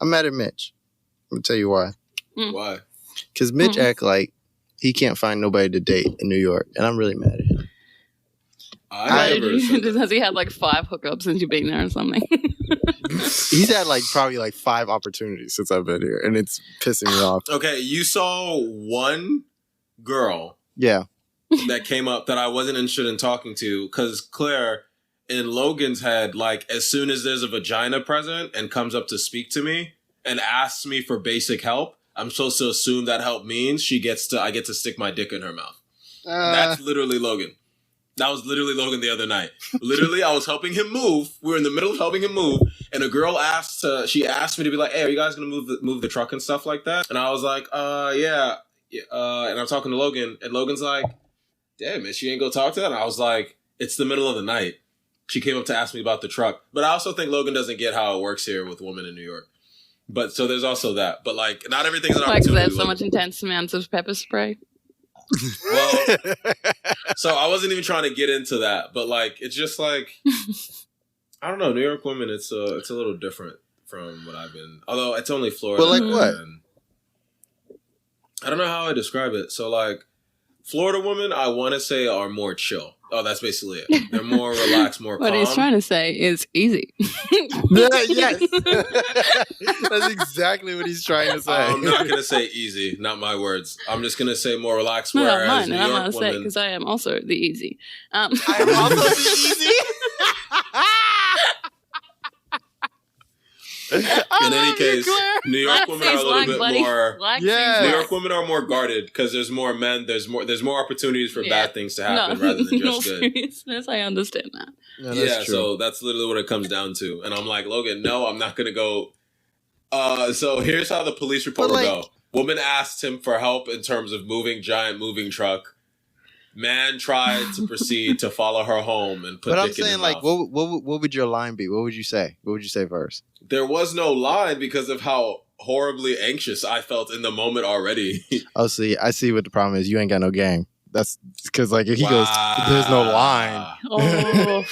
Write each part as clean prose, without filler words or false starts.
I'm mad at Mitch. Let me tell you why. Why? Because Mitch act like he can't find nobody to date in New York, and I'm really mad at him. Has he had like 5 hookups since you've been there or something? He's had probably 5 opportunities since I've been here, and it's pissing me off. Okay, you saw one girl. Yeah. That came up that I wasn't interested in talking to because Claire in Logan's head, as soon as there's a vagina present and comes up to speak to me and asks me for basic help, I'm supposed to assume that help means I get to stick my dick in her mouth. That's literally Logan. That was literally Logan the other night. Literally, I was helping him move. We were in the middle of helping him move, and a girl asked me to be like, "Hey, are you guys gonna move the truck and stuff like that?" And I was like, yeah. And I'm talking to Logan, and Logan's like, "Damn, man, she ain't go talk to that." And I was like, "It's the middle of the night." She came up to ask me about the truck, but I also think Logan doesn't get how it works here with women in New York. But so there's also that. But not everything's an opportunity. There's so much intense amounts of pepper spray. Well, so I wasn't even trying to get into that, but it's just I don't know, New York women, it's a little different from what I've been. Although it's only Florida. Well, what? I don't know how I describe it. So Florida women, I want to say are more chill. Oh, that's basically it. They're more relaxed, more calm. What he's trying to say is easy. Yes. That's exactly what he's trying to say. I'm not going to say easy, not my words. I'm just going to say more relaxed, No, whereas mine, New and I'm York going to say because I am also the easy. I am also the easy? In any case, New York women are a little bit more. Yeah. New York women are more guarded because there's more men. There's more opportunities for bad things to happen rather than just good. Seriousness, I understand that. Yeah, so that's literally what it comes down to. And I'm like, Logan, no, I'm not gonna go. So here's how the police report will go. Woman asked him for help in terms of moving giant moving truck. Man tried to proceed to follow her home and put. But I'm saying, what would your line be? What would you say? What would you say first? There was no line because of how horribly anxious I felt in the moment already. Oh, see, I see what the problem is. You ain't got no game. That's because if he goes, there's no line. Oh,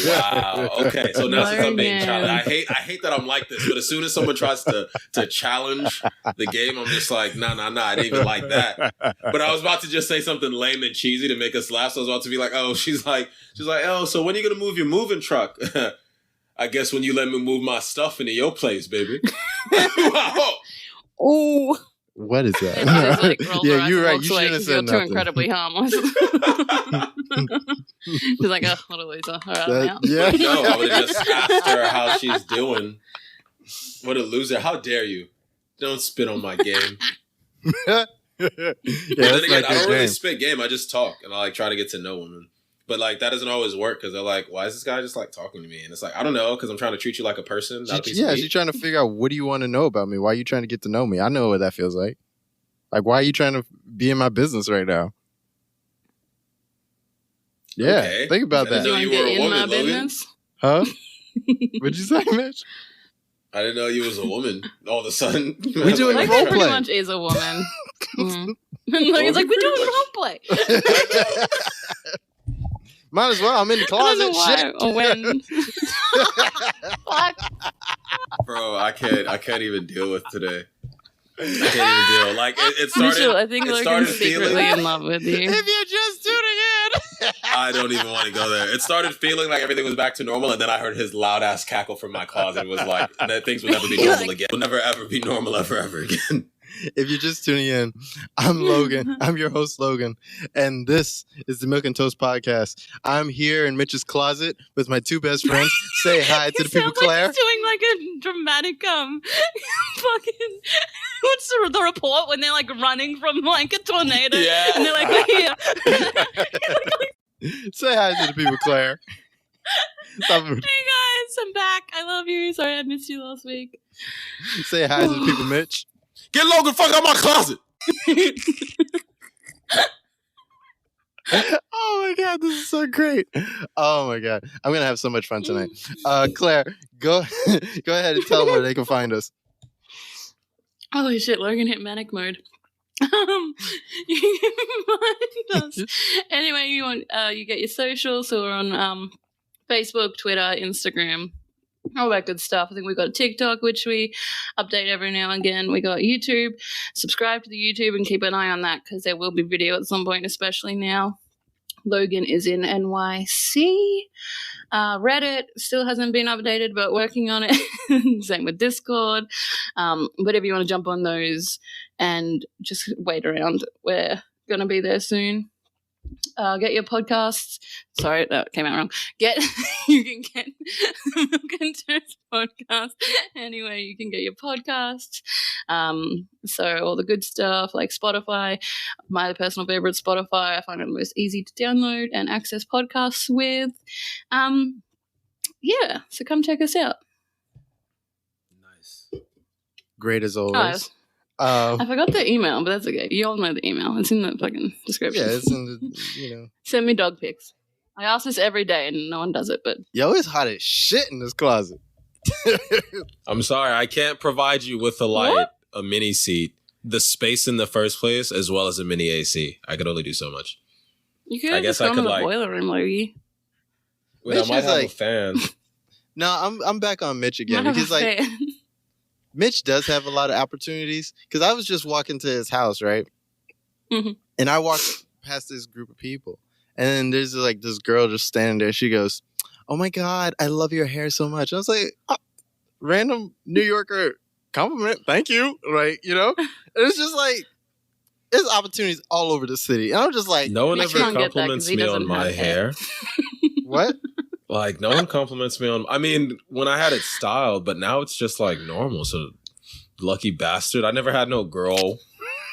wow. Okay, so now since I'm being challenged, I hate that I'm like this. But as soon as someone tries to challenge the game, I'm just like, nah. I didn't even like that. But I was about to just say something lame and cheesy to make us laugh. So I was about to be like, oh, she's like, oh, so when are you gonna move your moving truck? I guess when you let me move my stuff into your place, baby. Wow. Oh. What is that? Yeah, you're right. You shouldn't have said nothing. Too incredibly harmless. She's like, oh, what a loser. All right, now. Yeah. No, I would have just asked her how she's doing. What a loser. How dare you? Don't spit on my game. Yeah, then again, I don't really spit game. I just talk. And I try to get to know women. But that doesn't always work because they're like, why is this guy just talking to me? And it's I don't know, because I'm trying to treat you like a person. She's trying to figure out, what do you want to know about me? Why are you trying to get to know me? I know what that feels like. Why are you trying to be in my business right now? Yeah, okay. Think about that. I didn't know you were a woman, Logan. Huh? What'd you say, Mitch? I didn't know you was a woman all of a sudden. We doing role play. Pretty much is a woman. Mm-hmm. It's we're doing role play. Might as well. I'm in the closet. Shit. Or when. Bro, I can't even deal with today. I can't even deal. It started. Mitchell, I think Logan's secretly in love with you. If you're just tuning in. I don't even want to go there. It started feeling like everything was back to normal, and then I heard his loud ass cackle from my closet. It was that things would never be normal again. Will never ever be normal ever again. If you're just tuning in, I'm Logan. I'm your host, Logan. And this is the Milk and Toast Podcast. I'm here in Mitch's closet with my 2 best friends. Say hi to the people, Claire. He's doing a dramatic, fucking, what's the report when they're running from a tornado? Yeah. And they're we're here. Say hi to the people, Claire. Hey guys, I'm back. I love you. Sorry I missed you last week. Say hi to the people, Mitch. Get Logan fuck out my closet. Oh my god, this is so great. Oh my god. I'm gonna have so much fun tonight. Claire, go ahead and tell them where they can find us. Holy shit, Logan hit manic mode. You can find us. Anyway, you get your socials, so we're on Facebook, Twitter, Instagram, all that good stuff. I think we got TikTok, which we update every now and again. We got YouTube. Subscribe to the YouTube and keep an eye on that because there will be video at some point, especially now. Logan is in NYC. Reddit still hasn't been updated, but working on it. Same with Discord. Whatever you want to jump on those and just wait around. We're going to be there soon. Get your podcasts. Sorry, that came out wrong. You can get the Milk and Toast podcast anywhere you can get your podcasts. So all the good stuff like Spotify, my personal favorite Spotify. I find it the most easy to download and access podcasts with. Yeah, so come check us out. Nice. Great as always. I forgot the email, but that's okay. You all know the email. It's in the fucking description. Yeah, it's in the, Send me dog pics. I ask this every day and no one does it, but... Yo, it's hot as shit in this closet. I'm sorry, I can't provide you with a light, a mini seat, the space in the first place, as well as a mini AC. I could only do so much. You could have just gone to the boiler room, Logie. Wait, I might have a fan. No, I'm back on Mitch again. Because, like... Mitch does have a lot of opportunities because I was just walking to his house, right? Mm-hmm. And I walked past this group of people. And then there's like this girl just standing there. She goes, "Oh my God, I love your hair so much." I was like, random New Yorker compliment. Thank you. Right. It's just like, there's opportunities all over the city. And I'm just like, no one ever compliments me on my hair. What? Like, no one compliments me on... I mean, when I had it styled, but now it's just, like, normal. So, lucky bastard. I never had no girl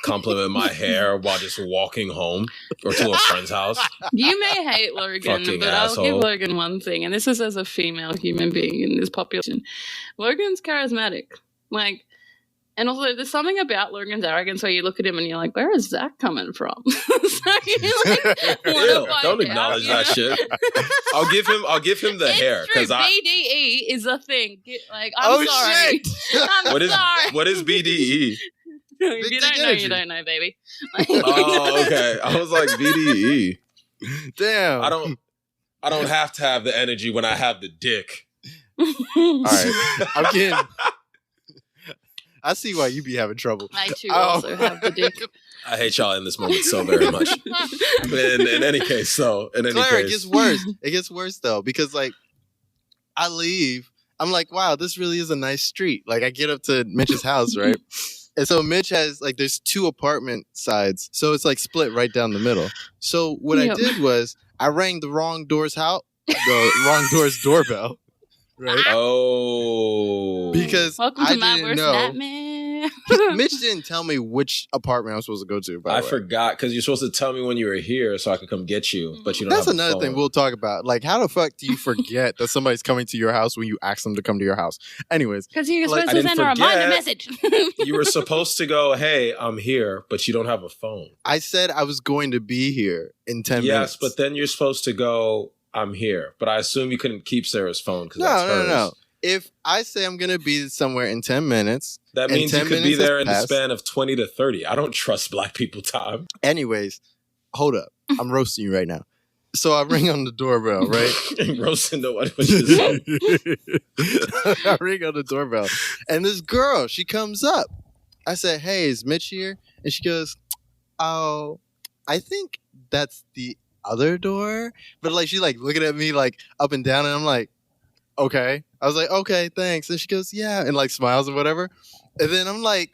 compliment my hair while just walking home or to a friend's house. You may hate Logan, Fucking but asshole. I'll give Logan one thing, and this is as a female human being in this population. Logan's charismatic. Like... And also, there's something about Logan's arrogance where you look at him and you're like, where is that coming from? So you like, don't acknowledge that shit. I'll give him the hair because BDE is a thing. Like, I'm sorry. Shit. What is BDE? If you don't know, you don't know, baby. Oh, okay. I was like, BDE. Damn. I don't have to have the energy when I have the dick. All right. I'm kidding. I see why you be having trouble. I too also have the dick. I hate y'all in this moment so very much. in any case, Claire, it gets worse. It gets worse though because like I leave, I'm like, wow, this really is a nice street. Like I get up to Mitch's house, right? And so Mitch has like there's 2 apartment sides, so it's like split right down the middle. So what I did was I rang the wrong door's doorbell. Right? Oh. Because welcome to my worst nightmare. Mitch didn't tell me which apartment I was supposed to go to, I forgot because you're supposed to tell me when you were here so I could come get you, but you don't That's have another thing we'll talk about. Like, how the fuck do you forget that somebody's coming to your house when you ask them to come to your house? Anyways. Because you're supposed to send a reminder message. You were supposed to go, hey, I'm here, but you don't have a phone. I said I was going to be here in 10 minutes. Yes, but then you're supposed to go... I'm here, but I assume you couldn't keep Sarah's phone because that's hers. No. If I say I'm going to be somewhere in 10 minutes... That means you could be there in the span of 20 to 30. I don't trust black people time. Anyways, hold up. I'm roasting you right now. So I ring on the doorbell, right? Roasting nobody. I ring on the doorbell. And this girl, she comes up. I said, hey, is Mitch here? And she goes, oh, I think that's the other door, but like she's like looking at me like up and down, and I'm like, okay. I was like, okay, thanks. And she goes, yeah, and like smiles or whatever. And then I'm like,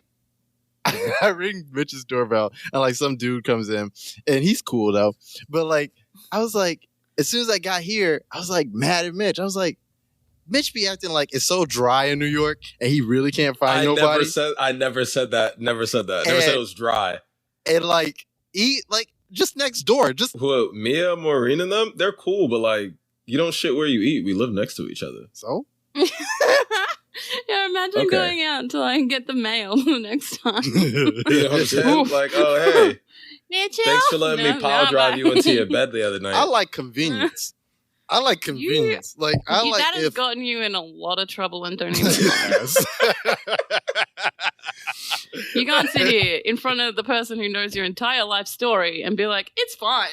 I ring Mitch's doorbell, and like some dude comes in, and he's cool though. But like, I was like, as soon as I got here, I was like mad at Mitch. I was like, Mitch be acting like it's so dry in New York, and he really can't find nobody. I never said that. Never said that. Never said it was dry. And like, just next door. Just who? Mia, Maureen, and them. They're cool, but like, you don't shit where you eat. We live next to each other. So. Yeah, imagine going out to like get the mail the next time. You know what I'm saying? Like, oh hey, Mitchell? Thanks for letting me pile drive you into your bed the other night. I like convenience. Like that has gotten you in a lot of trouble and don't even know. You can't sit here in front of the person who knows your entire life story and be like, it's fine.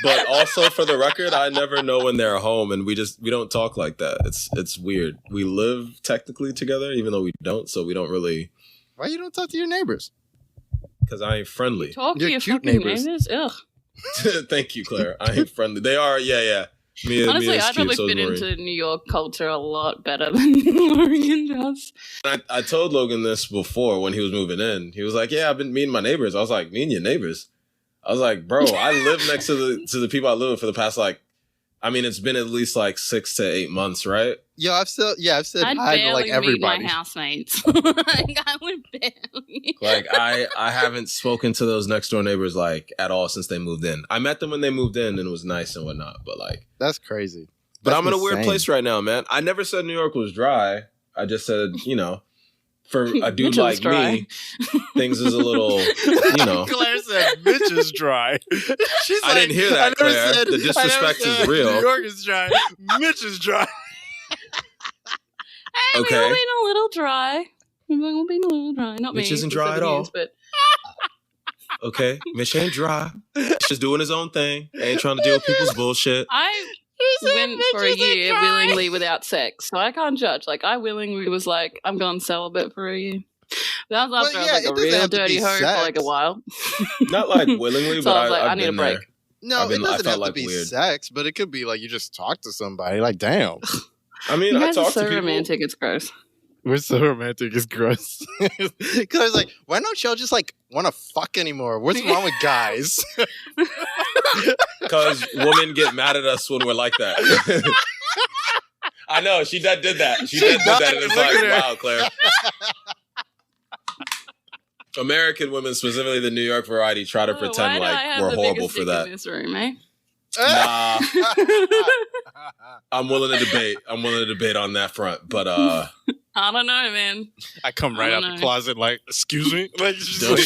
But also, for the record, I never know when they're home, and we don't talk like that. It's weird. We live technically together, even though we don't, so we don't really. Why you don't talk to your neighbors? Because I ain't friendly. Talk You're to your cute fucking neighbors. neighbors? Ugh. Thank you, Claire. I ain't friendly. They are, yeah. Honestly, Mia's I cute, probably so is fit Maureen. into New York culture a lot better than Logan does. I told Logan this before when he was moving in. He was like, "Yeah, I've been meeting my neighbors." I was like, "Meeting your neighbors?" I was like, "Bro, I live next to the people I live with for the past it's been at least 6 to 8 months, right?" Yo, I've said I'd hi to barely meet everybody. my housemates. I would barely. I haven't spoken to those next door neighbors at all since they moved in. I met them when they moved in and it was nice and whatnot, but That's crazy. But That's I'm in a weird insane. place right now, man. I never said New York was dry. I just said, for a dude Mitchell's like dry. me, things is a little, Claire said Mitch is dry. She's I didn't hear that, I never Claire. said- The I never disrespect is said real. New York is dry. Mitch is dry. Hey, Okay. we've been a little dry. We've been a little dry. Not Which me. isn't for dry 7 at all. years, but Okay, Mitch ain't dry. He's just doing his own thing. Ain't trying to deal with people's bullshit. I went for a year willingly without sex, so I can't judge. I willingly was like, I'm going celibate for a year. That was after Well, I yeah, was it a doesn't real have to dirty be hoe for a sex. while. Not willingly, So but I was like, I've I need a been break. there. No, I it doesn't felt have to like be weird. sex, but it could be you just talk to somebody. Damn. I mean, You I guys are talk so to people. romantic, it's gross. We're so romantic, it's gross. Because why don't y'all just want to fuck anymore? What's wrong with guys? Because women get mad at us when we're like that. I know, she did that. She did that, and it's Look at her. wow, Claire. American women, specifically the New York variety, try to Oh, pretend why do I have we're the horrible biggest for dick that. in this room, eh? Nah, I'm willing to debate on that front, but I don't know, man. I come I right out don't the know. closet excuse me? don't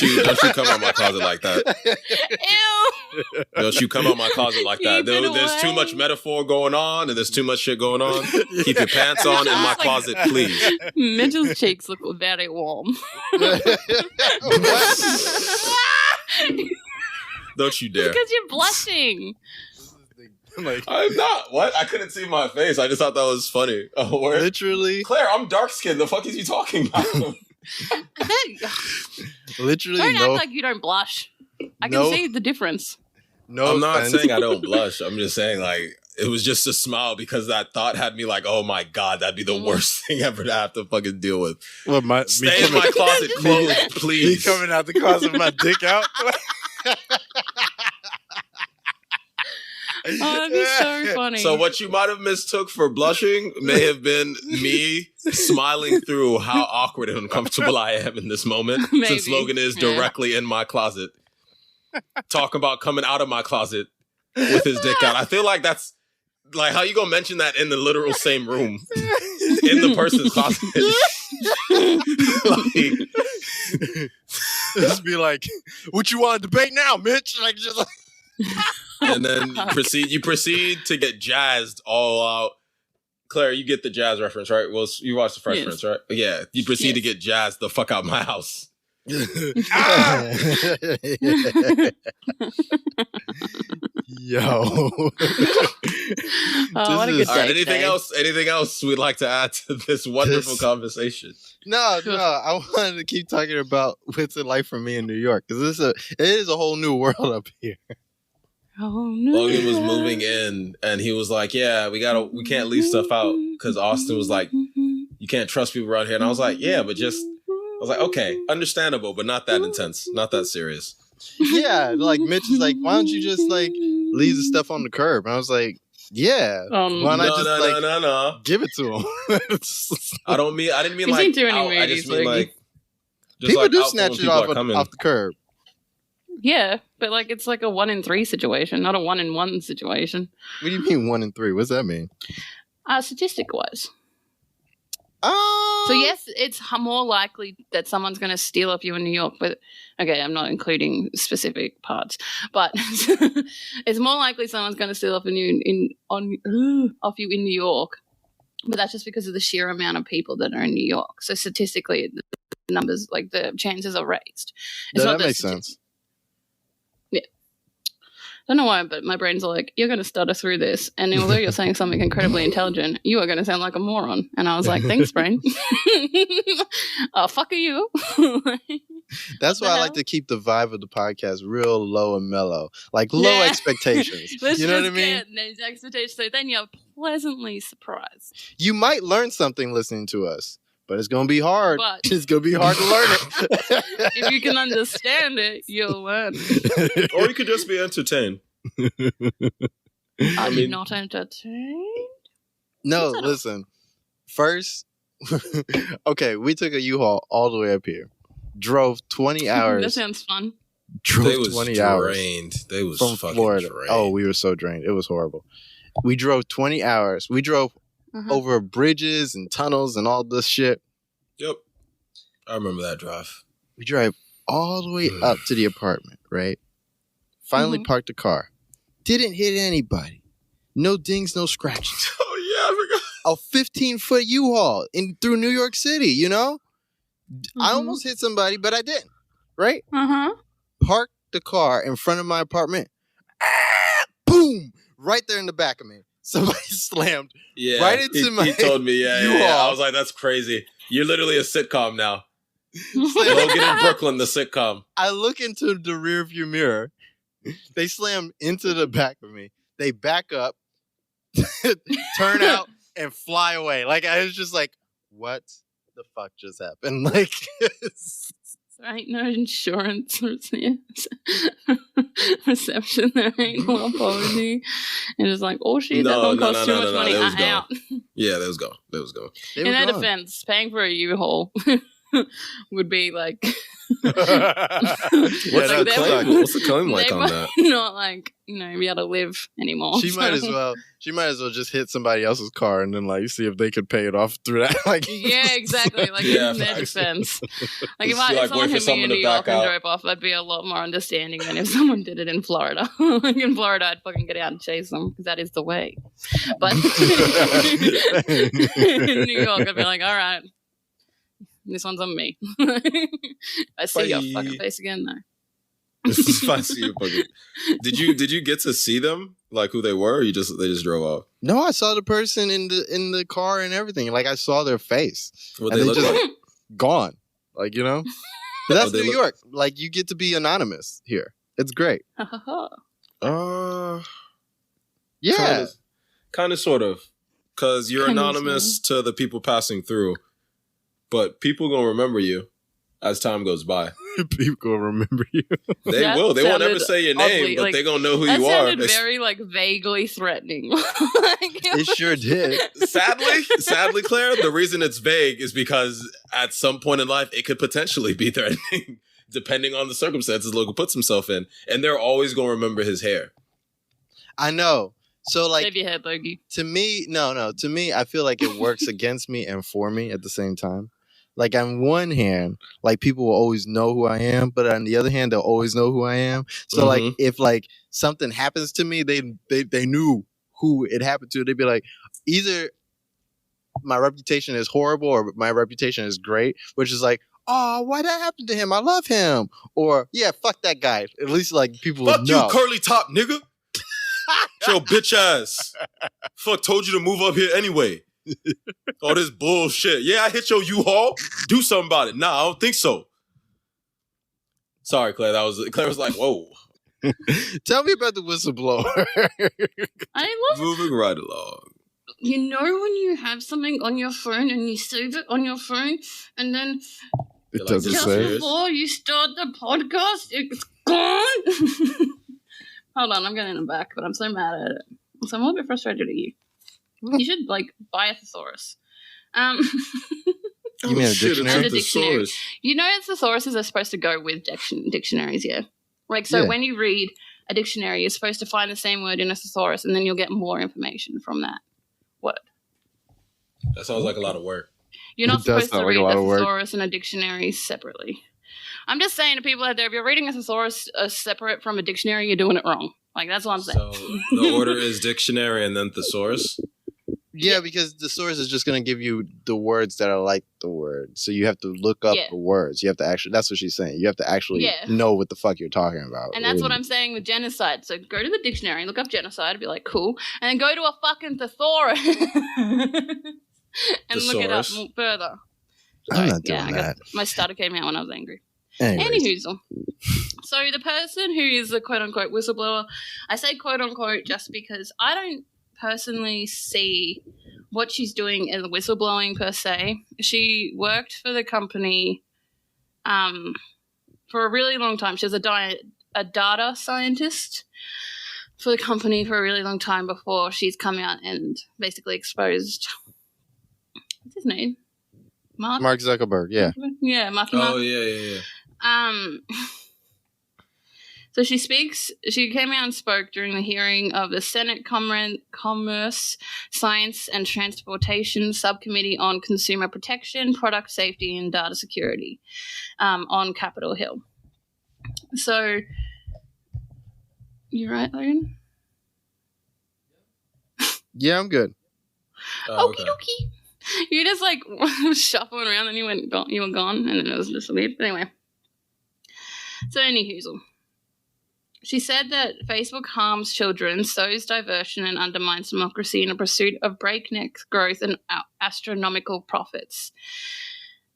you come out my closet like that. Ew! Don't you come out my closet like that. Keep it There's too away. much metaphor going on, and there's too much shit going on. Keep your pants on in my closet, please. Mitchell's cheeks look very warm. Don't you dare. Because you're blushing. I'm not. What? I couldn't see my face. I just thought that was funny. Oh, word. literally, Claire, I'm dark skinned. The fuck is he talking about? literally, Don't no, act like you don't blush. I can No. see the difference. no. I'm not offense. saying I don't blush. I'm just saying it was just a smile because that thought had me oh my God, that'd be the worst thing ever to have to fucking deal with. Well, Stay in my closet clothes, Me please. coming out the closet with my dick out. Oh, that'd be so funny. So what you might have mistook for blushing may have been me smiling through how awkward and uncomfortable I am in this moment, since Maybe. Logan is Yeah. directly in my closet. Talk about coming out of my closet with his dick out. I feel like that's how you gonna mention that in the literal same room in the person's closet. Just be what you want to debate now, Mitch? And then you proceed to get jazzed all out. Claire, you get the jazz reference, right? Well, you watched the Fresh Yes. Prince, right? Yeah. You proceed to Yes. get jazzed the fuck out my house. Yo. Oh, what a This good All right. day today. Anything else we'd like to add to this wonderful This- conversation? No, I wanted to keep talking about what's it like for me in New York because it is a whole new world up here. Oh, no. Logan was moving in and he was like, yeah, we can't leave stuff out because Austin was like, you can't trust people around here. And I was like, yeah, but I was like, okay, understandable, but not that intense, not that serious. Yeah, Mitch is why don't you just leave the stuff on the curb? And I was like, yeah, why not just No. give it to him? I didn't mean You've seen too many out. I just movies, mean Logan. People do out for snatch when it people off are coming. off the curb. Yeah, but it's a 1 in 3 situation, not a 1 in 1 situation. What do you mean 1 in 3? What's that mean? Statistic wise. So yes, it's more likely that someone's going to steal off you in New York. But okay, I'm not including specific parts, but it's more likely someone's going to steal off off you in New York. But that's just because of the sheer amount of people that are in New York. So statistically, numbers, like the chances are raised. Yeah, not that makes sense. Yeah. I don't know why, but my brain's like, you're going to stutter through this. And although you're saying something incredibly intelligent, you are going to sound like a moron. And I was like, thanks, brain. Fuck are you? That's why I like to keep the vibe of the podcast real low and mellow. Like low expectations. You know what I mean? Those expectations. So then you're pleasantly surprised. You might learn something listening to us, but it's going to be hard. But it's going to be hard to learn it. if you can understand it, you'll learn. Or you could just be entertained. Are you not entertained? No, listen. First, okay, we took a U-Haul all the way up here. Drove 20 hours. That sounds fun. Drove 20 hours. They was from fucking Florida. drained. Oh, we were so drained. It was horrible. We drove 20 hours. We drove over bridges and tunnels and all this shit. Yep. I remember that drive. We drive all the way up to the apartment, right? Finally parked the car. Didn't hit anybody. No dings, no scratches. Oh, yeah, I forgot. A 15-foot U-Haul through New York City, you know? I almost hit somebody, but I didn't, right? Parked the car in front of my apartment. Boom! Right there in the back of me. Somebody slammed right into my He told me, U-Haul. yeah. I was like, that's crazy. You're literally a sitcom now. Logan in Brooklyn, the sitcom. I look into the rearview mirror. They slam into the back of me. They back up, turn out, and fly away. Like, I was just like, what the fuck just happened? Like, there ain't no insurance reception. There ain't no apology. And it's like, oh shit, that don't cost too much money. I'm out. Yeah, that was go. In their defense, paying for a U-Haul would be like... What's the claim like on that? Not like, be able to live anymore. She might as well just hit somebody else's car and then like see if they could pay it off through that. Like, yeah, exactly. Like in their defense. Like if someone hit me in New York and drove off, I'd be a lot more understanding than if someone did it in Florida. Like in Florida, I'd fucking get out and chase them because that is the way. But in New York, I'd be like, all right. This one's on me. I see your fucking face again, though. If I see you fucking. Did you get to see them, like who they were? Or they just drove off? No, I saw the person in the car and everything. Like I saw their face. What they look just like? Gone. Like But that's New York. Like you get to be anonymous here. It's great. Yeah. Kind of, sort of, because you're anonymous to the people passing through. But people gonna remember you as time goes by. People gonna remember you. They will. They won't ever say your name, but they gonna know who you are. That sounded very vaguely threatening. It sure did. Sadly, Claire, the reason it's vague is because at some point in life it could potentially be threatening, depending on the circumstances Logan puts himself in, and they're always gonna remember his hair. I know. So save your head, Logie. To me, no. To me, I feel like it works against me and for me at the same time. Like on one hand, like people will always know who I am, but on the other hand, they'll always know who I am. So like if like something happens to me, they knew who it happened to. They'd be like, either my reputation is horrible or my reputation is great, which is like, oh, why that happened to him? I love him. Or yeah, fuck that guy. At least like people fuck know. You, curly top nigga. Yo, bitch ass. Fuck, told you to move up here anyway. All this bullshit. Yeah, I hit your U-Haul. Do something about it. Nah, I don't think so. Sorry, Claire. Claire was like, whoa. Tell me about the whistleblower. Moving right along. You know when you have something on your phone and you save it on your phone and then it doesn't just say before you start the podcast, it's gone? Hold on, I'm getting it back, but I'm so mad at it. So I'm a little bit frustrated at you. You should buy a thesaurus. You mean a dictionary? A dictionary. You know, thesauruses are supposed to go with dictionaries, yeah. When you read a dictionary, you're supposed to find the same word in a thesaurus, and then you'll get more information from that word. That sounds like a lot of work. You're not supposed to read a thesaurus and a dictionary separately. I'm just saying to people out there, if you're reading a thesaurus separate from a dictionary, you're doing it wrong. Like, that's what I'm saying. So the order is dictionary and then thesaurus? Yeah, because the source is just going to give you the words that are like the word. So you have to look up the words. You have to actually, that's what she's saying. You have to actually know what the fuck you're talking about. And that's what I'm saying with genocide. So go to the dictionary, look up genocide, and be like, cool. And then go to a fucking thesaurus and look it up further. I'm not doing that. My stutter came out when I was angry. Anyways. Anywho, so the person who is the quote-unquote whistleblower, I say quote-unquote just because I don't personally see what she's doing as whistleblowing per se. She worked for the company for a really long time. She was a data scientist for the company for a really long time before she's come out and basically exposed, what's his name? Mark Zuckerberg, yeah. Yeah, Mark. Oh, yeah. So she came out and spoke during the hearing of the Senate Commerce, Science and Transportation Subcommittee on Consumer Protection, Product Safety and Data Security on Capitol Hill. So, you right, Logan? Yeah, I'm good. Okie dokie. You just like shuffling around and you were gone and then it was just weird. But anyway. So anywho, she said that Facebook harms children, sows diversion and undermines democracy in a pursuit of breakneck growth and astronomical profits.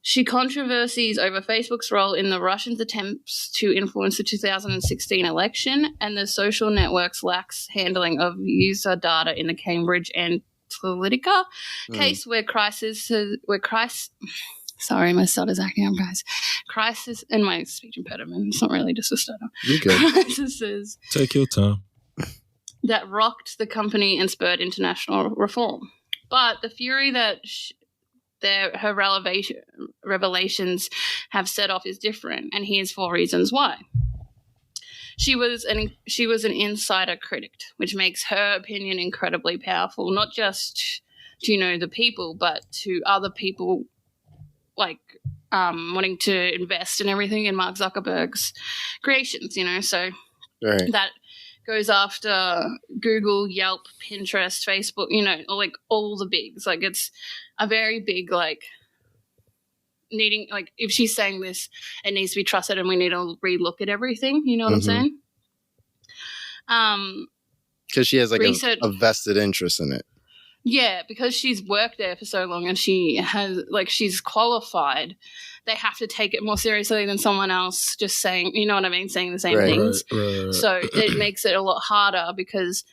She controversies over Facebook's role in the Russians' attempts to influence the 2016 election and the social network's lax handling of user data in the Cambridge Analytica case sorry, my stutter's acting up, guys. Crisis and my speech impediment. It's not really just a stutter. You're good. Crises. Take your time. That rocked the company and spurred international reform. But the fury that her revelations have set off is different, and here's 4 reasons why. She was an insider critic, which makes her opinion incredibly powerful, not just to the people, but to other people like wanting to invest in everything in Mark Zuckerberg's creations, so that goes after Google, Yelp, Pinterest, Facebook, like all the bigs. Like it's a very big needing, if she's saying this, it needs to be trusted and we need to relook at everything. You know what I'm saying? Because she has a vested interest in it. Yeah, because she's worked there for so long and she has, she's qualified, they have to take it more seriously than someone else just saying, you know what I mean, saying the same things. Right. So it makes it a lot harder because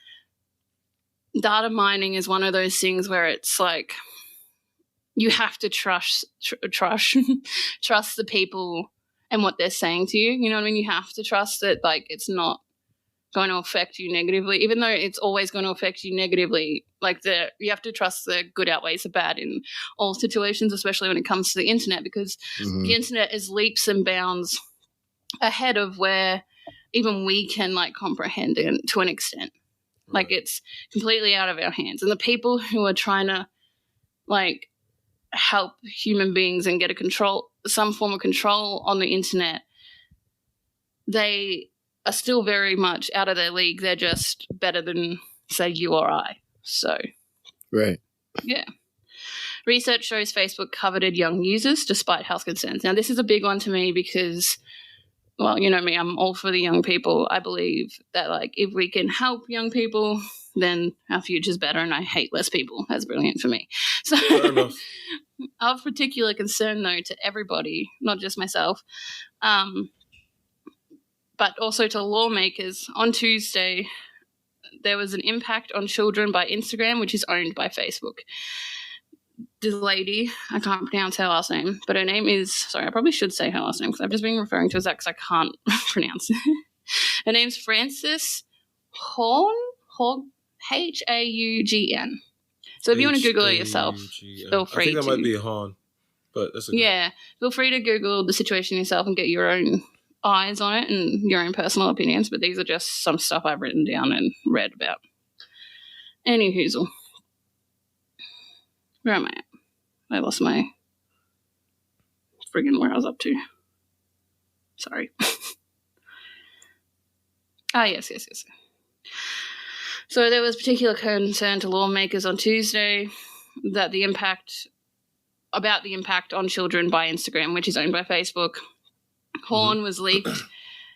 data mining is one of those things where it's like you have to trust the people and what they're saying to you. You know what I mean? You have to trust that it's not going to affect you negatively, even though it's always going to affect you negatively. You have to trust the good outweighs the bad in all situations, especially when it comes to the internet, because the internet is leaps and bounds ahead of where even we can comprehend it to an extent. Right. It's completely out of our hands. And the people who are trying to help human beings and get some form of control on the internet, they are still very much out of their league. They're just better than, say, you or I. So, right. Yeah. Research shows Facebook coveted young users despite health concerns. Now, this is a big one to me because, well, you know me, I'm all for the young people. I believe that, if we can help young people, then our future's better, and I hate less people. That's brilliant for me. So, fair enough. Of particular concern, though, to everybody, not just myself, but also to lawmakers. On Tuesday, there was an impact on children by Instagram, which is owned by Facebook. This lady, I can't pronounce her last name, but her name is, sorry, I probably should say her last name because I've just been referring to her as that because I can't pronounce it. Her name's Frances Haugen, Haugen. So if you want to Google it yourself, feel free to. I think that might be Han, but that's okay. Yeah, feel free to Google the situation yourself and get your own eyes on it and your own personal opinions, but these are just some stuff I've written down and read about. Anywho, where am I at? I lost my friggin' where I was up to. Sorry. Yes. So there was particular concern to lawmakers on Tuesday that the impact on children by Instagram, which is owned by Facebook. Horn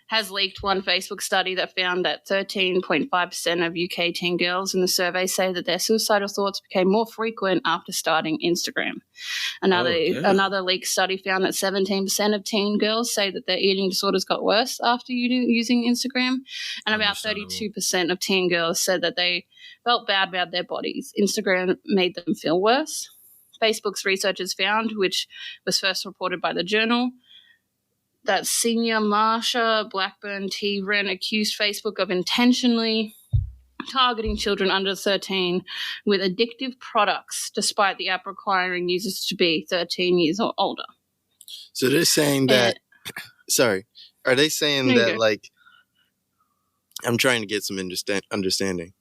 has leaked one Facebook study that found that 13.5% of UK teen girls in the survey say that their suicidal thoughts became more frequent after starting Instagram. Another leaked study found that 17% of teen girls say that their eating disorders got worse after using Instagram, and about 32% of teen girls said that they felt bad about their bodies. Instagram made them feel worse. Facebook's researchers found, which was first reported by the Journal, that senior Marsha Blackburn T. Wren accused Facebook of intentionally targeting children under 13 with addictive products, despite the app requiring users to be 13 years or older. So they're saying that, are they saying that, like, I'm trying to get some understanding.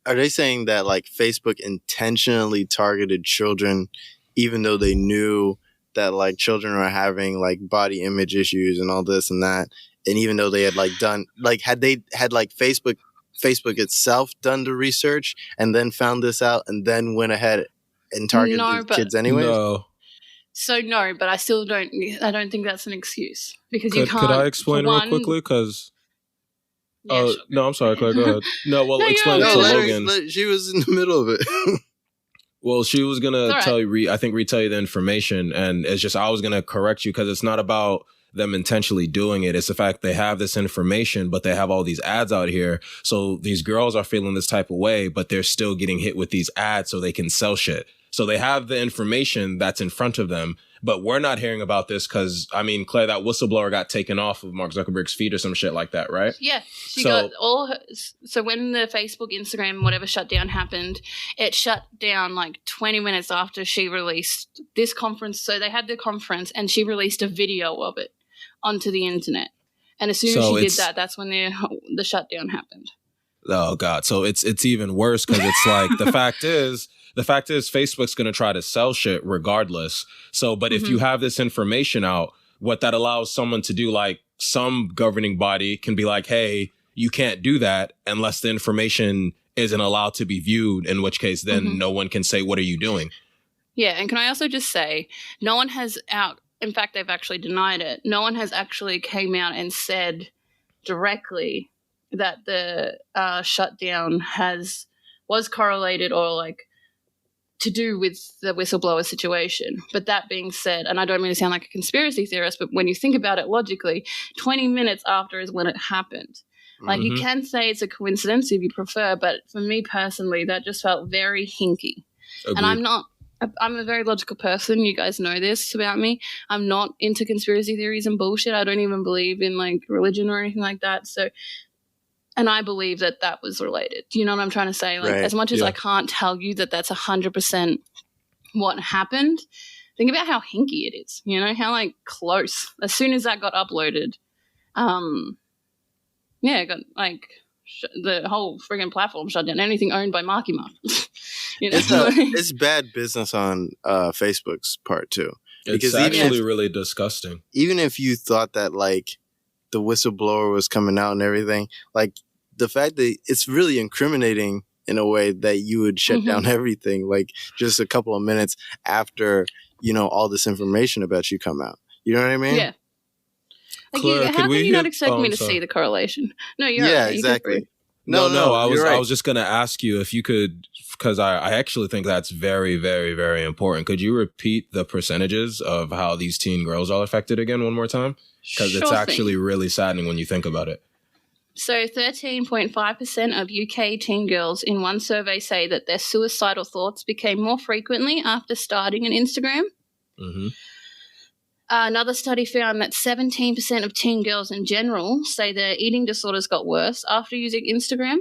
Are they saying that, like, Facebook intentionally targeted children even though they knew that, like, children are having, like, body image issues and all this and that, and even though they had, like, done, like, had Facebook itself done the research and then found this out and then went ahead and targeted these kids anyway? No. So no, but I don't think that's an excuse, because you can't. Could I explain real quickly? Because sure. no, I'm sorry, Claire, go ahead. No, well, explain it to Logan. She was in the middle of it. Well, she was going to tell you, retell you the information, and it's just, I was going to correct you, because it's not about them intentionally doing it. It's the fact they have this information, but they have all these ads out here. So these girls are feeling this type of way, but they're still getting hit with these ads so they can sell shit. So they have the information that's in front of them, but we're not hearing about this because, I mean, Claire, that whistleblower got taken off of Mark Zuckerberg's feed or some shit like that, right? Yeah. She got all her, so when the Facebook, Instagram, whatever shutdown happened, it shut down like 20 minutes after she released this conference. So they had the conference and she released a video of it onto the internet. And as soon as she did that, that's when the shutdown happened. Oh, God. So it's even worse, because it's like the fact is Facebook's going to try to sell shit regardless. So, but if you have this information out, what that allows someone to do, like some governing body can be like, hey, you can't do that unless the information isn't allowed to be viewed, in which case then no one can say, what are you doing? Yeah. And can I also just say, no one has in fact, they've actually denied it. No one has actually came out and said directly that the shutdown was correlated or like to do with the whistleblower situation. But that being said, and I don't mean to sound like a conspiracy theorist, but when you think about it logically, 20 minutes after is when it happened. Like, you can say it's a coincidence if you prefer, but for me personally, that just felt very hinky. Agreed. And I'm a very logical person. You guys know this about me. I'm not into conspiracy theories and bullshit. I don't even believe in like religion or anything like that. So, and I believe that was related. Do you know what I'm trying to say? Like, as much as I can't tell you that that's 100% what happened, think about how hinky it is. You know, how like close. As soon as that got uploaded, it got like the whole friggin' platform shut down. Anything owned by Marky Mark. You know? It's bad business on Facebook's part too. It's actually really disgusting. Even if you thought that like the whistleblower was coming out and everything, like the fact that it's really incriminating in a way that you would shut down everything, like just a couple of minutes after, you know, all this information about you come out. You know what I mean? Yeah. Like, Claire, how can you not expect me to see the correlation? No, you're right. Exactly. No. I was just going to ask you if you could, because I actually think that's very, very, very important. Could you repeat the percentages of how these teen girls are affected again one more time? Because it's actually really saddening when you think about it. So 13.5% of UK teen girls in one survey say that their suicidal thoughts became more frequently after starting an Instagram. Another study found that 17% of teen girls in general say their eating disorders got worse after using Instagram.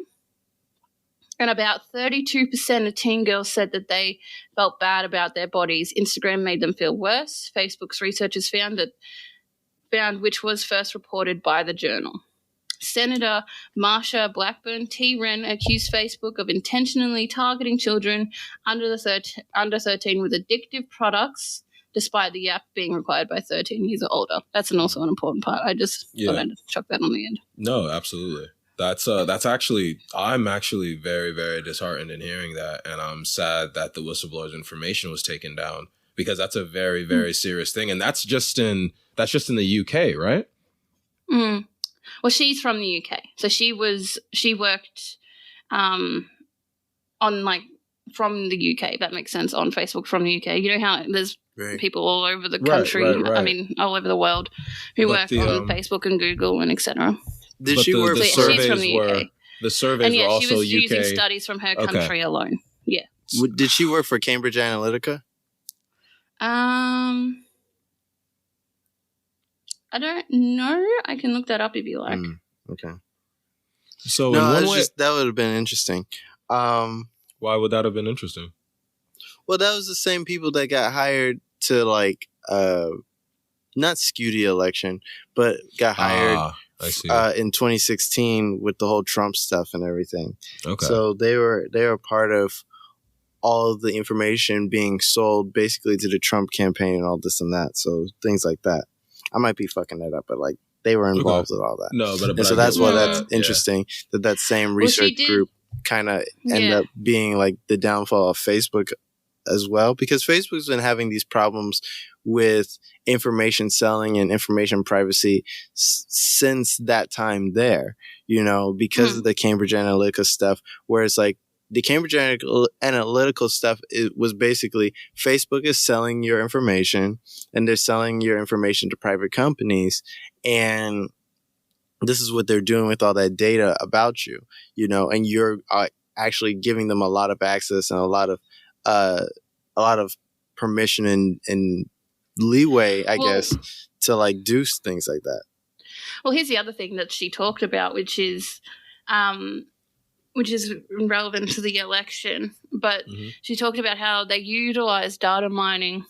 And about 32% of teen girls said that they felt bad about their bodies. Instagram made them feel worse. Facebook's researchers found, which was first reported by the Journal. Senator Marsha Blackburn T. Wren accused Facebook of intentionally targeting children under 13 with addictive products, despite the app being required by 13 years or older. That's also an important part. I just thought I'd chuck that on the end. No, absolutely. That's actually, I'm actually very, very disheartened in hearing that, and I'm sad that the whistleblower's information was taken down, because that's a very, very serious thing, and that's just in the UK, right? Mm. Well, she's from the UK, so she worked on like from the UK. If that makes sense, on Facebook from the UK. You know how there's people all over the country. Right. I mean, all over the world who work on Facebook and Google and etc. Did she work? The she's from the UK. The surveys were also she was UK. using studies from her country alone. Yeah. Did she work for Cambridge Analytica? I don't know. I can look that up if you like. Okay. So no, that would have been interesting. Why would that have been interesting? Well, that was the same people that got hired to like not skew the election, but got hired I see. In 2016 with the whole Trump stuff and everything. Okay. So they were part of all of the information being sold basically to the Trump campaign and all this and that. So things like that. I might be fucking that up, but like they were involved with all that. No, but and so that's why that's interesting that same research group kind of ended up being like the downfall of Facebook as well, because Facebook's been having these problems with information selling and information privacy since that time there, you know, because of the Cambridge Analytica stuff, where it's like the Cambridge Analytical stuff, it was basically Facebook is selling your information and they're selling your information to private companies, and this is what they're doing with all that data about you, you know, and you're actually giving them a lot of access and a lot of permission and leeway, I guess, to like do things like that. Well, here's the other thing that she talked about, which is relevant to the election, but she talked about how they utilize data mining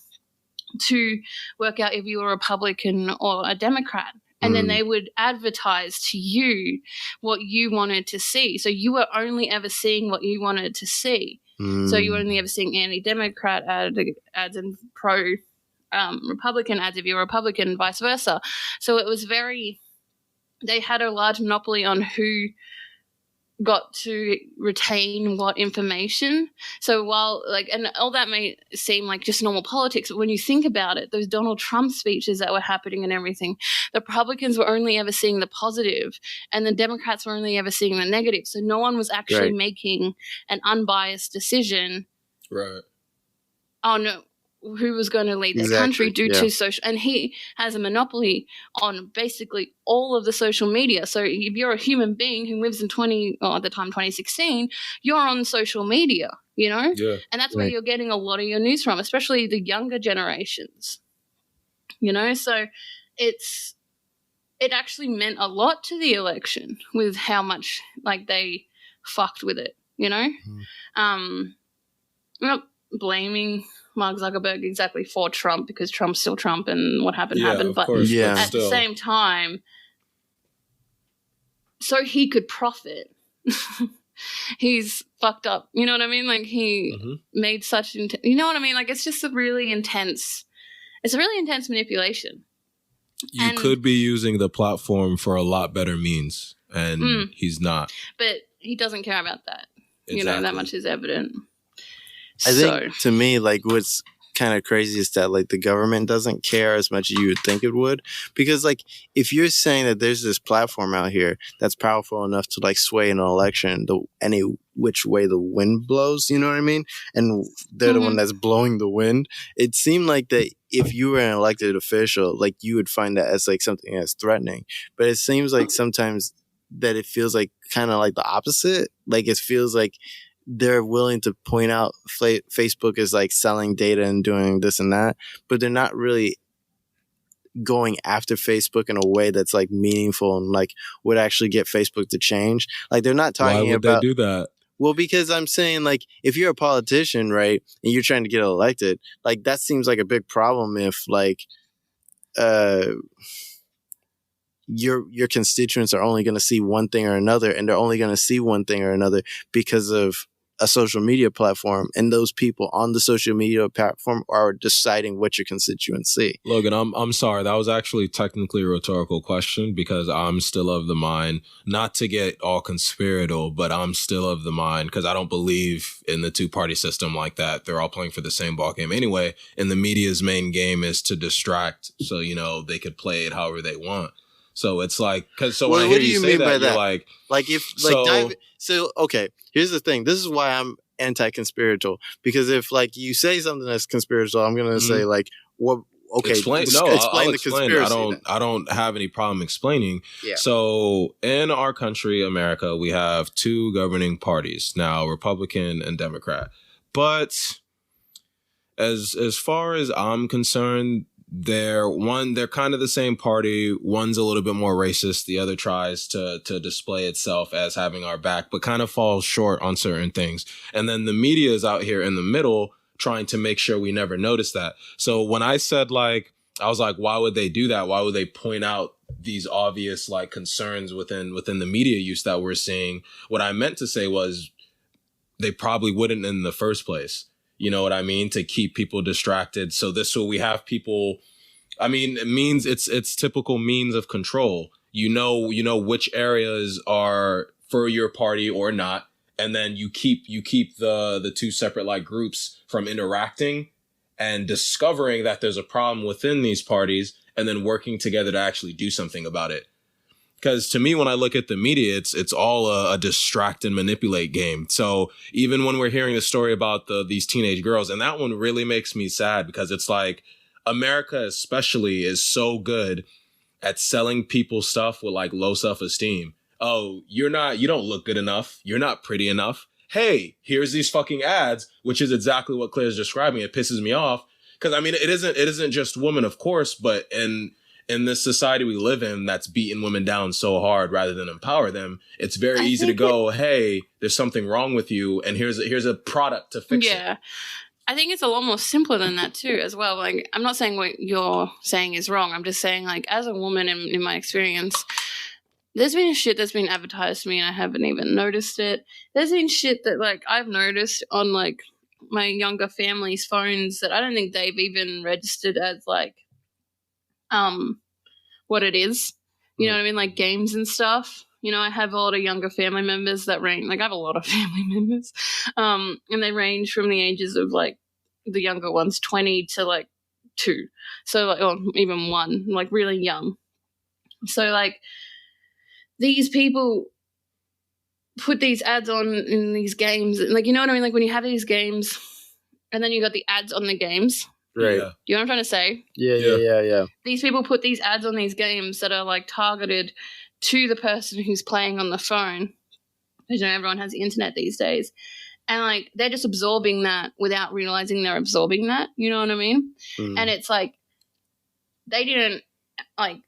to work out if you were a Republican or a Democrat. And then they would advertise to you what you wanted to see. So you were only ever seeing what you wanted to see. So you were only ever seeing anti-Democrat ads and pro-Republican ads if you're a Republican, and vice versa. So it was they had a large monopoly on who got to retain what information. So while and all that may seem like just normal politics, but when you think about it, those Donald Trump speeches that were happening and everything, the Republicans were only ever seeing the positive and the Democrats were only ever seeing the negative. So no one was actually making an unbiased decision. Right. On who was going to lead the country due to social, and he has a monopoly on basically all of the social media. So if you're a human being who lives in at the time 2016, you're on social media, you know, and that's where you're getting a lot of your news from, especially the younger generations, you know. So it actually meant a lot to the election with how much they fucked with it, you know. I'm not blaming Mark Zuckerberg exactly for Trump, because Trump's still Trump and what happened happened. But at the same time, so he could profit. He's fucked up. You know what I mean? Like he made such, you know what I mean? Like it's just a really intense manipulation. You could be using the platform for a lot better means, and he's not. But he doesn't care about that. Exactly. You know, that much is evident. I think to me, like what's kind of crazy is that like the government doesn't care as much as you would think it would, because like if you're saying that there's this platform out here that's powerful enough to like sway an election any which way the wind blows, you know what I mean, and they're the one that's blowing the wind, it seemed like that if you were an elected official, like you would find that as like something that's threatening. But it seems like sometimes that it feels like kind of like the opposite. Like it feels like they're willing to point out Facebook is like selling data and doing this and that, but they're not really going after Facebook in a way that's like meaningful and like would actually get Facebook to change. Like they're not talking about. Why would they do that? Well, because I'm saying like if you're a politician, right, and you're trying to get elected, like that seems like a big problem if like your constituents are only going to see one thing or another, and they're only going to see one thing or another because of a social media platform, and those people on the social media platform are deciding what your constituents see. Logan, I'm sorry. That was actually technically a rhetorical question because I'm still of the mind, not to get all conspiratorial, but I'm still of the mind because I don't believe in the two-party system like that. They're all playing for the same ball game anyway, and the media's main game is to distract so, they could play it however they want. So it's like, when I hear you say that, you're like... okay, here's the thing. This is why I'm anti-conspiratorial, because if you say something that's conspiratorial, I'm going to say what... Okay, explain the explain. conspiracy. I don't have any problem explaining. Yeah. So in our country, America, we have two governing parties now, Republican and Democrat. But as far as I'm concerned, they're kind of the same party. One's a little bit more racist. The other tries to display itself as having our back, but kind of falls short on certain things. And then the media is out here in the middle trying to make sure we never notice that. So when I said I was like, why would they do that? Why would they point out these obvious concerns within the media use that we're seeing? What I meant to say was they probably wouldn't in the first place. You know what I mean? To keep people distracted. So this way we have people, it means it's typical means of control. You know which areas are for your party or not. And then you keep the two separate groups from interacting and discovering that there's a problem within these parties and then working together to actually do something about it. Because to me, when I look at the media, it's all a distract and manipulate game. So even when we're hearing the story about these teenage girls, and that one really makes me sad because it's America especially is so good at selling people stuff with low self-esteem. Oh, you don't look good enough. You're not pretty enough. Hey, here's these fucking ads, which is exactly what Claire's describing. It pisses me off because it isn't just women, of course, but in this society we live in that's beating women down so hard rather than empower them, it's very easy to go, hey, there's something wrong with you, and here's a product to fix it. Yeah. I think it's a lot more simpler than that too as well. I'm not saying what you're saying is wrong. I'm just saying as a woman in my experience, there's been shit that's been advertised to me and I haven't even noticed it. There's been shit that I've noticed on my younger family's phones that I don't think they've even registered as what it is. You know what I mean? Games and stuff. I have a lot of younger family members that range, I have a lot of family members. And they range from the ages of the younger ones, 20 to 2. So or even 1, really young. So these people put these ads on in these games. You know what I mean? When you have these games and then you got the ads on the games. Right. Yeah. You know what I'm trying to say? Yeah. These people put these ads on these games that are targeted to the person who's playing on the phone. Because everyone has the internet these days. And they're just absorbing that without realizing they're absorbing that. You know what I mean? And it's they didn't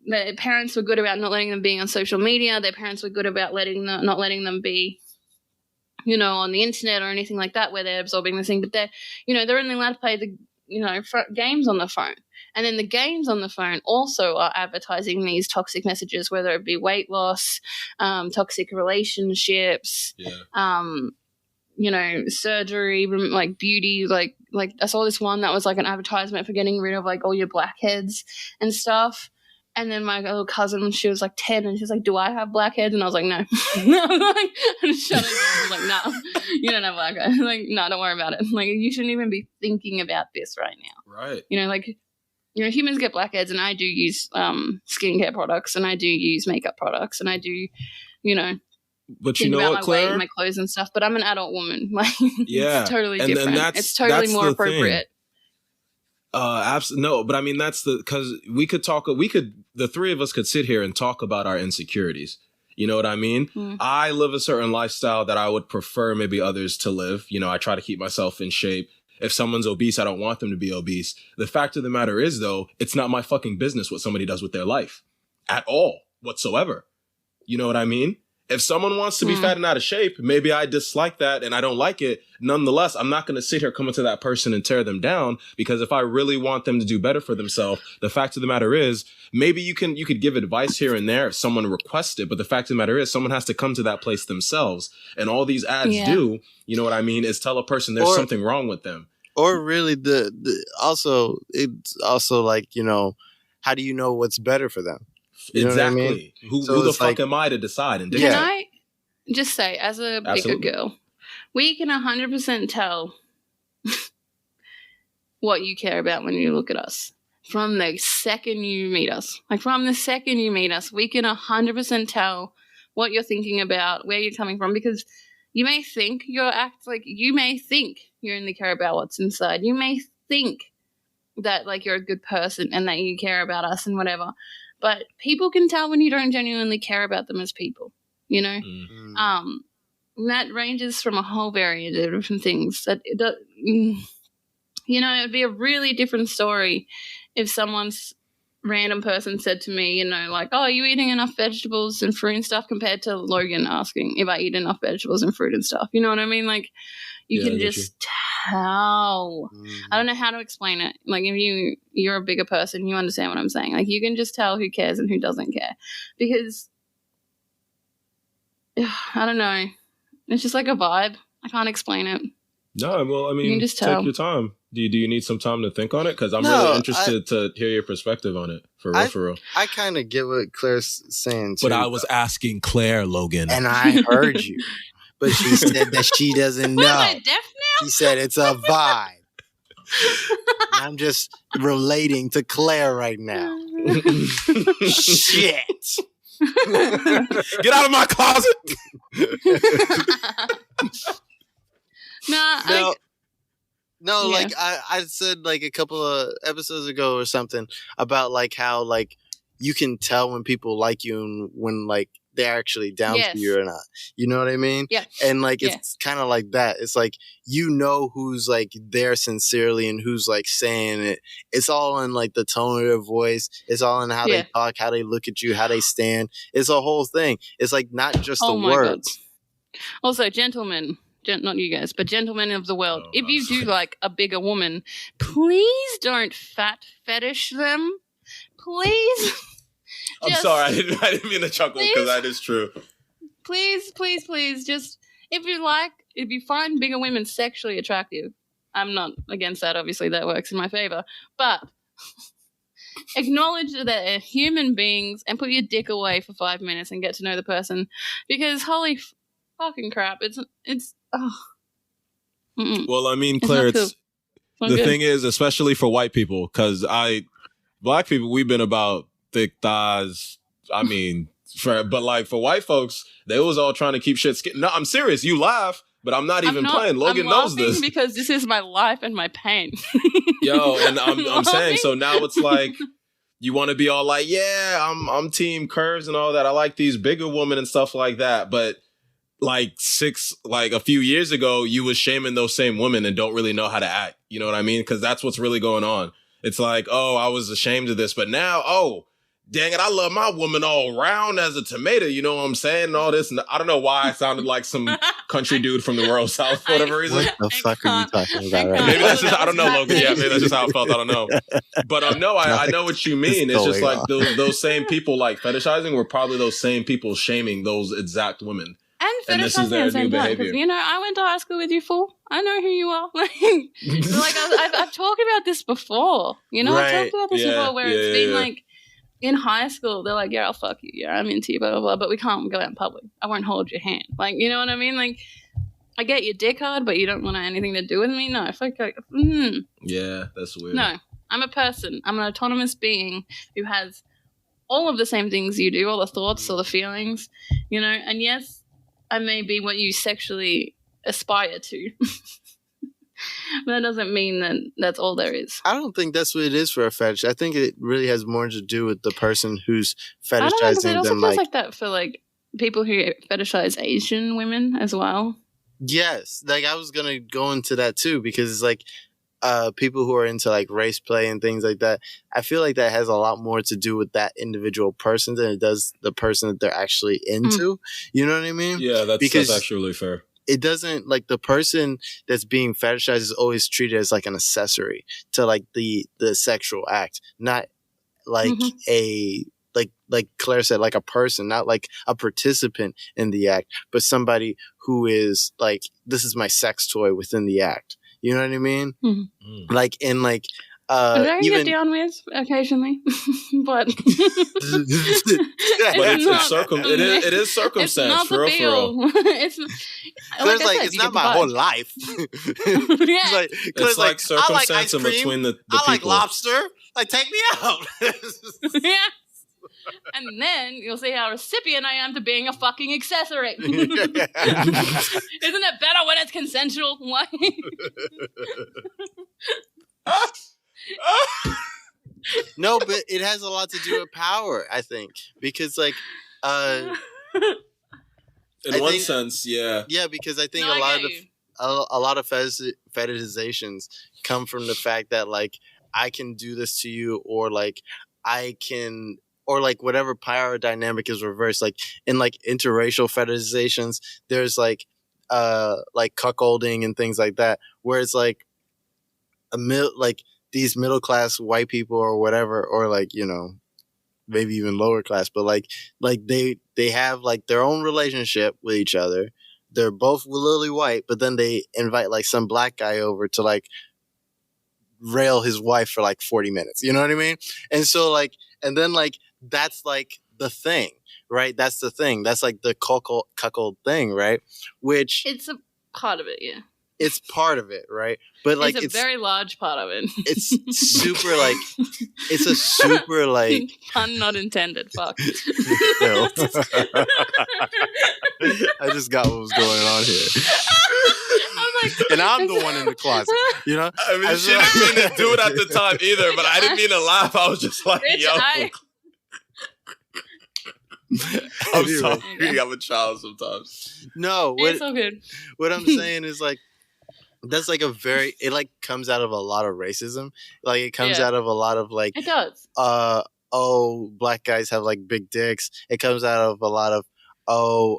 their parents were good about not letting them be on social media. Their parents were good about not letting them be, on the internet or anything like that where they're absorbing this thing. But they're only allowed to play the games on the phone. And then the games on the phone also are advertising these toxic messages, whether it be weight loss, toxic relationships, surgery, beauty. I saw this one that was an advertisement for getting rid of all your blackheads and stuff. And then my little cousin, she was 10, and she's like, "Do I have blackheads?" And I was like, "No." And shut it down. I was like, "No, you don't have blackheads." No, don't worry about it. You shouldn't even be thinking about this right now. Right. Humans get blackheads, and I do use skincare products, and I do use makeup products, and I do, but think about my Claire? weight and my clothes and stuff. But I'm an adult woman. Yeah, it's totally and different. It's totally more appropriate. Absolutely. No, but that's because the three of us could sit here and talk about our insecurities. You know what I mean? I live a certain lifestyle that I would prefer maybe others to live. I try to keep myself in shape. If someone's obese, I don't want them to be obese. The fact of the matter is, though, it's not my fucking business what somebody does with their life at all whatsoever. You know what I mean? If someone wants to be fat and out of shape, maybe I dislike that and I don't like it. Nonetheless, I'm not going to sit here coming to that person and tear them down, because if I really want them to do better for themselves, the fact of the matter is, maybe you could give advice here and there if someone requests it, but the fact of the matter is, someone has to come to that place themselves. And all these ads do, you know what I mean, is tell a person there's something wrong with them. Or really, it's also like, you know, how do you know what's better for them? You Exactly. know what I mean? Who the fuck am I to decide? And Can I just say, as a bigger girl, we can 100% tell what you care about when you look at us. From the second you meet us. Like, from the second you meet us, we can 100% tell what you're thinking about, where you're coming from, because you may think you only care about what's inside. You may think that, like, you're a good person and that you care about us and whatever. But people can tell when you don't genuinely care about them as people, you know? And that ranges from a whole variety of different things. You know, it would be a really different story if someone's random person said to me, you know, like, oh, are you eating enough vegetables and fruit and stuff, compared to Logan asking if I eat enough vegetables and fruit and stuff. You know what I mean? Like, you can just tell. I don't know how to explain it. Like, if you're a bigger person, you understand what I'm saying. Like, you can just tell who cares and who doesn't care, because I don't know. It's just like a vibe. I can't explain it. No, well, I mean, you can just tell. Take your time. Do you need some time to think on it? Because I'm really interested to hear your perspective on it. For real. I kind of get what Claire's saying, too. But I was asking Claire, Logan. And I heard you. But she said that she doesn't know. Am I deaf now? She said it's a vibe. I'm just relating to Claire right now. Shit. Get out of my closet. Like I said like a couple of episodes ago or something about like how like you can tell when people like you and when like they're actually down to you or not. You know what I mean? Yeah. And like it's kind of like that. It's like you know who's like there sincerely and who's like saying it. It's all in like the tone of their voice. It's all in how they talk, how they look at you, how they stand. It's a whole thing. It's like not just the words. God. Also, gentlemen. Not you guys, but gentlemen of the world. If you do like a bigger woman, please don't fat fetish them. Please. I'm sorry, I didn't mean to chuckle, because that is true. Please, just if you find bigger women sexually attractive, I'm not against that. Obviously, that works in my favor. But acknowledge that they're human beings and put your dick away for 5 minutes and get to know the person, because holy fucking crap, it's. Well, I mean, Claire, the thing is, especially for white people, because black people, we've been about thick thighs. I mean, but like for white folks, they was all trying to keep shit skin. No, I'm serious. You laugh, but I'm not even playing. Logan knows this, because this is my life and my pain. Yo, and I'm saying, so now it's like you want to be all like, yeah, I'm team curves and all that. I like these bigger women and stuff like that, but. Like a few years ago, you was shaming those same women and don't really know how to act. You know what I mean? Because that's what's really going on. It's like, oh, I was ashamed of this, but now, oh, dang it, I love my woman all round as a tomato. You know what I'm saying? And all this. And I don't know why I sounded like some country dude from the rural South for whatever reason. What the fuck are you talking about? Right maybe that's just, I don't know, Logan. Yeah, maybe that's just how it felt. I don't know. But no, I know what you mean. It's just like those same people like fetishizing were probably those same people shaming those exact women. And this is their new behavior. Because, you know, I went to high school with you, fool. I know who you are. I've talked about this before. You know, I've talked about this before where it's been like, in high school, they're like, yeah, I'll fuck you. Yeah, I'm into you, blah, blah, blah. But we can't go out in public. I won't hold your hand. Like, you know what I mean? Like, I get your dick hard, but you don't want anything to do with me? No. Yeah, that's weird. No. I'm a person. I'm an autonomous being who has all of the same things you do, all the thoughts, all the feelings, you know? And yes, I may be what you sexually aspire to. But that doesn't mean that that's all there is. I don't think that's what it is for a fetish. I think it really has more to do with the person who's fetishizing I don't know, 'cause it also them. feels like that for like people who fetishize Asian women as well. Yes, like I was gonna go into that too, because it's like people who are into like race play and things like that, I feel like that has a lot more to do with that individual person than it does the person that they're actually into. You know what I mean? Yeah, that's actually really fair. It doesn't, like, the person that's being fetishized is always treated as like an accessory to like the sexual act, not like like Claire said, like a person, not like a participant in the act, but somebody who is like, this is my sex toy within the act. You know what I mean? Like in like I even get down with occasionally, but But it is circumstance. It's not for the real, deal. It's Claire's like, I said, it's you not get the my whole vibe. life. Yeah. Claire's like circumstance in between the I like people. lobster. Like, take me out. Yeah. And then you'll see how recipient I am to being a fucking accessory. Isn't it better when it's consensual? Why? No, but it has a lot to do with power, I think, because like In I one think- sense, yeah. yeah, because I think No, a I lot get of you. a lot of fetishizations come from the fact that like I can do this to you, or like I can, or like whatever power dynamic is reversed. Like in like interracial fetishizations, there's like cuckolding and things like that, where it's like like these middle class white people or whatever, or like, you know, maybe even lower class, but like they have like their own relationship with each other. They're both literally white, but then they invite like some black guy over to like rail his wife for like 40 minutes. You know what I mean? And so like, and then like, that's like the thing, right? That's the thing. That's like the cuckold thing, right? Which It's a part of it, yeah. it's part of it, right? But like, it's a very large part of it. it's super like, it's a super like, Pun not intended. Fuck. no. I just got what was going on here. And I'm the one in the closet, you know? I mean, she didn't mean to do it at the time either, but I didn't mean to laugh. I was just like, Rich, yo. I'm Anyway. sorry. I'm a child sometimes. No, It's all good. what I'm saying is like, that's like it like comes out of a lot of racism. Like it comes Yeah. out of a lot of like, It does. black guys have like big dicks. It comes out of a lot of, Well,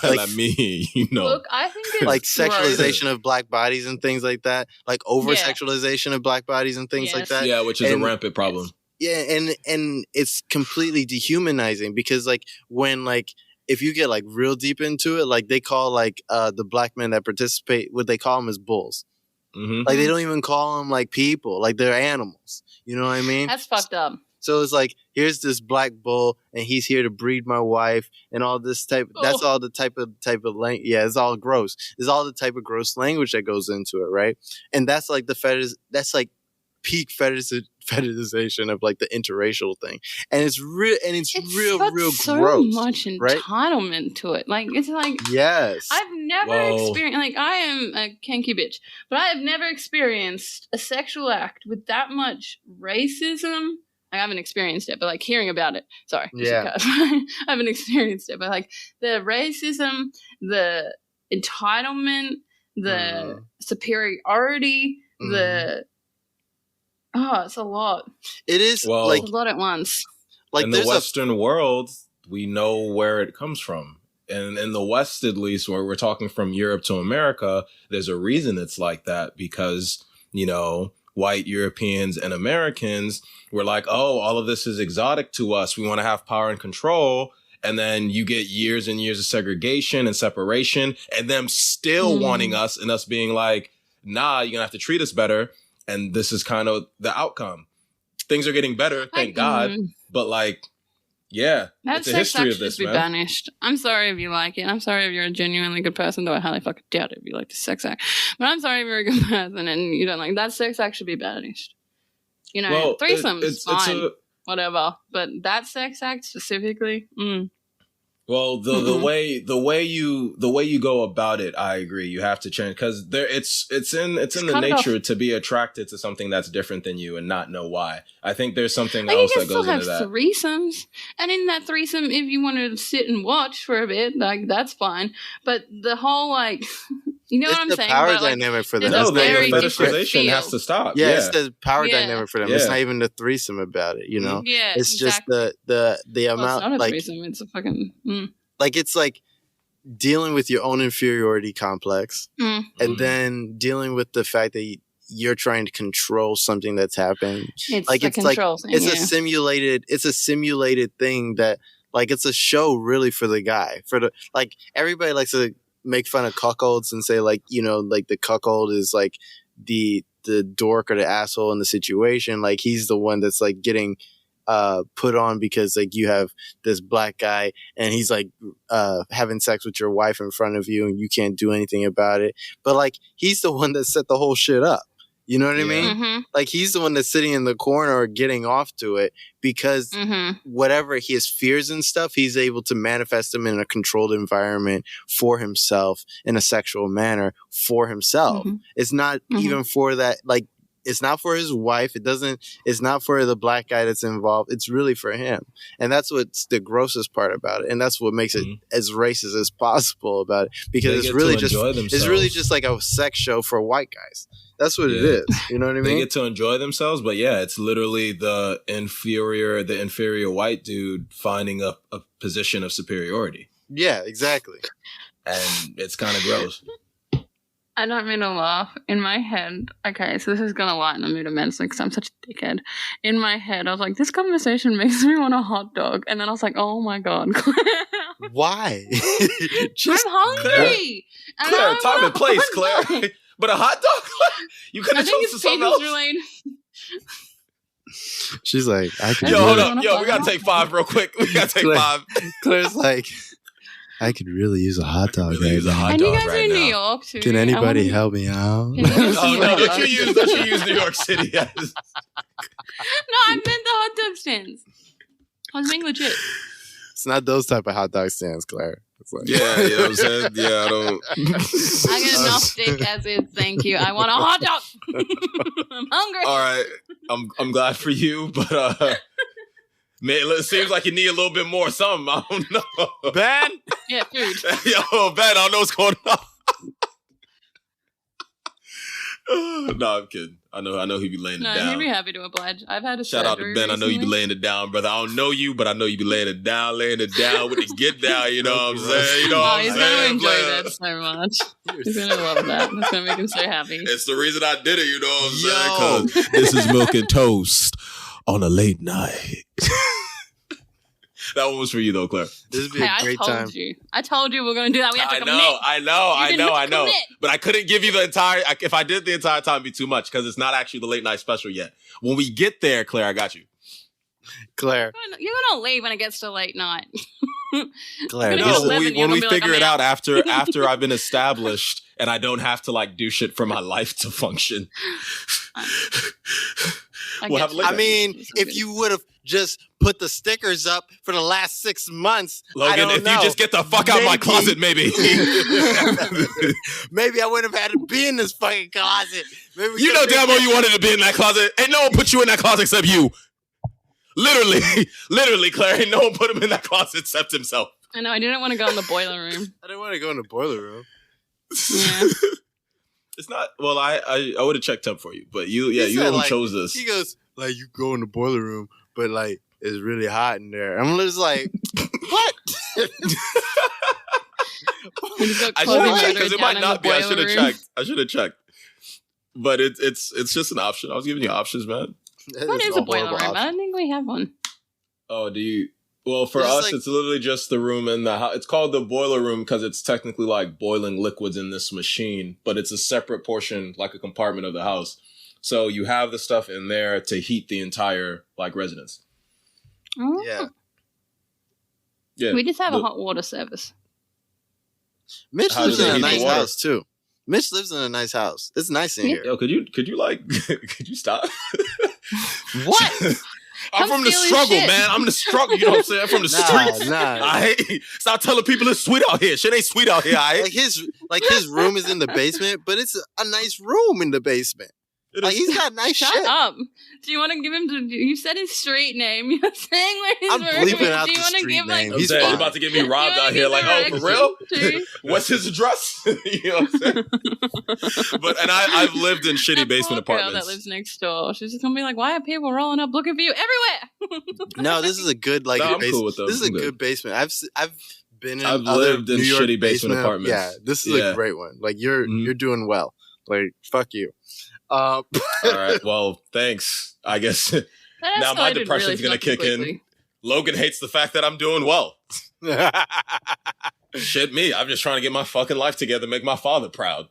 like- I mean, you know. Look, I think it's like gross. sexualization of black bodies and things like that. Like over sexualization of black bodies and things like Yes. that. Yeah, which is and- a rampant problem. Yeah, and it's completely dehumanizing, because like when like if you get like real deep into it, like they call like the black men that participate, what they call them is bulls. Mm-hmm. Like they don't even call them like people, like they're animals. You know what I mean? That's fucked up. So it's like, here's this black bull, and he's here to breed my wife, and all this type. That's Oh. all the type of language. Yeah, it's all gross. It's all the type of gross language that goes into it, right? And that's like the fetish. That's like peak fetishization of like the interracial thing, and it's real. And it's real got gross. so much right? entitlement to it. Like it's like Yes. I've never Whoa. experienced. Like I am a kinky bitch, but I have never experienced a sexual act with that much racism. I haven't experienced it, but like hearing about it. Sorry. I should Yeah. cut. I haven't experienced it, but like the racism, the entitlement, the superiority, it's a lot. It is Well- like It's a lot at once. In the there's Western world, we know where it comes from. And in the West, at least, where we're talking from Europe to America, there's a reason it's like that, because, you know, white Europeans and Americans were like, oh, all of this is exotic to us. We want to have power and control. And then you get years and years of segregation and separation, and them still wanting us, and us being like, nah, you're going to have to treat us better. And this is kind of the outcome. Things are getting better, thank God. But like, yeah, That it's a sex history act of should this, be man. banished. I'm sorry if you like it. I'm sorry if you're a genuinely good person, though I highly fucking doubt it if you like the sex act. But I'm sorry if you're a good person and you don't like that sex act should be banished. You know, Well, threesomes, it's fine, whatever. But that sex act specifically, well, the way you go about it, I agree. You have to change, because it's in the cut it nature to be attracted to something that's different than you and not know why. I think there's something like you else can that still goes have into that. threesomes, and in that threesome, if you want to sit and watch for a bit, like that's fine. But the whole like You know It's what I'm the saying? power But, like, dynamic for them. there's No, a the very different fetishization has feel. to stop. Yeah, Yeah. it's the power Yeah. dynamic for them. Yeah. It's not even the threesome about it, you know? Yeah, It's exactly. just the Well, amount, it's not a like, threesome. It's a fucking. it's like dealing with your own inferiority complex and then dealing with the fact that you're trying to control something that's happening. It's Like, a it's like, control thing. it's yeah. a simulated thing that, like, it's a show really for the guy. Like, everybody likes to make fun of cuckolds and say, like, you know, like the cuckold is like the dork or the asshole in the situation. Like, he's the one that's like getting put on because like you have this black guy and he's like having sex with your wife in front of you and you can't do anything about it. But like, he's the one that set the whole shit up. You know what I mean? Like, he's the one that's sitting in the corner or getting off to it because whatever his fears and stuff, he's able to manifest them in a controlled environment for himself in a sexual manner for himself. It's not even for that, like, it's not for his wife. It's not for the black guy that's involved. It's really for him. And that's what's the grossest part about it. And that's what makes it as racist as possible about it. Because it's really just like a sex show for white guys. That's what it is. You know what I mean? They get to enjoy themselves, but yeah, it's literally the inferior white dude finding a position of superiority. Yeah, exactly. And it's kind of gross. I don't mean to laugh. In my head, okay, so this is going to lighten the mood immensely because I'm such a dickhead. In my head, I was like, this conversation makes me want a hot dog. And then I was like, oh my God. Why? I'm hungry. Claire, time and place, Claire. But a hot dog? You could have chosen something else. Related. She's like, I could Yo, hold up. Yo, we got to take 5 real quick. We got to take 5. Claire's like, I could really use a hot dog. Really use a hot and dog you guys right are in New now. York too. Can anybody help me out? Oh no! Don't you use New York City as? No, I meant the hot dog stands. I was being legit. It's not those type of hot dog stands, Claire. It's like, Yeah, you know what I'm saying? Yeah, I don't. I get enough dick as is. Thank you. I want a hot dog. I'm hungry. All right, I'm glad for you, but man, it seems like you need a little bit more something. I don't know. Ben? Yeah, food. Yo, Ben, I don't know what's going on. No, I'm kidding. I know he'd be laying it No, down. he'd be happy to oblige. I've had a Shout out to Ben. I know you be laying it down, brother. I don't know you, but I know you be laying it down with the get down. You know what I'm saying? You know what I'm he's saying? going to enjoy that so much. He's going to love that. It's going to make him so happy. It's the reason I did it. You know what I'm saying? 'Cause this is Milk and Toast on a late night. That one was for you though, Claire. This would be a great time. I told you we're going to do that. We have to commit. I know. Commit. But I couldn't give you the entire. If I did the entire time, it'd be too much because it's not actually the late night special yet. When we get there, Claire, I got you. Claire. You're going to leave when it gets to late night. Claire. No, when we figure it out after I've been established and I don't have to like do shit for my life to function. I mean, if you would have just put the stickers up for the last 6 months, Logan, if you just get the fuck out of my closet, maybe. Maybe I wouldn't have had to be in this fucking closet. Maybe you know damn well you wanted to be in that closet. Ain't no one put you in that closet except you. Literally, Claire. Ain't no one put him in that closet except himself. I know. I didn't want to go in the boiler room. I didn't want to go in the boiler room. Yeah. It's not. Well, I would have checked up for you, but you chose this. He goes like, you go in the boiler room, but like it's really hot in there. I'm just like, what? I should have checked because it might not be. I should have checked. But it's just an option. I was giving you options, man. What is a boiler room? I don't think we have one. Oh, do you? Well, for us, it's literally just the room in the house. It's called the boiler room because it's technically like boiling liquids in this machine, but it's a separate portion, like a compartment of the house. So you have the stuff in there to heat the entire like residence. Oh. Yeah. We just have a hot water service. Mitch lives in a nice house too. Mitch lives in a nice house. It's nice in here. Yo, could you could you stop? What? I'm from the struggle, man. I'm the struggle. You know what I'm saying? I'm from the streets. Stop telling people it's sweet out here. Shit ain't sweet out here. Like his room is in the basement, but it's a nice room in the basement. Like, he's got nice Shut shit. up. Do you want to give him you said his street name. You're saying where his I'm room is. bleeping out Do you the want to street give name. like He's You're fine. about to get me robbed You wanna out here. give Like, oh, for real? directions to- What's his address? You know what I'm saying? And I've lived in shitty that basement poor girl apartments. that lives next door. She's just gonna be like, why are people rolling up looking for you everywhere? No, this is a good like No, I'm basement. cool with those. This is a I'm good. good basement. I've been in I've other lived in New York shitty basement apartments. Yeah, this is a great one. Like you're doing well. Like fuck you. All right. Well, thanks. I guess That now my escalated depression's really gonna kick fucking in. quickly. Logan hates the fact that I'm doing well. Shit me. I'm just trying to get my fucking life together, make my father proud.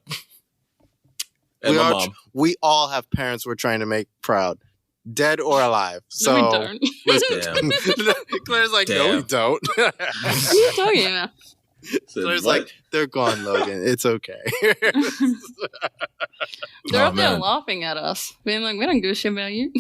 And my mom. We all have parents we're trying to make proud, dead or alive. So No, we don't. listen. Claire's like, no, we don't. What are you talking about? Claire's What? like, they're gone, Logan. It's okay. They're Oh, up there man. laughing at us, being like, we don't give a shit about you.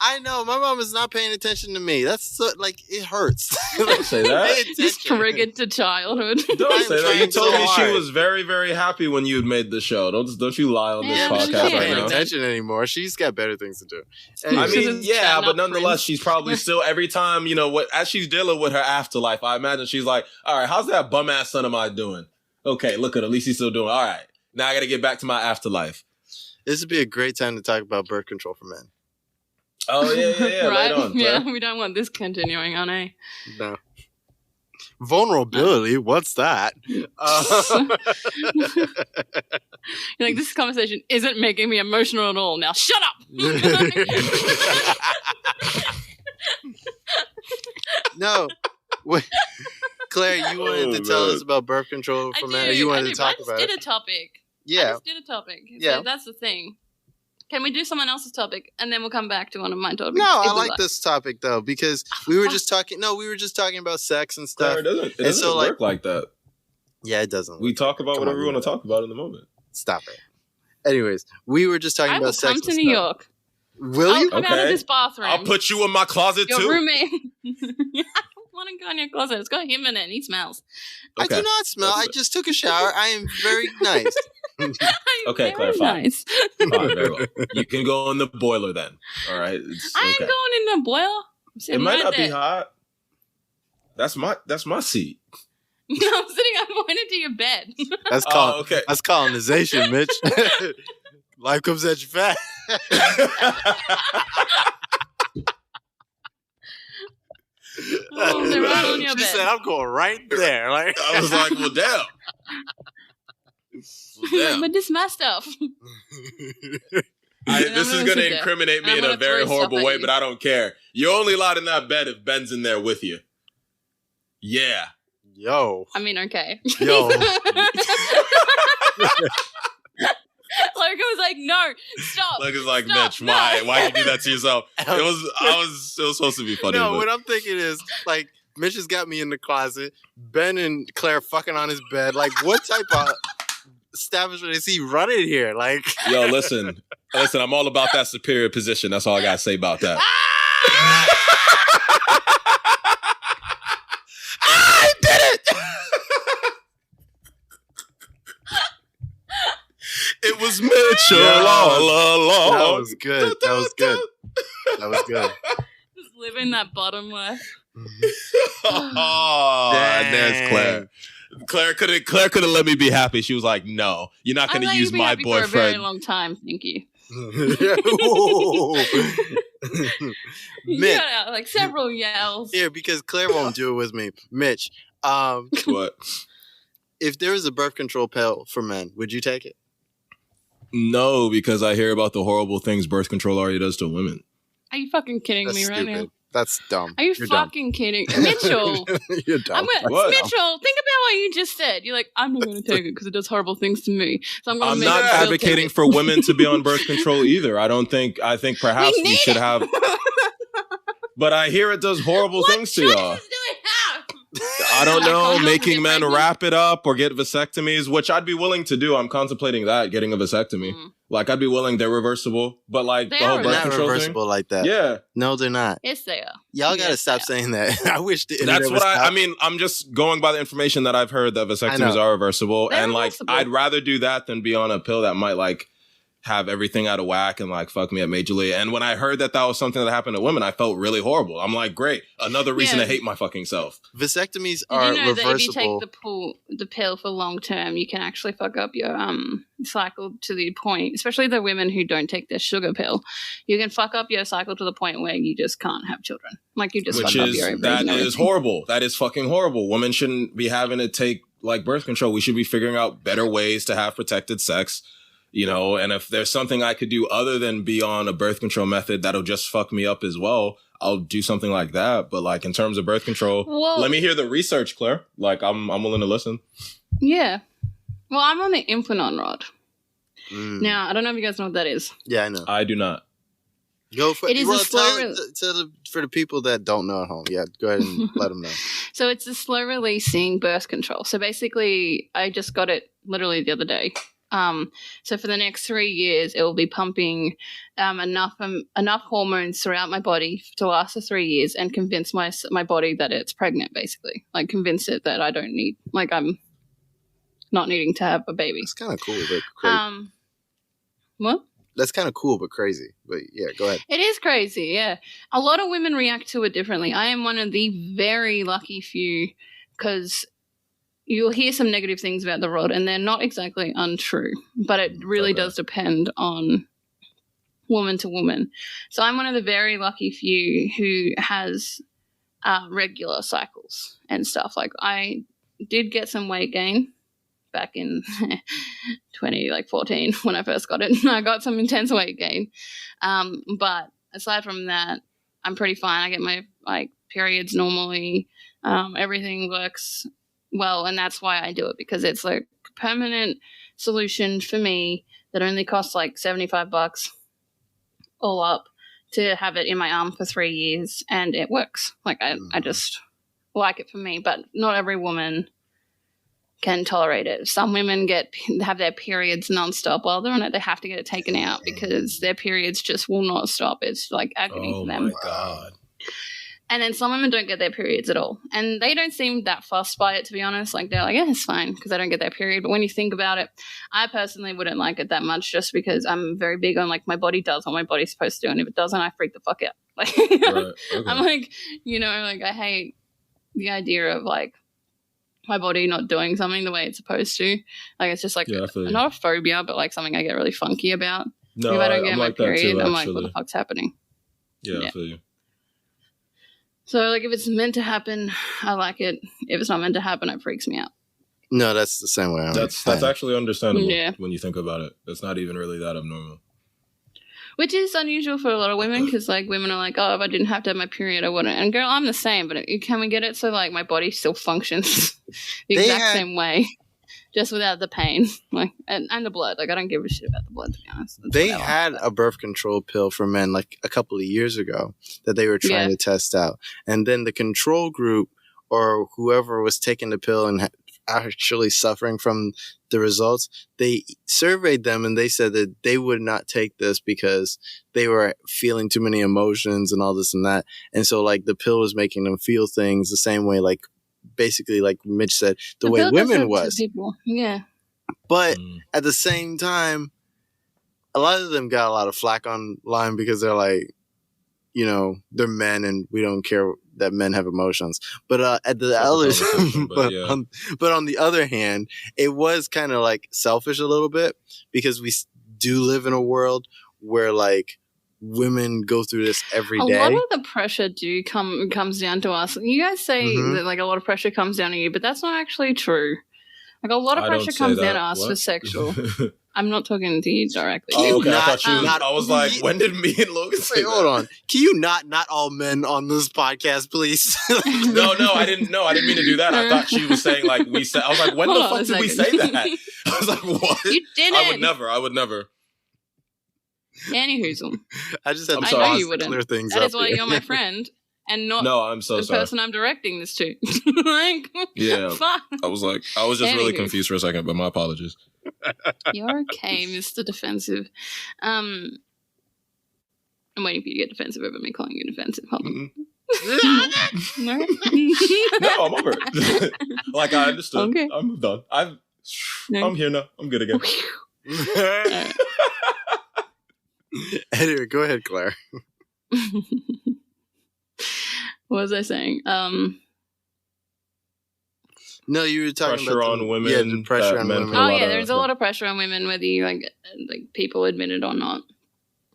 I know my mom is not paying attention to me. That's so, like it hurts. Don't say that. Pay Just attention. triggered to childhood. Don't I'm say that. trying You told so me hard. she was very, very happy when you had made the show. Don't you lie on this Yeah, Yeah, but but she's podcast not yeah. right paying now. attention anymore. She's got better things to do. I Anyway, She's mean, just yeah, chatting but up nonetheless, friends. she's probably still every time, you know, what as she's dealing with her afterlife, I imagine she's like, all right, how's that bum ass son of mine doing? Okay, look at least he's still doing all right. Now I got to get back to my afterlife. this would be a great time to talk about birth control for men. Oh yeah. right? Right on. Yeah, Claire. we don't want this continuing on, eh? No. Vulnerability? What's that? You're like, this conversation isn't making me emotional at all. Now shut up! No. Wait. Claire, you wanted to tell us about birth control for men? Or you wanted to talk I about just it? did a topic. I Yeah. just did a topic. So Yeah. that's the thing. Can we do someone else's topic and then we'll come back to one of my topics? No, if I we like this topic though because we were just talking. No, we were just talking about sex and stuff. Claire, it And doesn't so, like- work like that. Yeah, it doesn't. We talk about Come whatever on, we you want to know talk about in the moment. Stop it. Anyways, we were just talking I will about sex come to and New stuff. York. Will you? I'll come out of Okay. this bathroom. I'll put you in my closet your too. roommate. I don't want to go in your closet. It's got him in it. He smells. I do not smell. I just took a shower. I am very nice. Okay, Very Claire, fine. nice. Fine, very well. You can go in the boiler then. All right. It's I ain't okay. going in the boiler. I'm It sitting might right not be there. hot. That's my seat. No, I'm sitting. I'm pointed to your bed. That's Oh, okay. That's colonization, Mitch. Life comes at you fast. Oh, they're right on your She bed. said, "I'm going right there." Like I was like, well, damn. Well, damn. But this is my stuff. This I'm is gonna going to sit there, incriminate me and in I'm a gonna very throw horrible stuff at way, you. but I don't care. You're only allowed in that bed if Ben's in there with you. Yeah. Yo, I mean, okay. Yo. Logan was like, "No, stop." Look, it's like, Stop, Mitch, no. why you do that to yourself? It was supposed to be funny. no. but- What I'm thinking is like Mitch has got me in the closet. Ben and Claire fucking on his bed. Like, what type of establishment is he running here? Like, Yo, listen, I'm all about that superior position. That's all I gotta say about that. I did it. It was Mitchell Yeah. all along. That was good. That was good. That was good. Just living that bottom life. Oh, and there's Claire. Claire could have let me be happy. She was like, "No, you're not I'm going to letting use you be my happy for a very boyfriend." long time. Thank you. Mitch, Yeah, like several yells. here because Claire won't do it with me. Mitch, What? if there was a birth control pill for men, would you take it? No, because I hear about the horrible things birth control already does to women. Are you fucking kidding That's me stupid. right now? That's dumb. Are you You're fucking kidding, Mitchell? dumb. You're dumb. What? Mitchell, think about what you just said. You're like, I'm not going to take it because it does horrible things to me. So I'm going to I'm make not it still advocating take it. for women to be on birth control either. I think perhaps we need should it. have. But I hear it does horrible What things to choices y'all. do I have? I don't know, Condoms to making get men pregnant? wrap it up or get vasectomies, which I'd be willing to do. I'm contemplating that, getting a vasectomy. Mm. Like, I'd be willing. They're reversible. But, like, They the whole are birth They're not control reversible like that. thing. Yeah. No, they're not. Yes, they are. Y'all gotta Yes, stop they are. saying that. I wish the internet That's would what I stop. mean, I'm just going by the information that I've heard that vasectomies know. are reversible. They're and, like, reversible. I'd rather do that than be on a pill that might, like, have everything out of whack and like fuck me up majorly. And when I heard that was something that happened to women, I felt really horrible. I'm like, great, another reason to hate my fucking self. Vasectomies are reversible. That if you take the pill for long term, you can actually fuck up your cycle to the point, especially the women who don't take their sugar pill. You can fuck up your cycle to the point where you just can't have children. Like you just fuck up your ovaries. That is horrible. That is fucking horrible. Women shouldn't be having to take like birth control. We should be figuring out better ways to have protected sex. You know, and if there's something I could do other than be on a birth control method that'll just fuck me up as well, I'll do something like that. But like in terms of birth control, let me hear the research, Claire. Like I'm willing to listen. Yeah. Well, I'm on the Implanon rod. Now, I don't know if you guys know what that is. Yeah, I know. I do not. Go for it. For the people that don't know at home. Yeah, go ahead and let them know. So it's a slow releasing birth control. So basically, I just got it literally the other day. So for the next 3 years, it will be pumping enough hormones throughout my body to last for 3 years and convince my body that it's pregnant, basically. Like convince it that I don't need, like I'm not needing to have a baby. It's kind of cool, but crazy. What? That's kind of cool, but crazy. But yeah, go ahead. It is crazy, yeah. A lot of women react to it differently. I am one of the very lucky few because you'll hear some negative things about the rod and they're not exactly untrue, but it really does depend on woman to woman. So I'm one of the very lucky few who has regular cycles and stuff. Like I did get some weight gain back in 2014 when I first got it. I got some intense weight gain. But aside from that, I'm pretty fine. I get my periods normally. Everything works well, and that's why I do it, because it's like a permanent solution for me that only costs like $75 all up to have it in my arm for 3 years, and it works. Like I just like it for me, but not every woman can tolerate it. Some women have their periods nonstop while they're on it. They have to get it taken out because their periods just will not stop. It's like agony for them. Oh my God. And then some women don't get their periods at all. And they don't seem that fussed by it, to be honest. Like, they're like, yeah, it's fine because I don't get their period. But when you think about it, I personally wouldn't like it that much just because I'm very big on, like, my body does what my body's supposed to do. And if it doesn't, I freak the fuck out. Like, right, okay. I'm like, like, I hate the idea of, like, my body not doing something the way it's supposed to. Like, it's just, like, not a phobia, but, like, something I get really funky about. No, if I don't get I'm my like period, too, I'm like, what the fuck's happening? Yeah, I feel you. So, like, if it's meant to happen, I like it. If it's not meant to happen, it freaks me out. No, that's the same way. That's actually understandable when you think about it. It's not even really that abnormal. Which is unusual for a lot of women because, like, women are like, oh, if I didn't have to have my period, I wouldn't. And, girl, I'm the same, but can we get it so, like, my body still functions the exact same way, just without the pain, like, and the blood. Like, I don't give a shit about the blood, to be honest. They had a birth control pill for men, like, a couple of years ago that they were trying to test out. And then the control group or whoever was taking the pill and actually suffering from the results, they surveyed them and they said that they would not take this because they were feeling too many emotions and all this and that. And so, like, the pill was making them feel things the same way, like, basically, like Mitch said, the way women was. People. Yeah. But at the same time, a lot of them got a lot of flack online because they're like, they're men and we don't care that men have emotions. But at the others, but on the other hand, it was kind of like selfish a little bit because we do live in a world where, like, women go through this every day. A lot of the pressure comes down to us. You guys say that, like, a lot of pressure comes down to you, but that's not actually true. Like, a lot of pressure comes down to us for sexual. I'm not talking to you directly. Oh, okay. I was like, when did me and Logan say that? Hold on. Can you not all men on this podcast, please? No, I didn't mean to do that. I thought she was saying, like, we said. I was like, when the fuck did we say that? I was like, what? You didn't. I would never. Anywho. I just had to know you wouldn't. clear things up. That is why here. you're my friend and not I'm so the sorry. person I'm directing this to. Like, yeah. fuck. I was just really confused for a second, but my apologies. You're okay, Mr. Defensive. I'm waiting for you to get defensive over me calling you defensive. Hold on. No, I'm over it. Like, I understood. Okay. I'm done. I'm here now. I'm good again. Anyway, go ahead, Claire. What was I saying? No, you were talking Pressure about on women. Yeah, the pressure that on men women. put a Oh lot yeah, of- there's a lot of pressure on women, whether you like people admit it or not.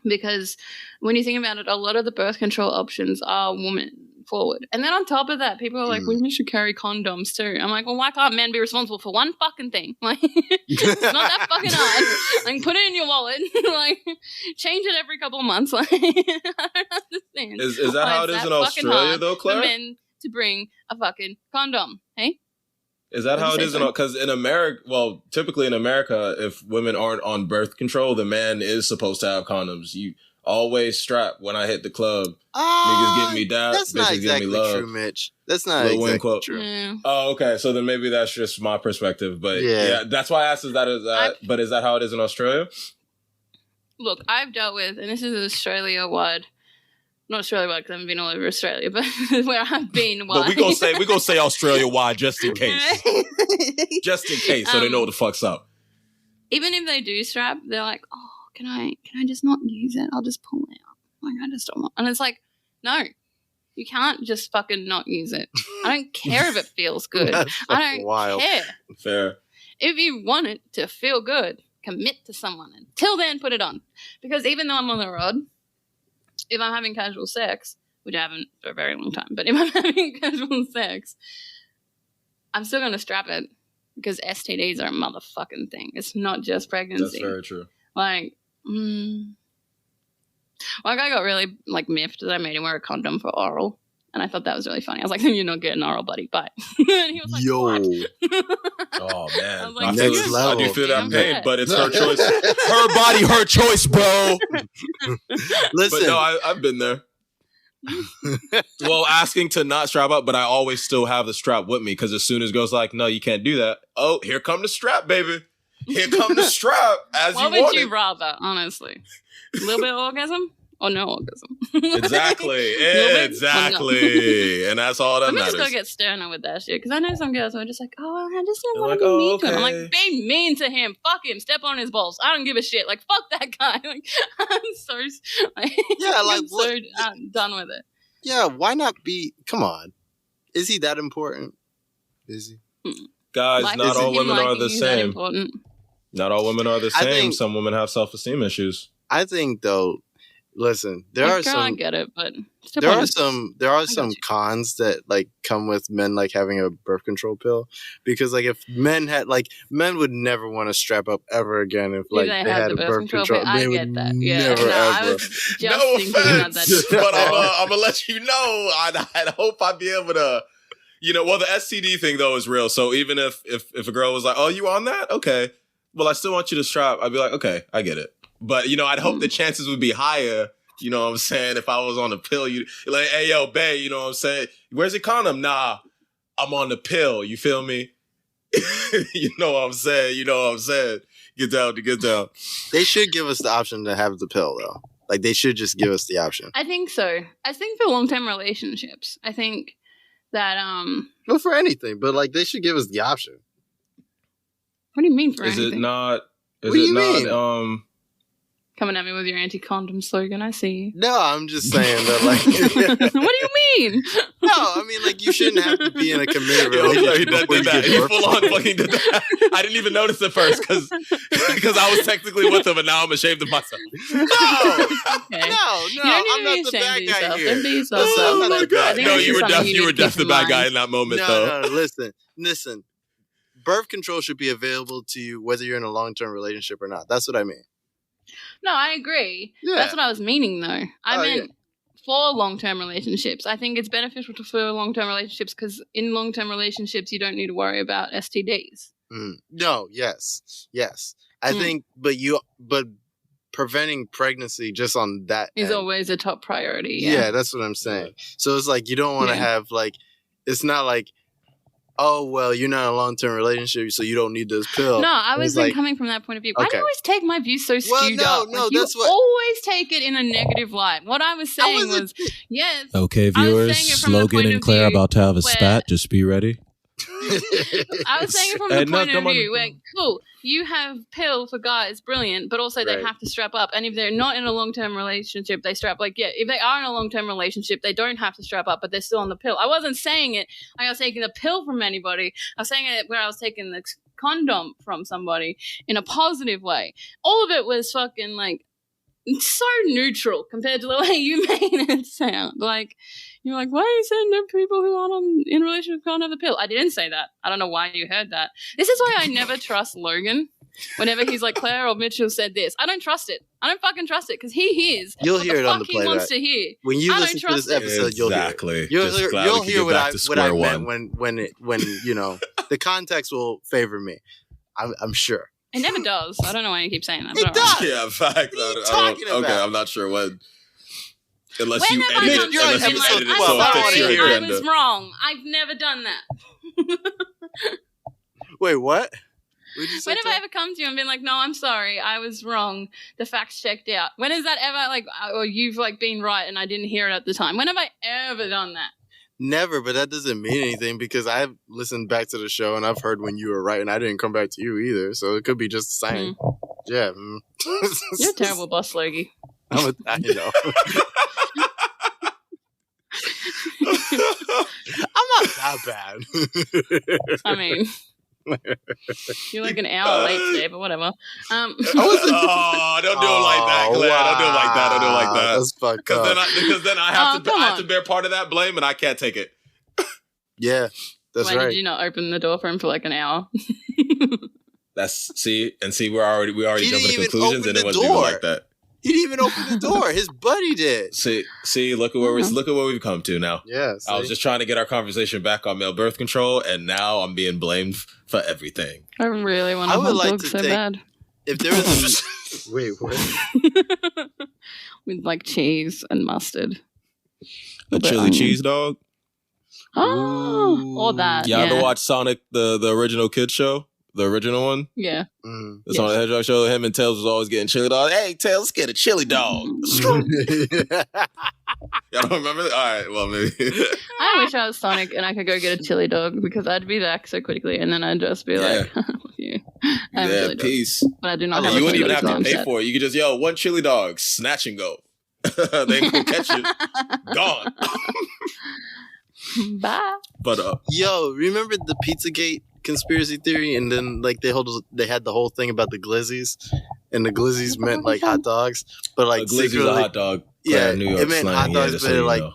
Because when you think about it, a lot of the birth control options are woman forward. And then on top of that, people are like, women should carry condoms too. I'm like, well, why can't men be responsible for one fucking thing? Like, it's not that fucking hard. Like, put it in your wallet. Like, change it every couple of months. Like, I don't understand. Is that why how it it's is that in fucking Australia, hard though, for Claire? men to bring a fucking condom. Hey? Is that What'd how you it say, is in sorry? because in America? Well, typically in America, if women aren't on birth control, the man is supposed to have condoms. You always strap when I hit the club. Niggas give me that. That's not Bitches give me exactly love. true, Mitch. That's not Lil Wayne exactly quote. true. Yeah. Oh, okay. So then maybe that's just my perspective. But Yeah. yeah, that's why I asked is that. But is that how it is in Australia? Look, I've dealt with, and this is Australia-wide, not Australia-wide because I haven't been all over Australia, but where I've been wide. But we gonna say Australia wide just in case, just in case, so they know what the fuck's up. Even if they do strap, they're like, oh, can I just not use it? I'll just pull it out. Like, I just don't want. And it's like, no, you can't just fucking not use it. I don't care if it feels good. That's I fucking don't wild. care. Fair. If you want it to feel good, commit to someone. Until then, put it on. Because even though I'm on the rod, if I'm having casual sex, which I haven't for a very long time, but if I'm having casual sex, I'm still going to strap it because STDs are a motherfucking thing. It's not just pregnancy. That's very true. Like, like I got really like miffed that I made him wear a condom for oral. And I thought that was really funny. I was like, you're not getting oral, buddy. Bye. And he was like, Yo. what? Oh I man, was like, I next feel, level. I do feel that Damn pain, right. but it's her choice. Her body, her choice, bro. Listen, But no, I've been there. Well, asking to not strap up, but I always still have the strap with me because as soon as girls like, no, you can't do that. Oh, here come the strap, baby. Here come the strap. As What you would want you it. rather, honestly? A little bit of orgasm or no orgasm? Exactly. Little bit or no? Exactly. And that's all that Let me just matters. go get sterner with that shit. Because I know some girls who are just like, oh, well, I just don't They're want like, to be oh, mean to him. I'm okay. like, be mean to him. Fuck him. Step on his balls. I don't give a shit. Like, fuck that guy. Like, I'm so, Yeah, like, I'm what- so done with it. yeah, why not be? Come on, is he that important? Is he? Guys, Like, not is all him women are liking the you that same. important? Not all women are the I same. think- Some women have self-esteem issues. I think though. Listen, there Like, are girl, I some. get it, but step There on are his balls. there are got some you. cons that like come with men like having a birth control pill because like if men would never want to strap up ever again if like If they had a birth control pill, I they get would that. Yeah, never no, I ever. was just No thinking about offense, that. but I'm gonna let you know. I hope I'd be able to, well, the STD thing though is real. So even if a girl was like, "Oh, you on that? Okay, well, I still want you to strap," I'd be like, "Okay, I get it." But I'd hope the chances would be higher. You know what I'm saying? If I was on the pill, you're like, "Hey, yo, babe," you know what I'm saying? Where's your condom? Nah, I'm on the pill. You feel me? You know what I'm saying? Get down. They should give us the option to have the pill though. Like they should just give us the option. I think so. I think for long-term relationships, I think that Well, for anything, but like they should give us the option. what do you mean for Is anything? it not? Is What do it you not? mean? Coming at me with your anti-condom slogan, I see you. No, I'm just saying that like. What do you mean? No, I mean like you shouldn't have to be in a committed Yo, relationship he before you did that. get He birth full on control. fucking did that. I didn't even notice at first because I was technically with him, and now I'm ashamed of myself. No, Okay. no, You don't I'm need not to the be bad ashamed of guy yourself. here. Don't be yourself. Oh But my I God. think No, this you is were something you were need to keep the in bad mind. guy in that moment, though. No, listen. Birth control should be available to you whether you're in a long-term relationship or not. That's what I mean. No, I agree. Yeah. That's what I was meaning, though. I Oh, meant for long-term relationships. I think it's beneficial for long-term relationships because in long-term relationships, you don't need to worry about STDs. No, yes. I think, but preventing pregnancy just on that Is end. always a top priority. Yeah, that's what I'm saying. So it's like you don't want to Yeah. have like, it's not like, oh well, you're not in a long-term relationship, so you don't need this pill. No, I It's wasn't like- coming from that point of view. Why do Okay. you always take my views so Well, skewed no, up? no, Like, you that's what- always take it in a negative light. What I was I saying wasn't- was, yes. Okay, I was viewers, saying it from the Logan point and of Claire view about to have a where- spat. Just be ready. I was saying it from the point of view where, cool, you have pill for guys, brilliant, but also they have to strap up. And if they're not in a long-term relationship, they strap. Like, yeah, if they are in a long-term relationship, they don't have to strap up, but they're still on the pill. I wasn't saying it I was taking the pill from anybody. I was saying it where I was taking the condom from somebody in a positive way. All of it was fucking, like, so neutral compared to the way you made it sound. Like, you're like, why are you saying that people who aren't in a relationship can't have the pill? I didn't say that. I don't know why you heard that. This is why I never trust Logan. Whenever he's like, Claire or Mitchell said this, I don't trust it. I don't fucking trust it because he hears. You'll hear it on the playback. He wants to hear. When you listen to this episode, you'll hear it. You'll hear what I meant when you know the context will favor me. I'm sure. It never does. I don't know why you keep saying that. It does. Yeah, in fact. Okay, I'm not sure what. Unless you edit it so it fits your agenda. I was wrong. I've never done that. Wait, what? When have I ever come to you and been like, no, I'm sorry, I was wrong. The facts checked out. When is that ever, like, or you've, like, been right and I didn't hear it at the time? When have I ever done that? Never, but that doesn't mean anything because I've listened back to the show and I've heard when you were right and I didn't come back to you either. So it could be just the same. Yeah. You're a terrible boss, Logie. I know. I'm not that bad. I mean, you're like an hour late today, but whatever. Don't do it like that, Claire. Wow. Don't do it like that. Don't do it like that. That's fucked up. Because then I have to bear part of that blame, and I can't take it. Yeah, that's right. Why did you not open the door for him for like an hour? See, we already jumping to conclusions, and it wasn't even like that. He didn't even open the door. His buddy did. See, look at where we've come to now. Yeah. I was just trying to get our conversation back on male birth control, and now I'm being blamed for everything. I really want a hot dog so bad. If there was wait, what? With like cheese and mustard. A chili cheese dog? Oh, or that. Y'all ever watch Sonic, the original kids show? The original one? Yeah. The Sonic the Hedgehog show, him and Tails was always getting chili dog. Hey, Tails, let's get a chili dog. Y'all don't remember that? All right, well, maybe. I wish I was Sonic and I could go get a chili dog because I'd be back so quickly and then I'd just be like, you. Peace. But I do not have you wouldn't even have to pay for it. You could just, one chili dog, snatch and go. They can catch you. Gone. Bye. But remember the Pizzagate conspiracy theory, and then like they had the whole thing about the glizzies, and the glizzies meant like hot dogs, but like glizzy's a hot dog. Yeah, New York it meant hot dogs, but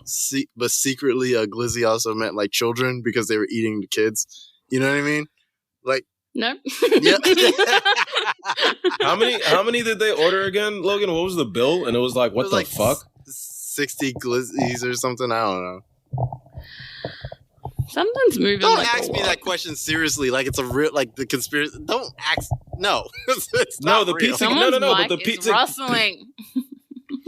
but secretly a glizzy also meant like children because they were eating the kids. You know what I mean? Like no. Yeah. How many did they order again, Logan? What was the bill? And it was like, what the fuck? 60 glizzies or something. I don't know. Sometimes moving. Don't ask me that question seriously. Like it's a real, like the conspiracy. Don't ask. No, it's not the real. pizza. No. But the pizza rustling.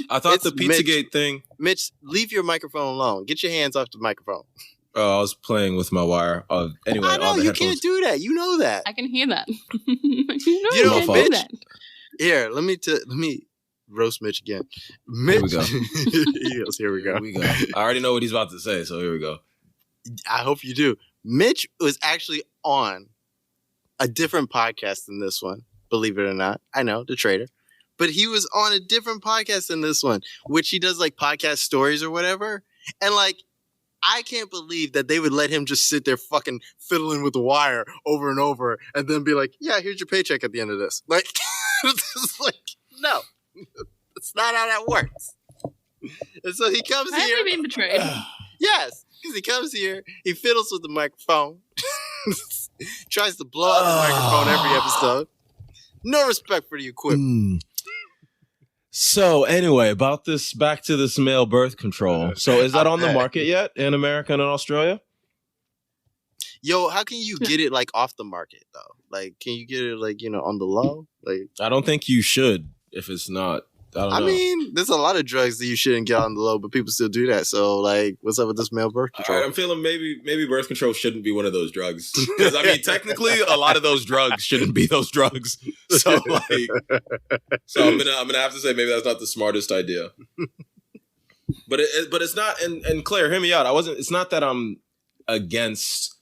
I thought the Pizzagate thing. Mitch, leave your microphone alone. Get your hands off the microphone. Oh, I was playing with my wire. Anyway, I know you can't do that. You know that. I can hear that. you know, Mitch. That. Here, let me roast Mitch again. Mitch. Here we go. Here we go. I already know what he's about to say, so here we go. I hope you do. Mitch was actually on a different podcast than this one, believe it or not. I know, the Trader. But he was on a different podcast than this one, which he does like podcast stories or whatever. And like, I can't believe that they would let him just sit there fucking fiddling with the wire over and over and then be like, yeah, here's your paycheck at the end of this. Like, it's like, no, that's not how that works. And so he comes here. Have you been betrayed? Yes. Because he comes here, he fiddles with the microphone, tries to blow up the microphone every episode. No respect for the equipment. So anyway, back to this male birth control. So is that on the market yet in America and in Australia? Yo, how can you get it like off the market though? Like, can you get it like, on the low? Like, I don't think you should if it's not. I mean, there's a lot of drugs that you shouldn't get on the low, but people still do that. So, like, what's up with this male birth control? Right, I'm feeling maybe birth control shouldn't be one of those drugs. Because, I mean, technically, a lot of those drugs shouldn't be those drugs. So, I'm gonna have to say maybe that's not the smartest idea. But it's not. And Claire, hear me out. It's not that I'm against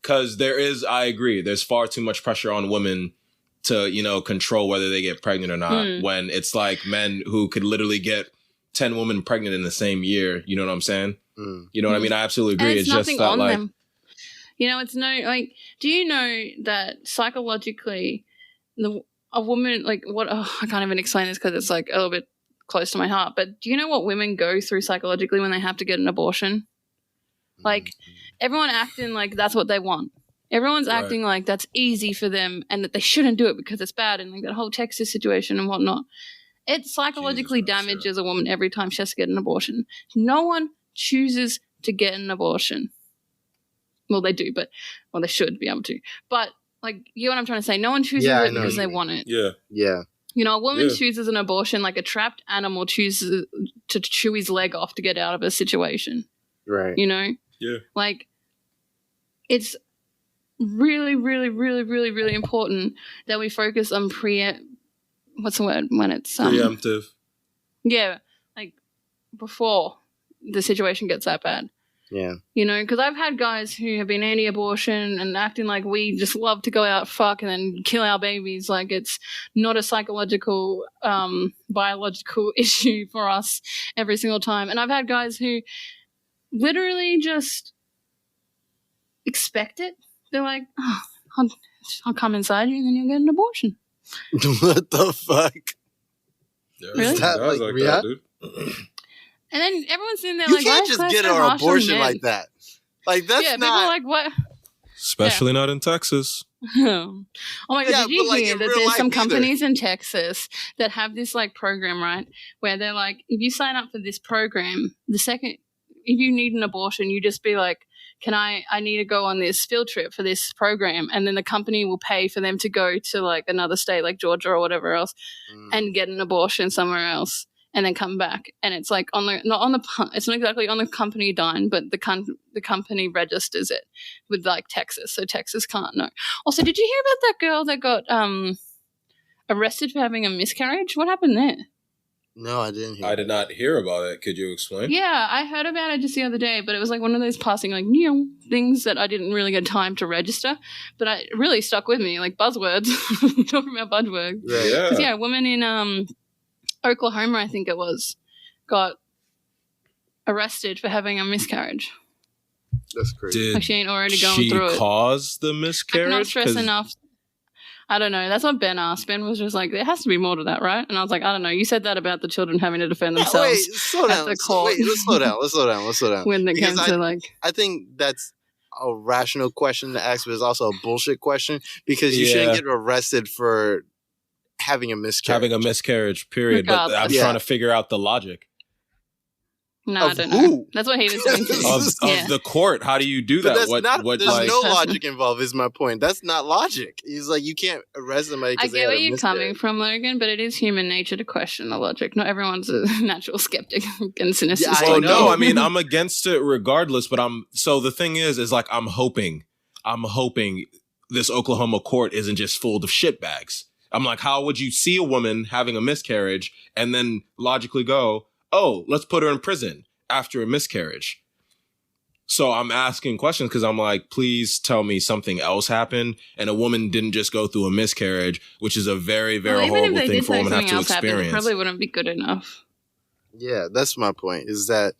because I agree, there's far too much pressure on women to, control whether they get pregnant or not, when it's like men who could literally get 10 women pregnant in the same year. You know what I'm saying? You know what I mean? I absolutely agree. And it's just nothing that, on like, them. It's no, like, do you know that psychologically a woman, like, I can't even explain this because it's like a little bit close to my heart, but do you know what women go through psychologically when they have to get an abortion? Like, everyone acting like that's what they want. Everyone's acting like that's easy for them and that they shouldn't do it because it's bad, and like that whole Texas situation and whatnot. It psychologically damages a woman every time she has to get an abortion. No one chooses to get an abortion. Well, they do, well, they should be able to. But, like, you know what I'm trying to say? No one chooses it because they want it. Yeah. Yeah. A woman chooses an abortion like a trapped animal chooses to chew his leg off to get out of a situation. Right. Yeah. Like, it's really, really, really, really, really important that we focus on what's the word when it's preemptive. Yeah, like before the situation gets that bad. Yeah. Because I've had guys who have been anti-abortion and acting like we just love to go out, fuck, and then kill our babies. Like, it's not a psychological, biological issue for us every single time. And I've had guys who literally just expect it. They're like, I'll come inside you and then you'll get an abortion. What the fuck? Yeah, really? Is that like yeah? that, dude. And then everyone's in there You like, can't just get an abortion like that. Like, that's people not. are like, what? Especially not in Texas. Oh my god! Yeah, did you but, like, hear in that real there's life some either. companies in Texas that have this like program, right? Where they're like, if you sign up for this program, if you need an abortion, you just be like, I need to go on this field trip for this program, and then the company will pay for them to go to like another state like Georgia or whatever else and get an abortion somewhere else and then come back. And it's like it's not exactly on the company dime, but the company registers it with like Texas, so Texas can't know. Also, did you hear about that girl that got arrested for having a miscarriage? What happened there? No, I didn't hear. I did not hear about it. Could you explain? Yeah, I heard about it just the other day, but it was like one of those passing like things that I didn't really get time to register, but it really stuck with me, like buzzwords. Talking about buzzwords. Yeah. Because a woman in Oklahoma, I think it was, got arrested for having a miscarriage. That's crazy. Did Like she ain't already going through it. she cause the I miscarriage? cannot stress 'Cause- enough. I don't know. That's what Ben asked. Ben was just like, there has to be more to that, right? And I was like, I don't know. You said that about the children having to defend themselves. Wait, slow down. the court. Wait, let's slow down. Let's slow down. When it Because came to like, I think that's a rational question to ask, but it's also a bullshit question because you shouldn't Yeah. get arrested for having a miscarriage. having a miscarriage, period. But I'm Regardless. trying to figure out the logic no, I Of don't who? know. That's what he was doing. too. of Yeah. the court. How do you do But that? that's What there's like, no Person. logic involved. Is my point. That's not logic. He's like, you can't arrest somebody I because they get had where a you're miscarriage. coming from, Logan, but it is human nature to question the logic. Not everyone's a natural skeptic and cynicism. Yeah, I well, know. no, I mean, I'm against it regardless, but so the thing is like, I'm hoping this Oklahoma court isn't just full of shitbags. I'm like, how would you see a woman having a miscarriage and then logically go, oh, let's put her in prison after a miscarriage? So I'm asking questions because I'm like, please tell me something else happened and a woman didn't just go through a miscarriage, which is a very, very Well, even horrible if they thing did for a say woman to have something to else happened, it experience. probably wouldn't be good enough. Yeah, that's my point. Is that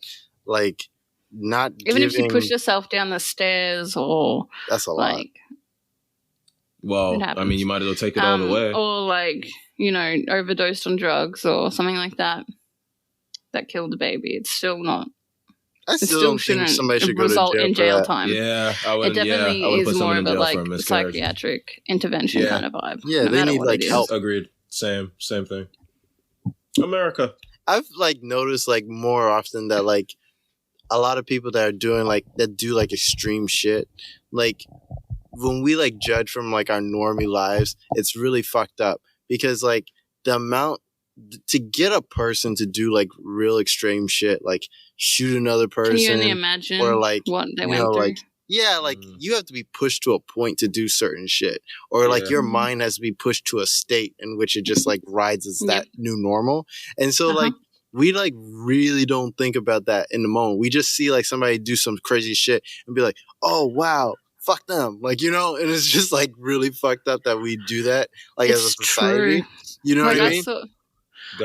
like not Even if she giving- pushed herself down the stairs or That's a lot. like Well, It I happens. mean, you might as well take it all the way. or like, overdosed on drugs or something like that killed the baby. It's still not. I It still still don't think shouldn't somebody should go to result jail in for jail that. time. Yeah, I It would. definitely I would put is more someone of in a jail for a like miscarriage. psychiatric intervention Yeah. kind of vibe. Yeah, no they matter need, what like, it is. help. Agreed. Same thing. America. I've like noticed like more often that like a lot of people that are doing like that do like extreme shit, like when we like judge from like our normie lives, it's really fucked up because like the amount to get a person to do like real extreme shit, like shoot another person, Can you only imagine or, like, what they you went know, through? like, yeah, like you have to be pushed to a point to do certain shit, or like Yeah. your Mhm. mind has to be pushed to a state in which it just like rides as that new normal. And so Uh-huh. like we like really don't think about that in the moment. We just see like somebody do some crazy shit and be like, oh wow, fuck them. Like, you know, and it's just like really fucked up that we do that, like, as a society. True. You know Like, what I mean?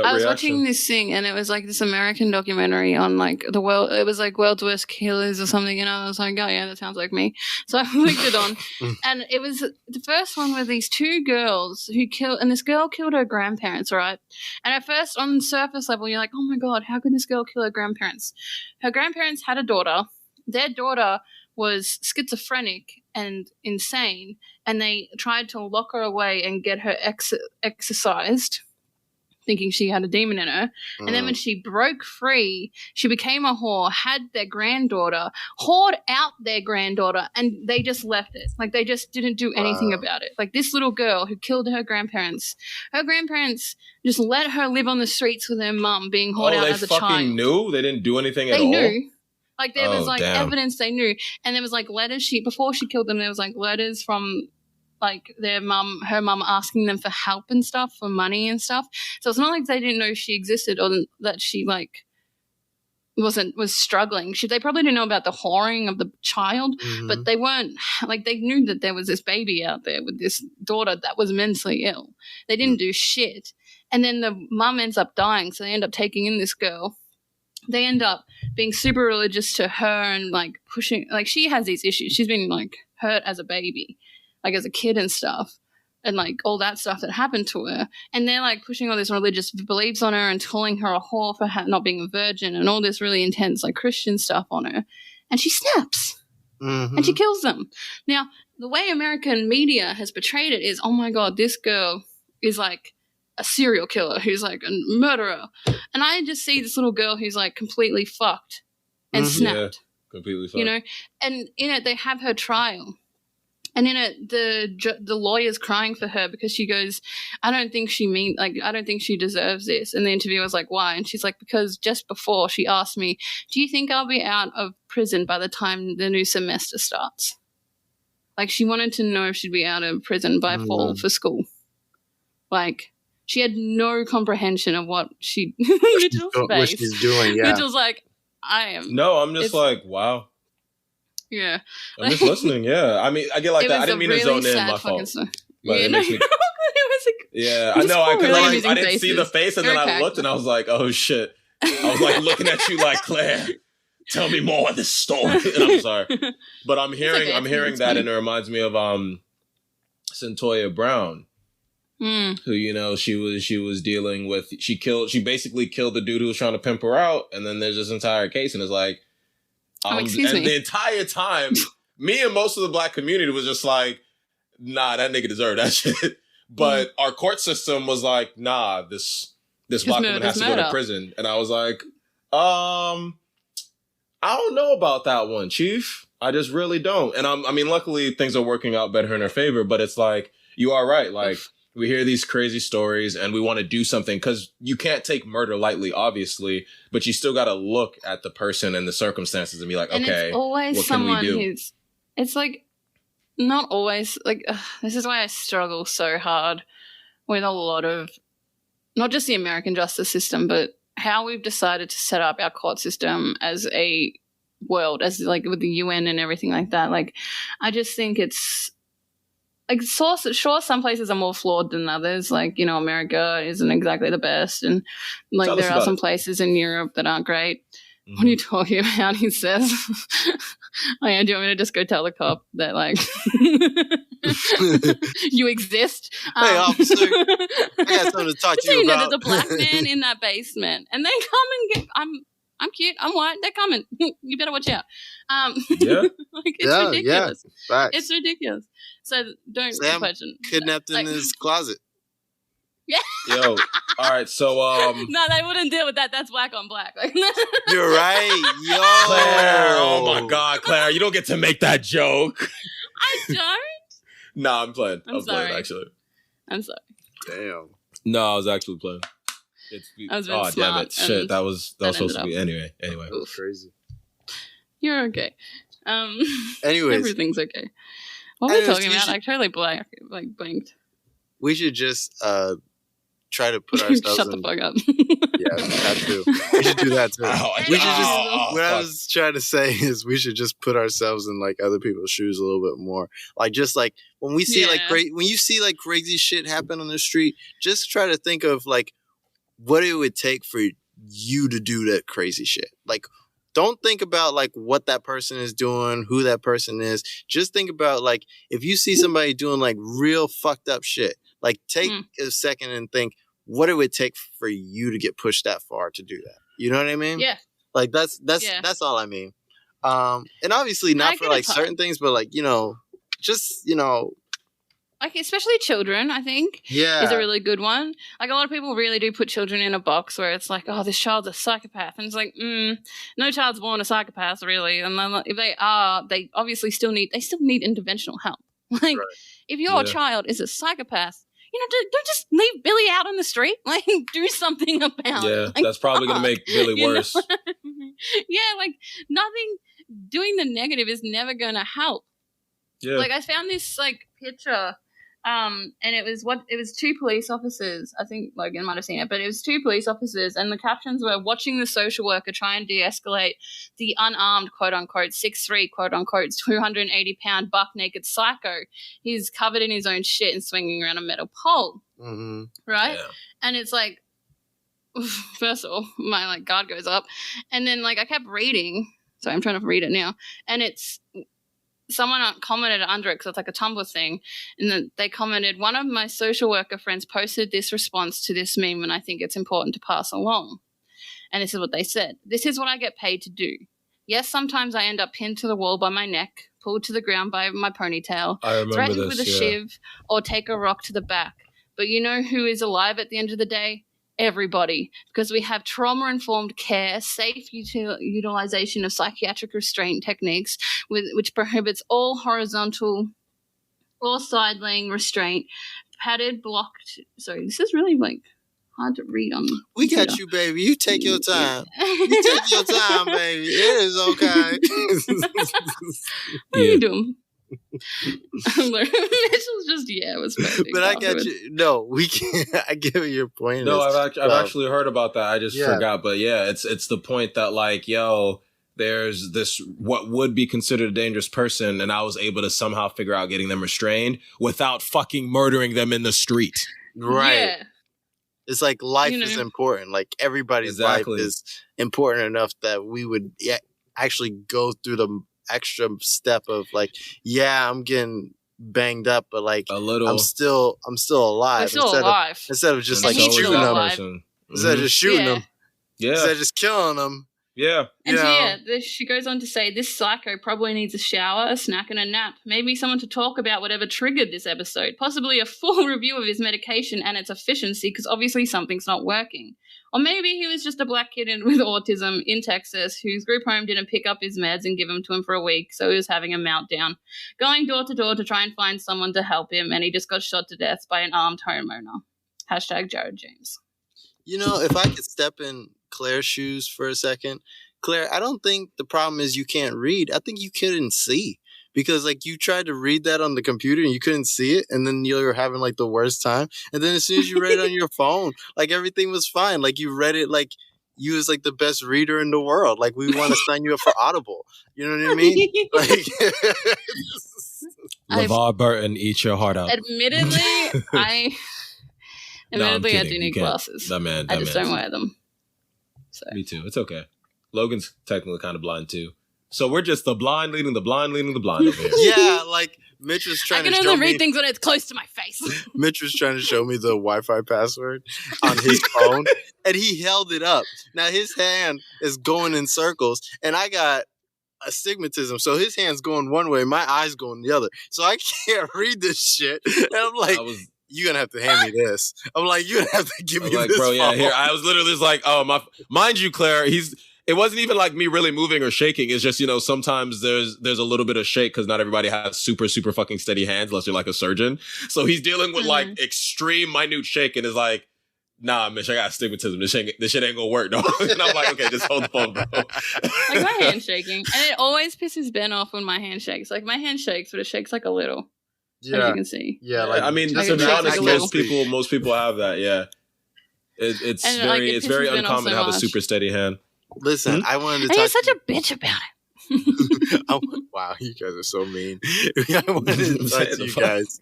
I was watching this thing, and it was like this American documentary on like the world. It was like world's worst killers or something, and I was like, oh yeah, that sounds like me. So I clicked it on, and it was the first one with these two girls who killed, and this girl killed her grandparents, right? And at first, on the surface level, you're like, oh my god, how could this girl kill her grandparents? Her grandparents had a daughter. Their daughter was schizophrenic and insane, and they tried to lock her away and get her exorcised, thinking she had a demon in her. And then when she broke free, she became a whore, had their granddaughter, whored out their granddaughter, and they just left it. Like, they just didn't do anything about it. Like, this little girl who killed her grandparents just let her live on the streets with her mum being whored out as a child. They fucking knew? They didn't do anything at all? They knew. Like, there was, like, evidence they knew. And there was, like, letters. Before she killed them, there was, like, letters from, like, her mum asking them for help and stuff, for money and stuff. So it's not like they didn't know she existed or that she, like, was struggling. They probably didn't know about the whoring of the child, but they weren't, like, they knew that there was this baby out there with this daughter that was mentally ill. They didn't do shit. And then the mum ends up dying, so they end up taking in this girl. They end up being super religious to her and, like, pushing, like, she has these issues. She's been, like, hurt as a baby, like, as a kid and stuff, and, like, all that stuff that happened to her. And they're, like, pushing all this religious beliefs on her and calling her a whore for not being a virgin and all this really intense, like, Christian stuff on her. And she snaps. And she kills them. Now, the way American media has portrayed it is, oh, my God, this girl is, like, a serial killer who's, like, a murderer. And I just see this little girl who's, like, completely fucked and snapped. Yeah, completely fucked. You know? And in it, they have her trial. And in it, the lawyer's crying for her because she goes, I don't think she deserves this. And the interviewer's like, why? And she's like, because just before she asked me, do you think I'll be out of prison by the time the new semester starts? Like, she wanted to know if she'd be out of prison by fall for school. Like, she had no comprehension of what Mitchell's face. What she's doing, yeah. Mitchell's like, I am. No, I'm just like, wow. Yeah. I'm just listening, yeah. I mean, I get like that. I didn't mean to zone in, my fault. But yeah, it makes me... Yeah, I know. I didn't see the face, and then I looked, and I was like, oh, shit. I was like looking at you like, Claire, tell me more of this story. And I'm sorry. But I'm hearing that, and it reminds me of Centoya Brown. Who, you know, she was dealing with, she basically killed the dude who was trying to pimp her out, and then there's this entire case, and it's like, excuse me. The entire time, me and most of the black community was just like, nah, that nigga deserved that shit. But our court system was like, nah, this black woman has to go to prison. And I was like, I don't know about that one, Chief. I just really don't. And I mean, luckily things are working out better in her favor, but it's like, you are right. Like, we hear these crazy stories and we want to do something because you can't take murder lightly, obviously, but you still got to look at the person and the circumstances and be like, and okay, it's always what can we do? It's like, not always, like, this is why I struggle so hard with a lot of, not just the American justice system, but how we've decided to set up our court system as a world, as like with the UN and everything like that. Like, I just think it's, like, sure, some places are more flawed than others. Like, you know, America isn't exactly the best. And, like, there are some places in Europe that aren't great. Mm-hmm. What are you talking about? He says, oh, yeah, do you want me to just go tell the cop that, like, you exist? Hey, officer, I got something to talk to you about. There's a black man in that basement. And they come and get, I'm cute. I'm white. They're coming. You better watch out. Yeah. Like, it's ridiculous. Yeah. It's ridiculous. So don't question. Kidnapped in his closet. Yeah. Yo. All right. So no, they wouldn't deal with that. That's black on black. You're right. Yo. Claire. Oh my God, Claire. You don't get to make that joke. I don't. Nah, I'm playing. I'm sorry. playing, actually. I'm sorry. Damn. No, I was actually playing. I was really damn it! Shit, that was supposed to be anyway. Oof. Crazy. You're okay. Anyways, everything's okay. What were we talking about? I totally blanked. We should just try to put ourselves Shut in. the fuck up. Yeah, that too. We should do that too. We should just. What I was trying to say is we should just put ourselves in like other people's shoes a little bit more. Like just like when we see when you see like crazy shit happen on the street, just try to think of like what it would take for you to do that crazy shit. Like, don't think about like what that person is doing, who that person is. Just think about like if you see somebody doing like real fucked up shit, like take a second and think what it would take for you to get pushed that far to do that. You know what I mean? Yeah. Like that's all I mean. And obviously not for like certain things, but like, you know, just, you know, like especially children, I think, is a really good one. Like a lot of people really do put children in a box where it's like, oh, this child's a psychopath, and it's like, no child's born a psychopath, really. And then if they are, they obviously still need interventional help. Like if your child is a psychopath, you know, don't just leave Billy out on the street. Like do something about it. Yeah, like, that's probably gonna make Billy worse. Yeah, like nothing. Doing the negative is never gonna help. Yeah, like I found this like picture. And it was two police officers. I think Logan might have seen it, but it was two police officers, and the captions were watching the social worker try and de-escalate the unarmed, quote unquote, 6'3", quote unquote, 280-pound buck naked psycho. He's covered in his own shit and swinging around a metal pole. Mm-hmm. Right? Yeah. And it's like, first of all, my like guard goes up, and then like I kept reading. So I'm trying to read it now, and it's. Someone commented under it because it's like a Tumblr thing, and then they commented, one of my social worker friends posted this response to this meme, and I think it's important to pass along. And this is what they said. This is what I get paid to do. Yes, sometimes I end up pinned to the wall by my neck, pulled to the ground by my ponytail, threatened with a shiv, or take a rock to the back. But you know who is alive at the end of the day? Everybody, because we have trauma-informed care, safe utilization of psychiatric restraint techniques, which prohibits all horizontal or side-laying restraint, padded, blocked. Sorry, this is really like hard to read on. We got you, baby. You take your time. You take your time, baby. It is okay. What are you doing? Mitchell's just it was perfect. But I got you. No, we can't. I get what your point no, is. I've actually heard about that. I just forgot. But yeah, it's the point that like, yo, there's this what would be considered a dangerous person, and I was able to somehow figure out getting them restrained without fucking murdering them in the street. Right. Yeah. It's like life is important. Like everybody's life is important enough that we would actually go through the extra step of like, I'm getting banged up, but like a little, I'm still alive. Instead of just like shooting them. Instead of just shooting them. Yeah. Instead of just killing them. Yeah. And she goes on to say, this psycho probably needs a shower, a snack, and a nap. Maybe someone to talk about whatever triggered this episode. Possibly a full review of his medication and its efficiency, because obviously something's not working. Or maybe he was just a black kid with autism in Texas whose group home didn't pick up his meds and give them to him for a week, so he was having a meltdown, going door to door to try and find someone to help him, and he just got shot to death by an armed homeowner. # Jared James. You know, if I could step in Claire's shoes for a second, Claire, I don't think the problem is you can't read. I think you couldn't see. Because like you tried to read that on the computer and you couldn't see it, and then you were having like the worst time. And then as soon as you read it on your phone, like everything was fine. Like you read it like you was like the best reader in the world. Like we want to sign you up for Audible. You know what I mean? Like LeVar Burton, eat your heart out. Admittedly, I do need glasses. I just don't wear them. So. Me too. It's okay. Logan's technically kind of blind too. So we're just the blind leading the blind leading the blind over here. Yeah, like Mitch was trying to show me. I can only read things when it's close to my face. Mitch was trying to show me the Wi-Fi password on his phone, and he held it up. Now his hand is going in circles, and I got astigmatism, so his hand's going one way, my eyes going the other. So I can't read this shit. And I'm like, you're gonna have to hand me this. I'm like, you're gonna have to give me this. Bro, yeah, here. I was literally just like, oh my. Mind you, Claire, it wasn't even like me really moving or shaking. It's just, you know, sometimes there's a little bit of shake because not everybody has super, super fucking steady hands unless you're like a surgeon. So he's dealing with like extreme minute shake and is like, nah, Mitch, I got astigmatism. This shit ain't gonna work, dog. And I'm like, okay, just hold the phone, bro. Like my hand shaking. And it always pisses Ben off when my hand shakes. Like my hand shakes, but it shakes like a little. Yeah. As you can see. Yeah, like I mean, to be honest, most people have that, yeah. It's And, like, very it it's very pisses me off uncommon so to have a much. super steady hand. Listen, I wanted to And talk. he's such a bitch about it. Wow, you guys are so mean. I wanted to talk to you Fuck. guys.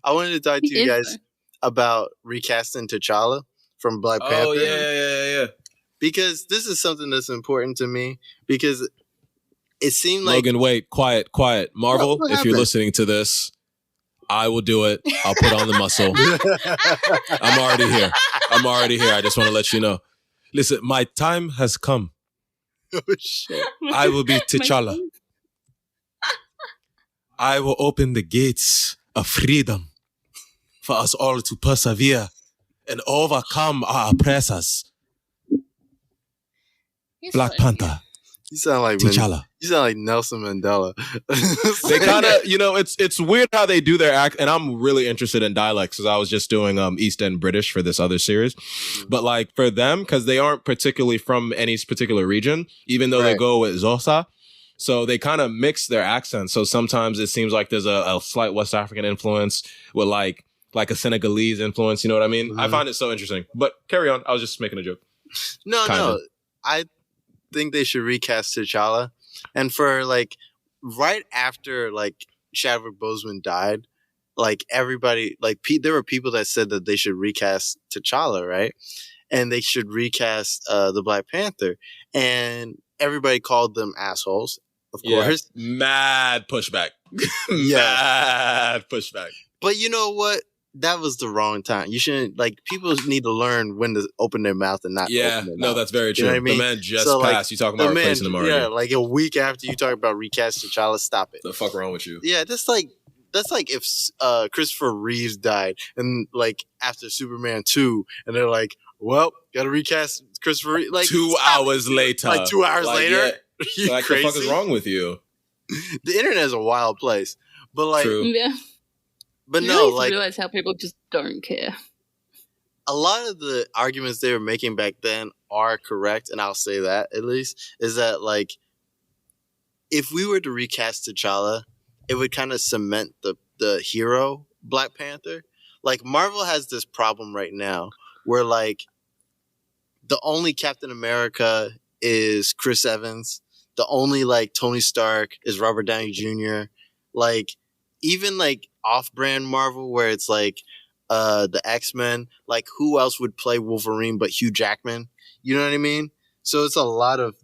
I wanted to talk to He you is, guys about recasting T'Challa from Black Panther. Oh yeah. Because this is something that's important to me. Because it seemed like Logan, wait, quiet. Marvel, What if you're happened? listening to this, I will do it. I'll put on the muscle. I'm already here. I just want to let you know. Listen, my time has come. Oh shit! I will be T'Challa. I will open the gates of freedom for us all to persevere and overcome our oppressors. He's Black funny. Panther, You sound like T'Challa. You sound like Nelson Mandela. They kind of, it's weird how they do their act, and I'm really interested in dialects because I was just doing East End British for this other series. But like for them, because they aren't particularly from any particular region, even though they Right. go with Xhosa, so they kind of mix their accents. So sometimes it seems like there's a slight West African influence with like a Senegalese influence. You know what I mean? I Mhm. find it so interesting. But carry on. I was just making a joke. No. I think they should recast T'Challa, and for like right after like Chadwick Boseman died, like everybody like there were people that said that they should recast T'Challa, right? And they should recast the Black Panther, and everybody called them assholes, of course. Mad pushback. Yeah. Mad pushback. But you know what? That was the wrong time. You shouldn't people need to learn when to open their mouth and not Yeah, open their no, mouth. that's very You true. know what I mean? The man just So, like, passed. You talking about replacing him already? Yeah, like a week after you talk about recast T'Challa, stop it. The fuck wrong with you? Yeah, that's like if Christopher Reeves died and like after Superman 2 and they're like, well, gotta recast Christopher Reeves. Like 2 stop it. hours later. Like 2 hours Like, later. yeah. You Like, crazy? the fuck is wrong with you? The internet is a wild place. But like True. Yeah. but You no, really like realize how people just don't care. a lot of the arguments they were making back then are correct, and I'll say that at least, is that like if we were to recast T'Challa, it would kind of cement the hero Black Panther. Like Marvel has this problem right now where like the only Captain America is Chris Evans. The only like Tony Stark is Robert Downey Jr. Like even like off-brand Marvel where it's like the X-Men, like who else would play Wolverine but Hugh Jackman? You know what I mean? So it's a lot of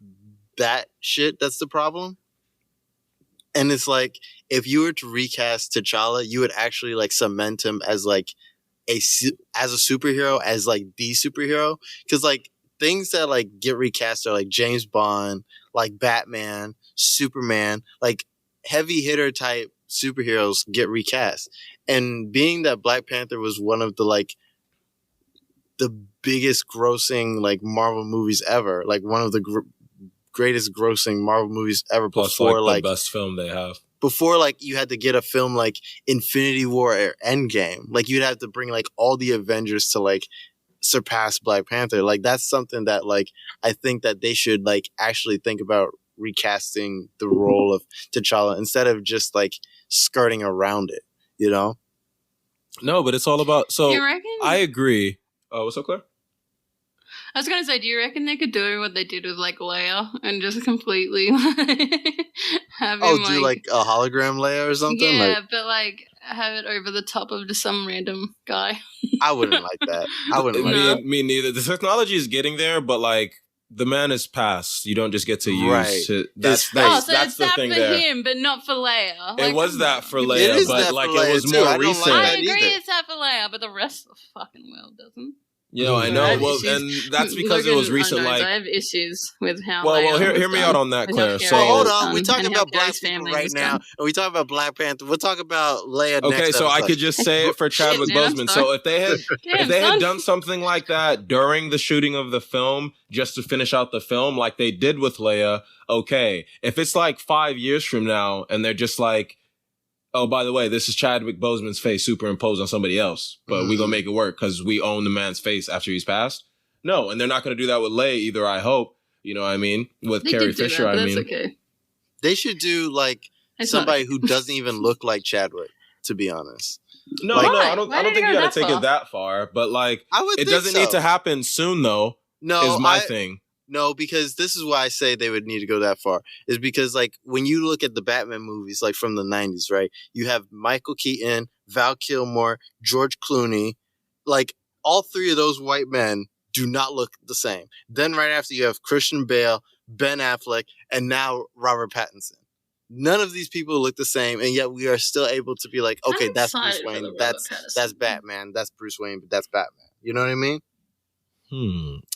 that shit that's the problem. And it's like if you were to recast T'Challa, you would actually like cement him as like as a superhero, as like the superhero, because like things that like get recast are like James Bond, like Batman, Superman, like heavy hitter type superheroes get recast. And being that Black Panther was one of the like the biggest grossing like Marvel movies ever, like one of the greatest grossing Marvel movies ever, Plus, before like the best film they have. Before like you had to get a film like Infinity War or Endgame, like you'd have to bring like all the Avengers to like surpass Black Panther. Like that's something that like I think that they should like actually think about recasting the role of T'Challa instead of just like skirting around it, you know? No, but it's all about. So You reckon? I agree. Oh, what's up, Claire? I was gonna say, do you reckon they could do what they did with like Leia and just completely have him Do like a hologram layer or something? Yeah, Like, but like have it over the top of just some random guy. I wouldn't like that. I wouldn't like No. that. Me neither. The technology is getting there, but like the man is passed. You don't just get to use Right. it. That's Oh, so that's it's the that thing for there. him, but not for Leia. It Like, was come that on. for It Leia, is but that like for it Leia, was too. more I don't like recent. that I agree either. it's that for Leia, but the rest of the fucking world doesn't. You know, I Mhm. know. I have Well, issues. and that's because it Logan was recent. knows Like, I have issues with how. well, Leia hear was me done, out on that, with Claire. how So, Carrie Hold was on, done, we're talking and how about Black Carrie's people family right was now, done. and we talk about Black Panther. We'll talk about Leia next okay, so I episode. could just say it for Chadwick Shit, man, I'm Boseman. sorry. So if they had Damn, if they had son. done something like that during the shooting of the film, just to finish out the film, like they did with Leia, okay. If it's like 5 years from now, and they're just like, oh, by the way, this is Chadwick Boseman's face superimposed on somebody else, but we gonna make it work because we own the man's face after he's passed. No, and they're not gonna do that with Leia either. I hope. You know what I mean? With They Carrie did do Fisher, that, but I that's mean, okay. They should do like It's not- somebody who doesn't even look like Chadwick. to be honest. No, Like- I don't Why did think it you go gotta that take far? it that far, but like I would it think doesn't so. need to happen soon though. No, is my thing. No, because this is why I say they would need to go that far. Is because like when you look at the Batman movies, like from the 90s, right? You have Michael Keaton, Val Kilmer, George Clooney. Like all three of those white men do not look the same. Then right after you have Christian Bale, Ben Affleck, and now Robert Pattinson. None of these people look the same, and yet we are still able to be like, okay, I'm that's Bruce excited for Wayne, the that's Pattinson. Batman, that's Bruce Wayne, but that's Batman. You know what I mean?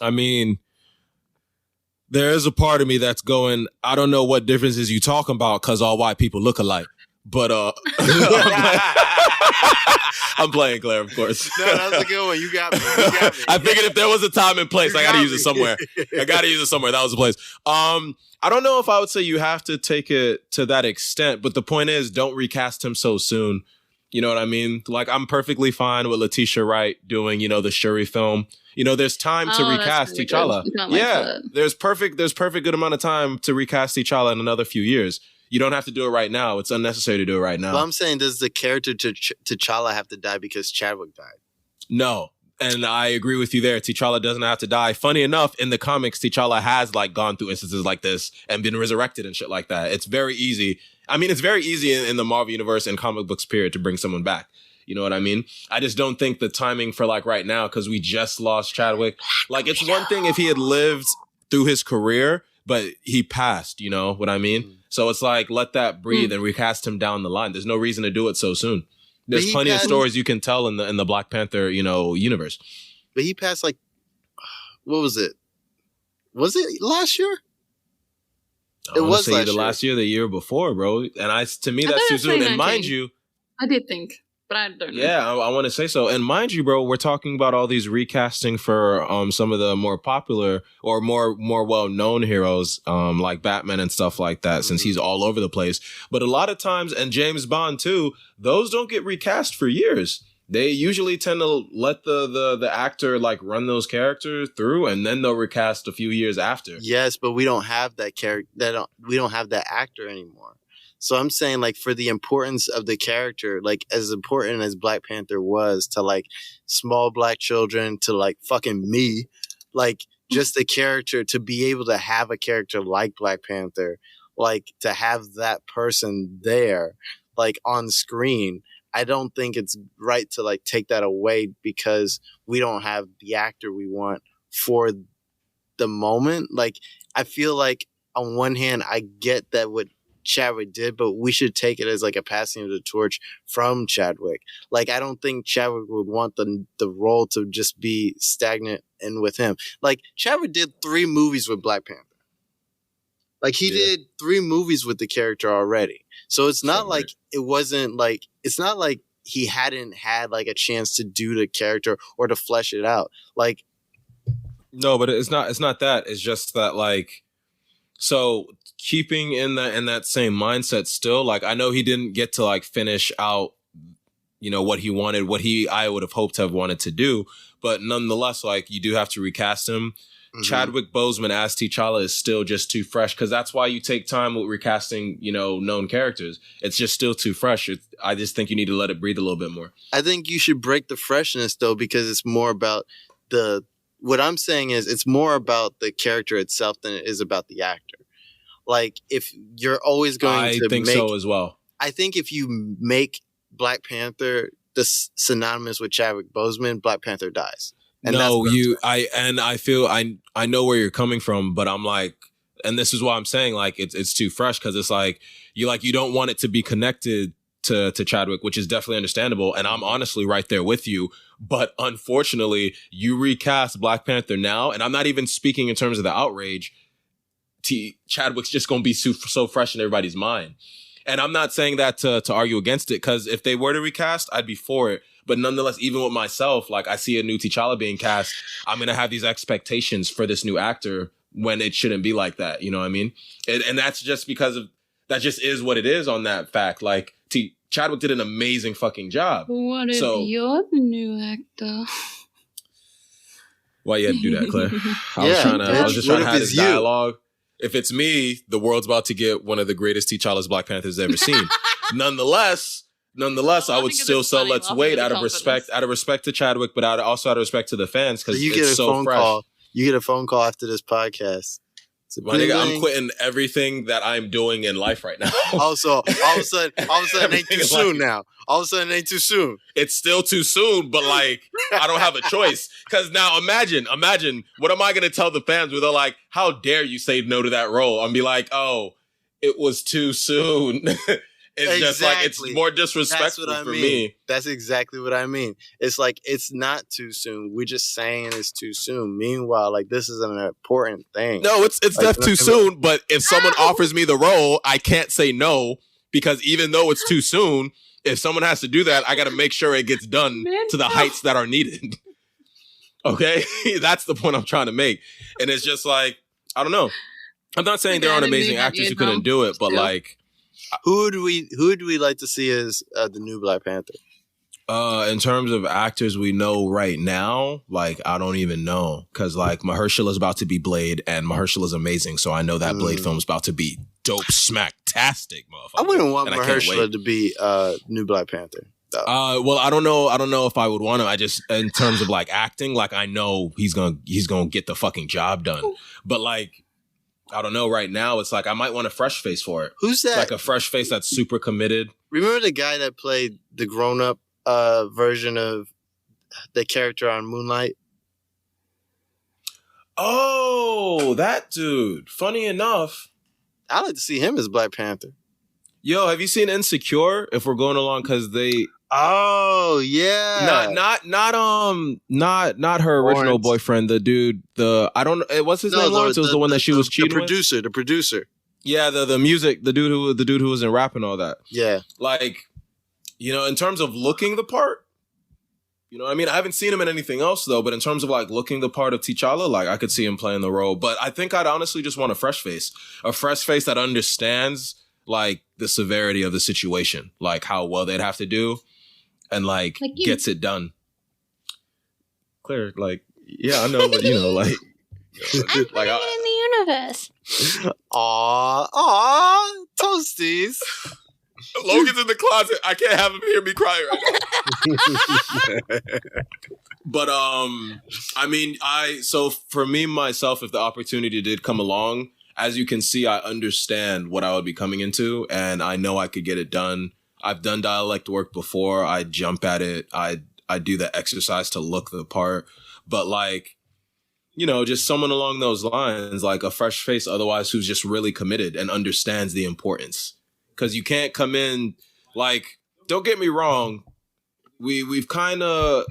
I mean, there is a part of me that's going, I don't know what differences you talking about because all white people look alike. But I'm playing Claire, of course. No, that was a good one. You got me. I figured if there was a time and place, You I got to got use it me. somewhere. That was the place. I don't know if I would say you have to take it to that extent, but the point is, don't recast him so soon. You know what I mean? Like, I'm perfectly fine with Letitia Wright doing, the Shuri film. There's time to Oh, that's recast really T'Challa. good. You can't wait for Yeah, that. there's perfect good amount of time to recast T'Challa in another few years. You don't have to do it right now. It's unnecessary to do it right now. Well, I'm saying, does the character T'Challa have to die because Chadwick died? No. And I agree with you there. T'Challa doesn't have to die. Funny enough, in the comics, T'Challa has like gone through instances like this and been resurrected and shit like that. It's very easy. I mean, it's very easy in the Marvel Universe and comic books period to bring someone back. You know what I mean? I just don't think the timing for like right now, because we just lost Chadwick. Like, it's one thing if he had lived through his career, but he passed, you know what I mean? So it's like, let that breathe and recast him down the line. There's no reason to do it so soon. There's plenty of stories you can tell in the Black Panther, universe. But he passed like, what was it? Was it last year? It was last year, the year before, bro. And to me, that's too soon. And mind you, I did think, but I don't know. yeah, I want to say so. And mind you, bro, we're talking about all these recasting for some of the more popular or more well-known heroes, like Batman and stuff like that, since he's all over the place. But a lot of times, and James Bond too, those don't get recast for years. They usually tend to let the actor like run those characters through, and then they'll recast a few years after. Yes, but we don't have that character. We don't have that actor anymore. So I'm saying, like, for the importance of the character, like as important as Black Panther was to like small black children, to like fucking me, like just the character, to be able to have a character like Black Panther, like to have that person there, like on screen. I don't think it's right to like take that away because we don't have the actor we want for the moment. Like, I feel like on one hand, I get that what Chadwick did, but we should take it as like a passing of the torch from Chadwick. Like, I don't think Chadwick would want the role to just be stagnant and with him. Like, Chadwick did 3 movies with Black Panther. Like, he did 3 movies with the character already. So it's not like it wasn't like, it's not like he hadn't had like a chance to do the character or to flesh it out. Like, no, but it's not that. It's just that, like, so keeping in that same mindset still, like, I know he didn't get to like finish out, what he wanted, I would have hoped to have wanted to do, but nonetheless, like, you do have to recast him. Chadwick Boseman as T'Challa is still just too fresh, because that's why you take time with recasting, known characters. It's just still too fresh. I just think you need to let it breathe a little bit more. I think you should break the freshness though, because it's more about what I'm saying is it's more about the character itself than it is about the actor. Like, if you're always going to think so as well. I think if you make Black Panther synonymous with Chadwick Boseman, Black Panther dies. And I feel I know where you're coming from, but I'm like, and this is why I'm saying like it's too fresh, because it's like you don't want it to be connected to Chadwick, which is definitely understandable, and I'm honestly right there with you. But unfortunately, you recast Black Panther now, and I'm not even speaking in terms of the outrage. Chadwick's just gonna be so fresh in everybody's mind, and I'm not saying that to argue against it, because if they were to recast, I'd be for it. But nonetheless, even with myself, like, I see a new T'Challa being cast, I'm going to have these expectations for this new actor when it shouldn't be like that. You know what I mean? And that's just because that just is what it is on that fact. Like, Chadwick did an amazing fucking job. What if you're the new actor? Why you had to do that, Claire? I was just trying to have this dialogue. If it's me, the world's about to get one of the greatest T'Challa's Black Panthers ever seen. Nonetheless, nonetheless, Well, I I would think still it's say funny, let's laughing wait at out the of respect, confidence. to Chadwick, but also out of respect to the fans So because you get it's a so phone fresh. call. You get a phone call after this podcast. It's a My nigga, I'm bling. quitting everything that I'm doing in life right now. Also, all of a sudden, it ain't Everything too in soon life. now. All of a sudden, it ain't too soon. It's still too soon, but like I don't have a choice. Because now imagine, what am I gonna tell the fans where they're like, "How dare you say no to that role?" I'm be like, "Oh, it was too soon." It's just like it's Exactly. more That's disrespectful what I for mean. me. That's exactly what I mean. It's like it's not too soon. We're just saying it's too soon. Meanwhile, like this is an important thing. No, it's Like, def too soon. But if someone offers me the role, I can't say no because even though it's too soon, if someone has to do that, I got to make sure it gets done to the heights that are needed. Okay, that's the point I'm trying to make, and it's just like I don't know. I'm not saying there aren't amazing actors who couldn't do it, but like. Who do we like to see as the new Black Panther? In terms of actors we know right now, like I don't even know because like Mahershala is about to be Blade, and Mahershala is amazing, so I know that Blade film's about to be dope, smack-tastic, motherfucker. I wouldn't want and I can't Mahershala wait. to be new Black Panther. Well, I don't know if I would want to. I just in terms of like acting, like I know he's gonna get the fucking job done, but like. I don't know. Right now, it's like I might want a fresh face for it. Who's that? Like a fresh face that's super committed. Remember the guy that played the grown-up version of the character on Moonlight? Oh, that dude. Funny enough. I'd like to see him as Black Panther. Yo, have you seen Insecure? If we're going along, because they. Oh yeah. Not her original Lawrence. boyfriend. The dude. What's his name? Lawrence. It was the one that she was cheating with. The producer. Yeah, the music. The dude who was in rap and all that. Yeah. Like, in terms of looking the part. I mean, I haven't seen him in anything else though. But in terms of like looking the part of T'Challa, like I could see him playing the role. But I think I'd honestly just want a fresh face that understands like the severity of the situation, like how well they'd have to do. And like gets it done. Claire, like, yeah, I know, but like, like in the universe. Aw, toasties. Logan's in the closet. I can't have him hear me cry right now. But I mean, so for me myself, if the opportunity did come along, as you can see, I understand what I would be coming into, and I know I could get it done. I've done dialect work before. I jump at it. I do the exercise to look the part. But like, just someone along those lines, like a fresh face otherwise who's just really committed and understands the importance. Because you can't come in, like, don't get me wrong, we've kind of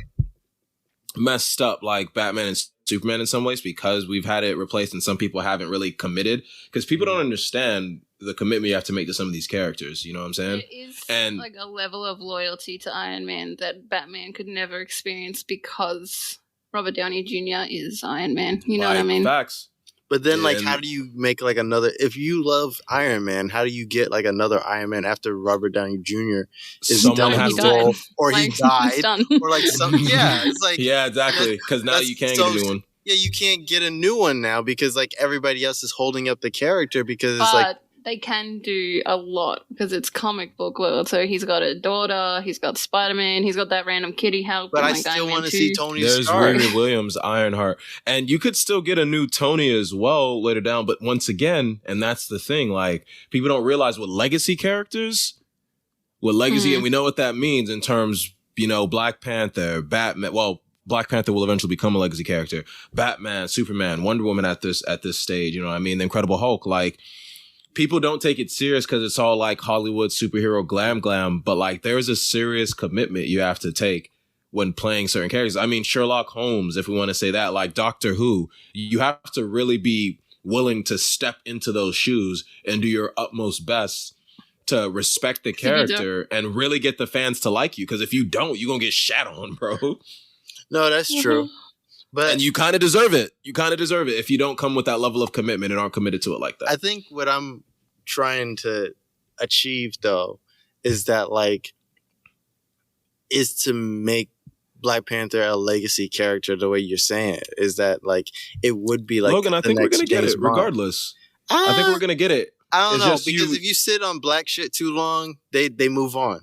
messed up like Batman and Superman in some ways because we've had it replaced and some people haven't really committed. Because people don't understand the commitment you have to make to some of these characters, you know what I'm saying? There is and like a level of loyalty to Iron Man that Batman could never experience because Robert Downey Jr. is Iron Man. You know what I mean? Facts. But then, like, how do you make like another? If you love Iron Man, how do you get like another Iron Man after Robert Downey Jr. is Someone done has with to, the role, or like, he died, done. or like some? Yeah, it's like yeah, exactly. Because now you can't get a new one. Yeah, you can't get a new one now because like everybody else is holding up the character because it's But like they can do a lot because it's comic book world. So he's got a daughter, he's got Spider-Man, he's got that random kitty help. But I like still want to see Tony There's Stark. Riri Williams, Ironheart. And you could still get a new Tony as well later down. But once again, and that's the thing, like, people don't realize with legacy characters, and we know what that means in terms, Black Panther, Batman. Well, Black Panther will eventually become a legacy character. Batman, Superman, Wonder Woman at this stage, you know what I mean? The Incredible Hulk, like, people don't take it serious because it's all like Hollywood superhero glam, but like there's a serious commitment you have to take when playing certain characters. I mean, Sherlock Holmes, if we want to say that, like Doctor Who, you have to really be willing to step into those shoes and do your utmost best to respect the character and really get the fans to like you. Because if you don't, you're going to get shat on, bro. No, that's true. And you kind of deserve it. If you don't come with that level of commitment and aren't committed to it like that. I think what I'm trying to achieve, though, is that, like, is to make Black Panther a legacy character the way you're saying it. Is that, like, it would be like Logan, I think we're going to get it regardless. I think we're going to get it. I don't know, because you... if you sit on black shit too long, they move on.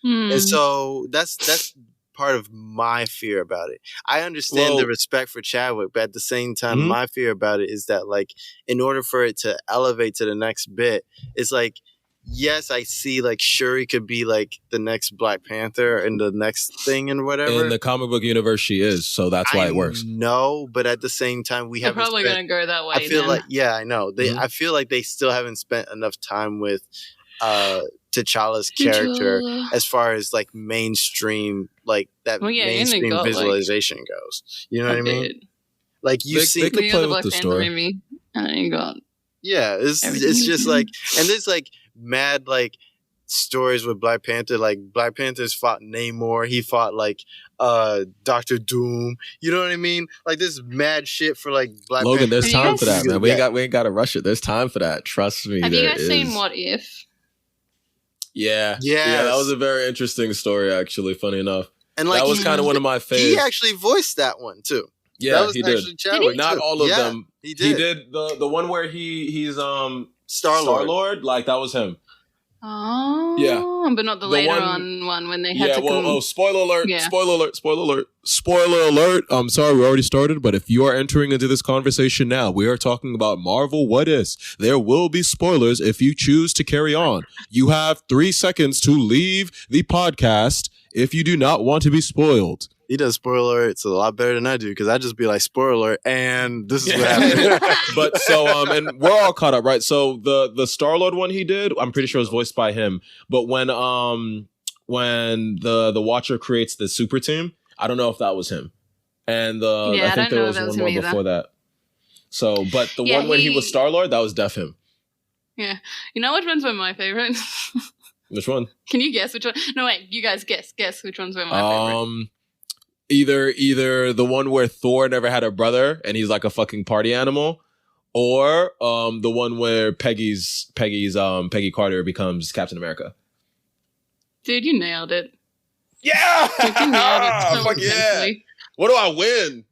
And so that's part of my fear about it. I understand the respect for Chadwick, but at the same time, my fear about it is that, like, in order for it to elevate to the next bit, it's like, yes, I see, like, Shuri could be, like, the next Black Panther and the next thing and whatever. In the comic book universe, she is, so that's why it works. No, but at the same time, They're probably going to go that way. I feel like, I know. I feel like they still haven't spent enough time with T'Challa's character as far as, like, mainstream, like, that mainstream visualization goes. You know what I mean? Like, you see, they could play with the story. Movie, and you got it's just like, and there's like mad like stories with Black Panther. Like, Black Panther's fought Namor. He fought like Doctor Doom. You know what I mean? Like, this mad shit for like Black Logan, Panther. there's time for that, man. We ain't got to rush it. There's time for that. Trust me. Have you guys seen What If? Yeah. That was a very interesting story, actually. Funny enough, and like, that was kind of one of my favorites. He actually voiced that one too. Yeah, he did. Chadwick, not all of them. He did. He did the one where he's Star-Lord. Like, that was him. Oh, yeah, but not the later on one when they had to come. Oh, spoiler alert! Yeah. Spoiler alert! I'm sorry, we already started, but if you are entering into this conversation now, we are talking about Marvel What Ifs. There will be spoilers if you choose to carry on. You have 3 seconds to leave the podcast if you do not want to be spoiled. He does spoiler alerts a lot better than I do, because I just be like, spoiler alert, and this is what happened. But so, and we're all caught up, right? So the Star-Lord one he did, I'm pretty sure it was voiced by him. But when the Watcher creates the super team, I don't know if that was him. And I think there was one more before that. So, but the one when he was Star-Lord, that was def him. Yeah. You know which ones were my favorite? Which one? Can you guess which one? No, wait, you guys guess which ones were my favorite. Either the one where Thor never had a brother and he's like a fucking party animal, or the one where Peggy Carter becomes Captain America. Dude, you nailed it. Yeah, you nailed it so fuck yeah. What do I win?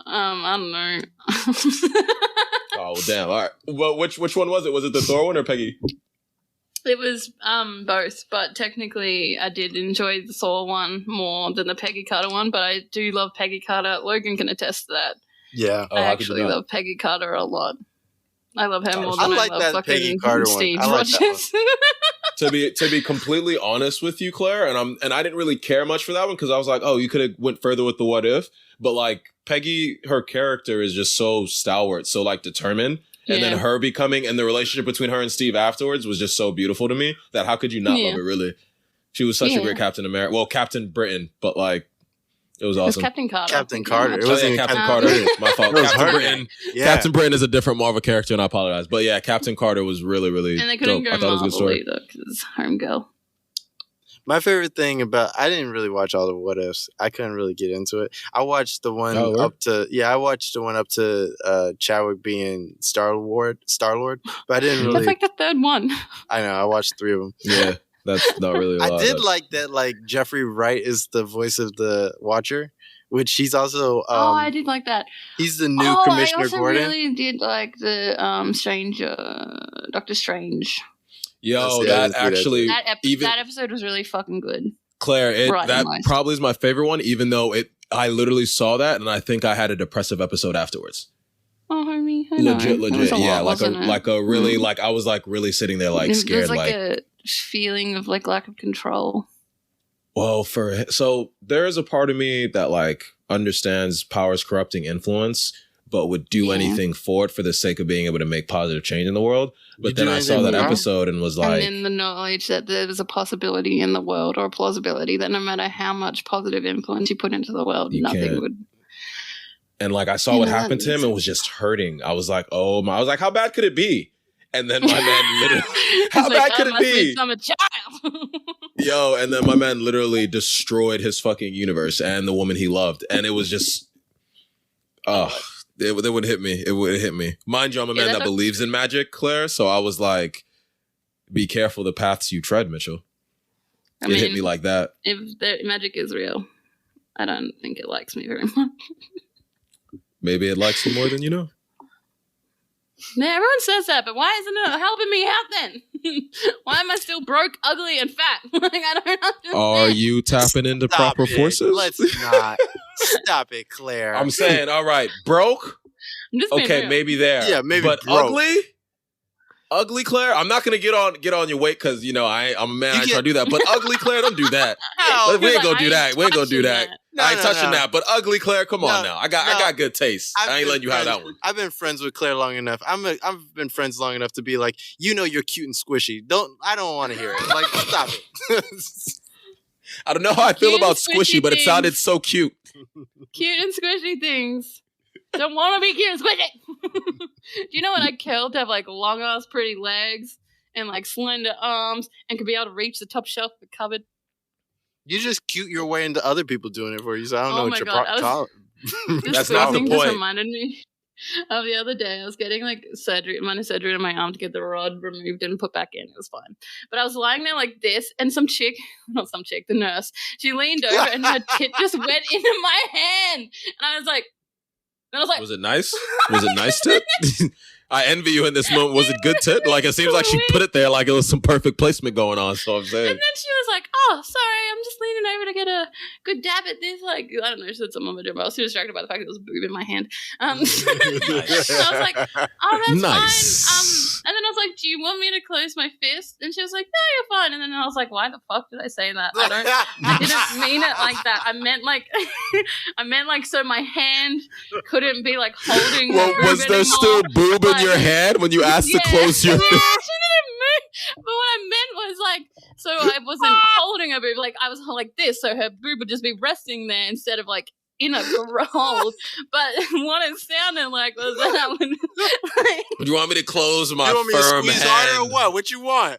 I don't know. Oh, well, damn. All right. Well, which one was it? Was it the Thor one or Peggy? It was both, but technically I did enjoy the Thor one more than the Peggy Carter one, but I do love Peggy Carter. Logan can attest to that. Yeah. I actually love Peggy Carter a lot. I love her more than I love fucking Peggy Carter Steve one. Rogers. To be completely honest with you, Claire, and I didn't really care much for that one because I was like, oh, you could have went further with the What If, but like Peggy, her character is just so stalwart, so like determined. And then her becoming, and the relationship between her and Steve afterwards was just so beautiful to me that how could you not love it, really? She was such a great Captain America. Well, Captain Britain, but like, it was awesome. It was Captain Carter. Captain Carter. It wasn't Captain Carter. My fault. Captain Britain. Yeah. Captain Britain is a different Marvel character, and I apologize. But yeah, Captain Carter was really, really and they couldn't dope. go Marvel either, because Homegirl. My favorite thing I didn't really watch all the What Ifs. I couldn't really get into it. I watched the one up to Chadwick being Star-Lord, but I didn't really. That's like the third one. I know. I watched 3 of them. Yeah, that's not really a lot. I did like that, like, Jeffrey Wright is the voice of the Watcher, which he's also. I did like that. He's the new Commissioner Gordon. I really did like the Doctor Strange. Yo, that actually that episode was really fucking good. Claire, probably is my favorite one, even though I literally saw that and I think I had a depressive episode afterwards. Oh, homie, legit, yeah, like a really like I was like really sitting there like scared, there's like a feeling of like lack of control. Well, so there is a part of me that like understands power's corrupting influence, but would do anything for it for the sake of being able to make positive change in the world. But then I saw that episode and was like... And then the knowledge that there was a possibility in the world, or a plausibility that no matter how much positive influence you put into the world, nothing would... And like I saw what happened to him and was just hurting. I was like, how bad could it be? And then my man literally... How bad could it be? I'm a child. Yo, and then my man literally destroyed his fucking universe and the woman he loved. And it was just... It would hit me. It would hit me. Mind you, I'm a man that believes in magic, Claire. So I was like, be careful the paths you tread, Mitchell. It hit me like that. If the magic is real, I don't think it likes me very much. Maybe it likes you more than you know. Now, everyone says that, but why isn't it helping me out then? Why am I still broke, ugly, and fat? Like, I don't understand. Are you tapping into Stop proper it. forces? Let's not. Stop it, Claire. I'm saying, all right, broke. I'm just being Okay, real. maybe there. Yeah, maybe but broke. ugly Claire. I'm not gonna get on your weight because I'm a man. I ain't trying to do that. But ugly Claire, don't do that. Hell, We ain't Like, gonna do I that. ain't We ain't gonna do touching that. No, I ain't no, touching no. that. But ugly Claire, come on No, now. I got good taste. I've I ain't been letting you have friends- that one. I've been friends with Claire long enough. I've been friends long enough to be like, you're cute and squishy. I don't want to hear it. Like, stop it. I don't know how I feel Cute, about squishy squishy, but it sounded things. so cute. Cute and squishy things. Don't want to be cute and squishy. Do you know what I'd kill to have like long ass pretty legs and like slender arms and could be able to reach the top shelf of the cupboard? You just cute your way into other people doing it for you. So I don't Oh know my what your God, I was- This That's not the squeezing just point. reminded me of the other day. I was getting like minor surgery on my arm to get the rod removed and put back in. It was fine. But I was lying there like this, and the nurse, she leaned over and her tit just went into my hand. And I was like, Was it nice? Was it nice tit? I envy you in this moment. Was it good tit? Like, it seems like she put it there like it was some perfect placement going on. So I'm saying. And then she was like, "Oh, sorry, I'm just leaning over to get a good dab at this." Like, I don't know, she said something on my but I was too distracted by the fact that there was a boob in my hand. So I was like, "Oh, that's Nice. fine." And then I was like, "Do you want me to close my fist?" And she was like, "No, you're fine." And then I was like, "Why the fuck did I say that? I didn't mean it like that. I meant like so my hand couldn't be like holding. Well, the boob was there anymore. still boob in But- your hand when you asked to close your Yeah, she didn't move. But what I meant was like, so I wasn't holding her boob, like I was like this, so her boob would just be resting there instead of like in a hold. But what it sounded like was that I would like, Do you want me to close my You want me to firm squeeze hand? harder or what? What you want?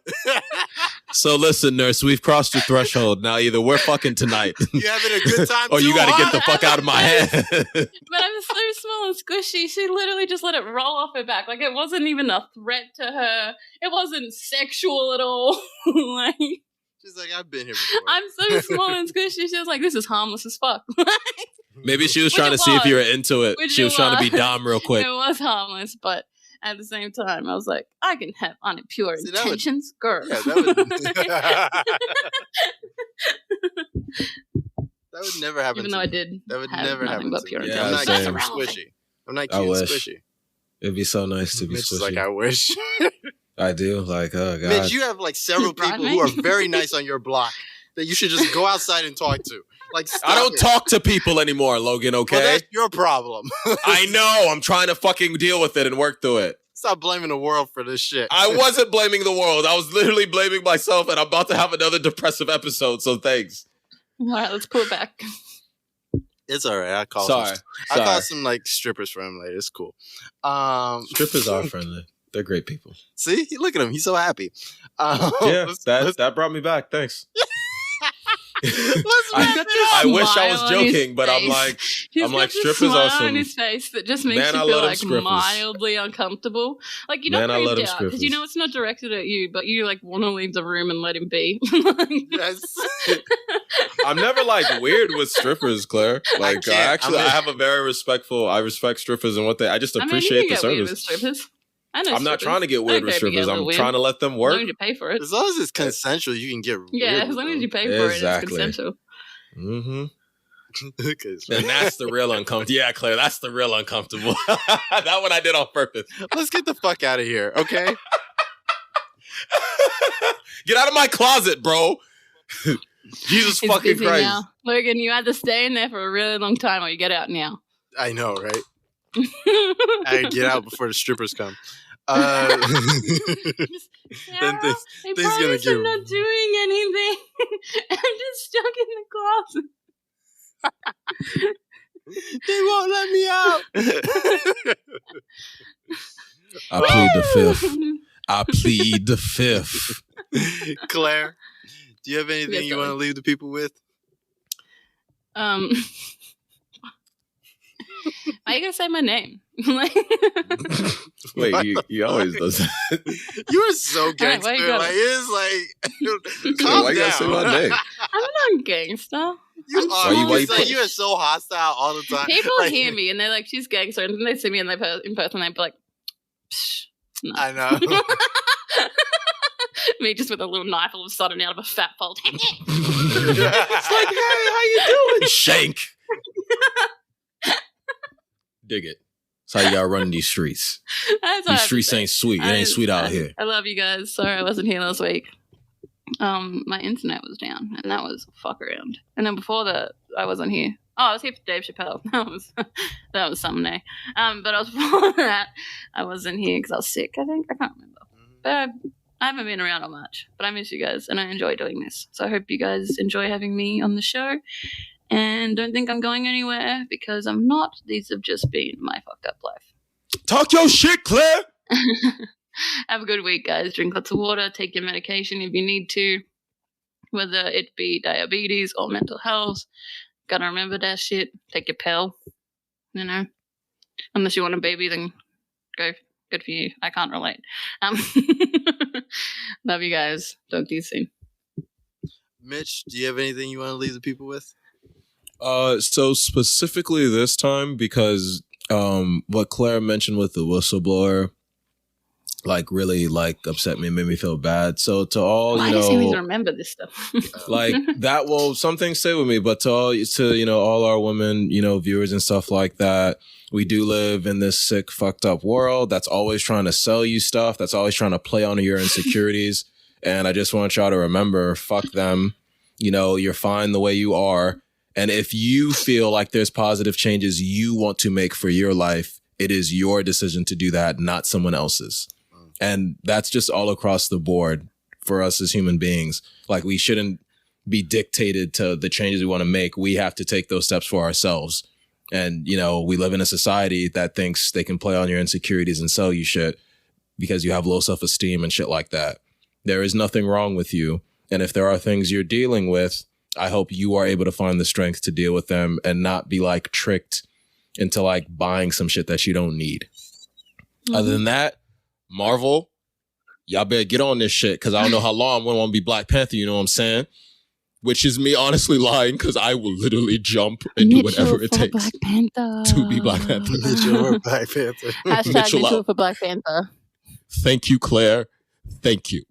So listen, nurse, we've crossed your threshold. Now either we're fucking tonight, You having a good time or you too, got to huh? get the fuck out of my head. but I was so small and squishy. She literally just let it roll off her back. Like it wasn't even a threat to her. It wasn't sexual at all. Like She's like, I've been here before. I'm so small and squishy. She was like, "This is harmless as fuck." Maybe she was Which trying it to see if you were was. into it. Which She it was trying to be was. dom real quick. It was harmless, but at the same time, I was like, I can have unpure See, that would- intentions, girl. Yeah, that would never happen. Even to though me. I did That would have never nothing happen but to pure me. Yeah, I'm not intentions. cute same. and squishy. I'm not I cute and wish. squishy. It'd be so nice to be Mitch is squishy. like, I wish. I do. Like, oh god. Mitch, you have like several people who are very nice on your block that you should just go outside and talk to. Like, stop I don't it. talk to people anymore, Logan. Well, Okay. that's your problem. I know. I'm trying to fucking deal with it and work through it. Stop blaming the world for this shit. I wasn't blaming the world. I was literally blaming myself, and I'm about to have another depressive episode. So thanks. All right, let's pull it back. It's all right. I call Sorry. some like strippers for him later. It's cool. Strippers are friendly. They're great people. See, look at him. He's so happy. Yeah, let's- that brought me back. Thanks. let's I- wrap it I up. wish I was Smile on his joking, but I'm face. like, He's I'm got like, this strippers smile are some- on his face that just makes Man, I you feel love them like strippers. mildly uncomfortable. Like you're Man, not I love creeped them out because you strippers. know it's not directed at you, but you like want to leave the room and let him be. Yes. I'm never like weird with strippers, Claire. Like, I can't. actually, I mean- I have a very respectful. I respect strippers and what they. I just I mean, you appreciate can the get weird with service. strippers. I know I'm not strippers. trying to get weird with Okay, but yeah, strippers. a I'm little weird. trying to let them As long work. as you pay for it. As long as it's consensual, you can get Yeah, weird as with long as them. you pay for Exactly. it, it's consensual. Mm-hmm. Okay, so And that's the real uncomfortable. Yeah, Claire, that's the real uncomfortable. That one I did on purpose. let's get the fuck out of here, okay? Get out of my closet, bro. Jesus It's fucking busy Christ. now. Logan, you had to stay in there for a really long time or you get out now. I know, right? I get out before the strippers come. Then Sarah, things- I things gonna promise get- I'm not doing anything. I'm just stuck in the closet. They won't let me out. I plead the fifth. I plead the fifth. Claire, do you have anything Yes, you want to darling. leave the people with? Why are you gonna say my name? Like, Wait, he always does that. You are so right, gangster. why you gotta- Like it's like, Why calm you gotta say my down. name? I'm not a gangster. You I'm are. small why You, you like, push? you are so hostile all the time. People Like, hear me and they're like, "She's gangster," and then they see me and in person, they'd be like, Psh, no. I know. Me just with a little knife all of a sudden out of a fat fold. It's like, hey, how you doing? Shank. Dig it. That's how you gotta run these streets. These streets ain't sweet. It ain't sweet out here. I love you guys. Sorry I wasn't here last week. My internet was down, and that was a fuck around. And then before that, I wasn't here. Oh, I was here for Dave Chappelle. That was some day. But I was before that, I wasn't here because I was sick. I think I can't remember. But I haven't been around all much. But I miss you guys, and I enjoy doing this. So I hope you guys enjoy having me on the show. And don't think I'm going anywhere because I'm not. These have just been my fucked up life. Talk your shit, Claire. Have a good week, guys. Drink lots of water. Take your medication if you need to, whether it be diabetes or mental health. Gotta remember that shit. Take your pill. You know, unless you want a baby, then go. Good for you. I can't relate. Love you guys. Talk to you soon. Mitch, do you have anything you want to leave the people with? So specifically this time, because what Claire mentioned with the whistleblower, like really like upset me, made me feel bad. So to all, Why does he always remember this stuff? like that, well, some things stay with me, but to all our women, viewers and stuff like that, we do live in this sick, fucked up world that's always trying to sell you stuff, that's always trying to play on your insecurities. And I just want y'all to remember, fuck them. You're fine the way you are. And if you feel like there's positive changes you want to make for your life, it is your decision to do that, not someone else's. And that's just all across the board for us as human beings. Like, we shouldn't be dictated to the changes we want to make. We have to take those steps for ourselves. And, we live in a society that thinks they can play on your insecurities and sell you shit because you have low self-esteem and shit like that. There is nothing wrong with you. And if there are things you're dealing with, I hope you are able to find the strength to deal with them and not be like tricked into like buying some shit that you don't need. Mm-hmm. Other than that, Marvel, y'all better get on this shit because I don't know how long I'm going to want to be Black Panther, you know what I'm saying? Which is me honestly lying because I will literally jump and do whatever it takes Black Panther. To be Black Panther. Mitchell or Black Panther. Hashtag Mitchell for Black Panther. Thank you, Claire. Thank you.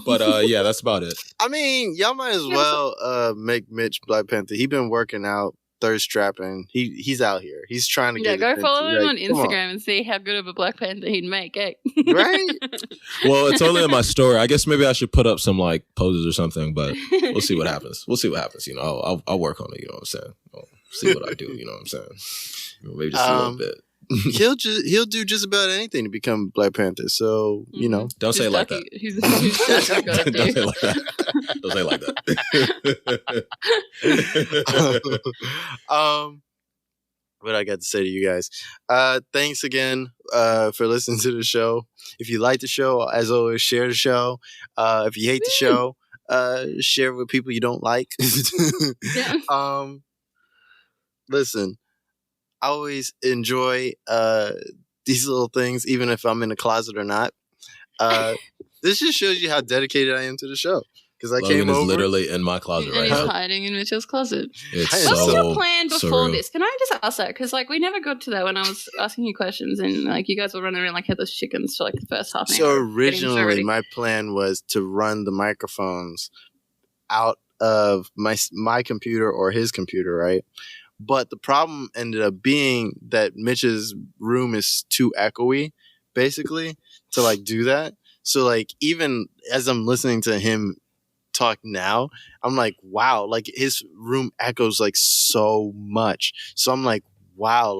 But yeah, that's about it. I mean, y'all might as well make Mitch Black Panther. He been working out, thirst trapping. He's out here. He's trying to get. Yeah, go follow him on Instagram and see how good of a Black Panther he'd make. Eh? Right? Well, it's only in my story. I guess maybe I should put up some like poses or something. But we'll see what happens. I'll work on it. You know what I'm saying? I'll see what I do. You know what I'm saying? Maybe just a little bit. He'll do just about anything to become Black Panther. So don't say it like that. Don't say it like that. Don't say it like that. What I got to say to you guys. Thanks again for listening to the show. If you like the show, as always, share the show. If you hate the show, share it with people you don't like. Listen. I always enjoy these little things, even if I'm in the closet or not. This just shows you how dedicated I am to the show. Because I came over. Literally in my closet right now. He's hiding in Mitchell's closet. What's your plan before this? Can I just ask that? Because we never got to that when I was asking you questions, and you guys were running around like headless chickens for the first half an hour. So originally, my plan was to run the microphones out of my computer or his computer, right? But the problem ended up being that Mitch's room is too echoey, basically, to do that. So even as I'm listening to him talk now, I'm like, wow, his room echoes so much. So I'm like, wow,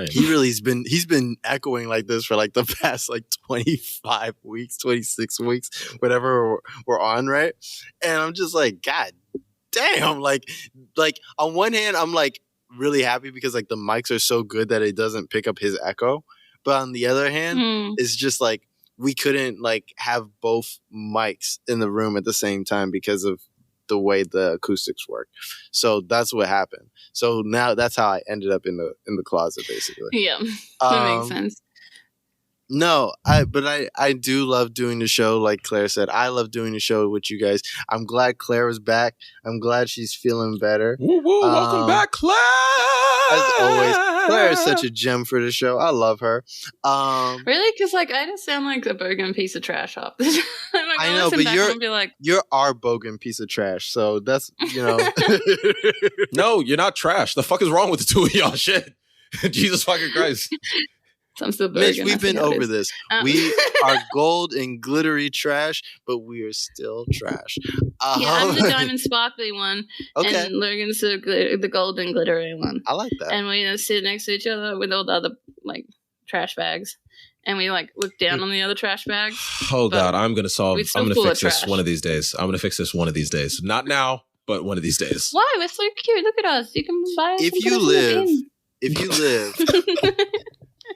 he's been echoing like this for the past 25 weeks, 26 weeks, whatever we're on, right? And I'm just like, God damn, on one hand, I'm really happy because the mics are so good that it doesn't pick up his echo. But on the other hand, it's just we couldn't have both mics in the room at the same time because of the way the acoustics work. So that's what happened. So now that's how I ended up in the closet, basically. Yeah, that makes sense. No, I do love doing the show. Like Claire said, I love doing the show with you guys. I'm glad Claire is back. I'm glad she's feeling better. Woo woo! Welcome back, Claire. As always, Claire is such a gem for the show. I love her. Really? Because like I just sound like a bogan piece of trash off the time. I know, but you're our bogan piece of trash. So that's No, you're not trash. The fuck is wrong with the two of y'all? Shit, Jesus fucking Christ. So I'm still Mitch, bogan. we've been over this. We are gold and glittery trash, but we are still trash. Yeah, I'm the diamond sparkly one, Okay. and Logan's the golden glittery one. I like that. And we sit next to each other with all the other like trash bags, and we like look down on the other trash bags. Oh God, I'm gonna fix this trash. one of these days. I'm gonna fix this one of these days. Not now, but one of these days. Why? We're so cute. Look at us. You can buy us.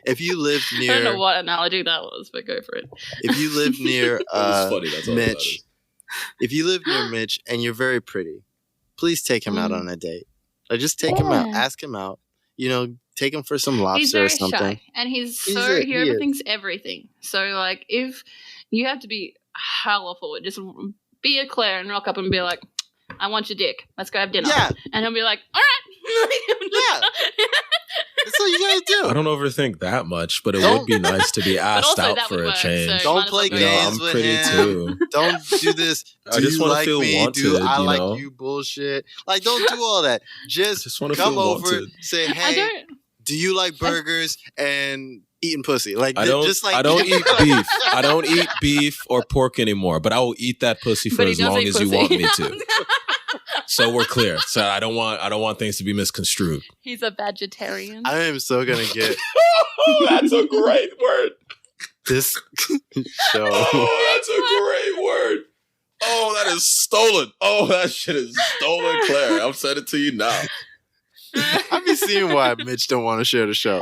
If you live near, I don't know what analogy that was, but go for it. if you live near It's funny. That's all that Mitch, if you live near Mitch and you're very pretty, please take him out on a date. Like, just take him out, ask him out. Take him for some He's lobster very or something. shy, and he overthinks everything. So, like, if you have to be hella forward, just be a Claire and rock up and be like, "I want your dick. Let's go have dinner." Yeah. And he'll be like, "All right." Yeah. That's all you gotta do. I don't overthink that much, but it would be nice to be asked also out that for would a work, change. so- Don't play You know, games I'm with pretty him. too. Don't do this. I just want wanna to feel me? wanted, Do I you like know? you? Bullshit. Like, don't do all that. Just wanna come feel over, wanted. say, I hey, don't. do you like burgers and eating pussy? Like, I don't. just like I don't eat beef. I don't eat beef or pork anymore. But I will eat that pussy for But he as does long eat as you pussy. want me to. So we're clear. So I don't want things to be misconstrued. He's a vegetarian. I am so gonna get That's a great word. this show. Oh, that's a great word. Oh, that is stolen. Oh, that shit is stolen, Claire. I'm sending it to you now. I be seeing why Mitch don't want to share the show.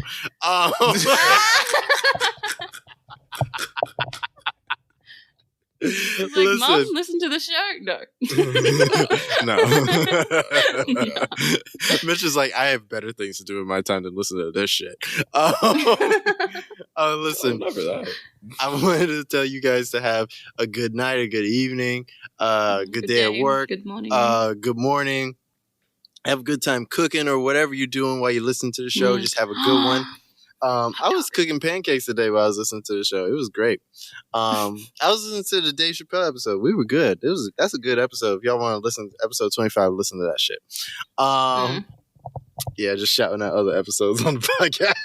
He's like, Mom, listen to the show. No. No. Mitch is like, I have better things to do with my time than listen to this shit. Listen, never that. I wanted to tell you guys to have a good night, a good evening, good day at work, Good morning. good morning. Have a good time cooking or whatever you're doing while you listen to the show. Just have a good one. I was cooking pancakes today while I was listening to the show. It was great. I was listening to the Dave Chappelle episode. We were good. That's a good episode. If y'all want to listen to episode 25, listen to that shit. Yeah, just shouting out other episodes on the podcast.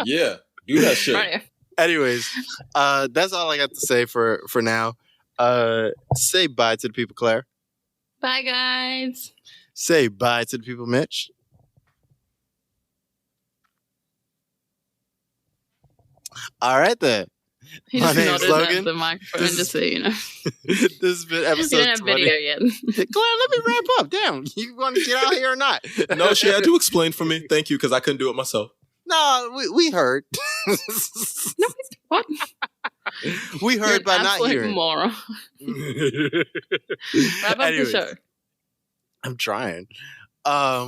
Yeah. Do that shit. Right. Anyways, that's all I got to say for now. Say bye to the people, Claire. Bye, guys. Say bye to the people, Mitch. All right, then. He My just name's nodded Logan. at the microphone just so you know. This has been You episode don't have 20. video yet. Claire, let me wrap up. Damn, you want to get out here or not? No, she had to explain for me. Thank you, because I couldn't do it myself. No, we heard. What? We heard by not hearing. Moron. Wrap up Anyways, the show. I'm trying. My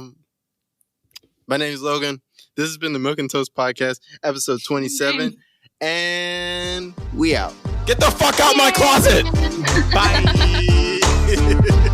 name is Logan. This has been the Milk and Toast Podcast, episode 27. And we out. Get the fuck out my closet! Bye.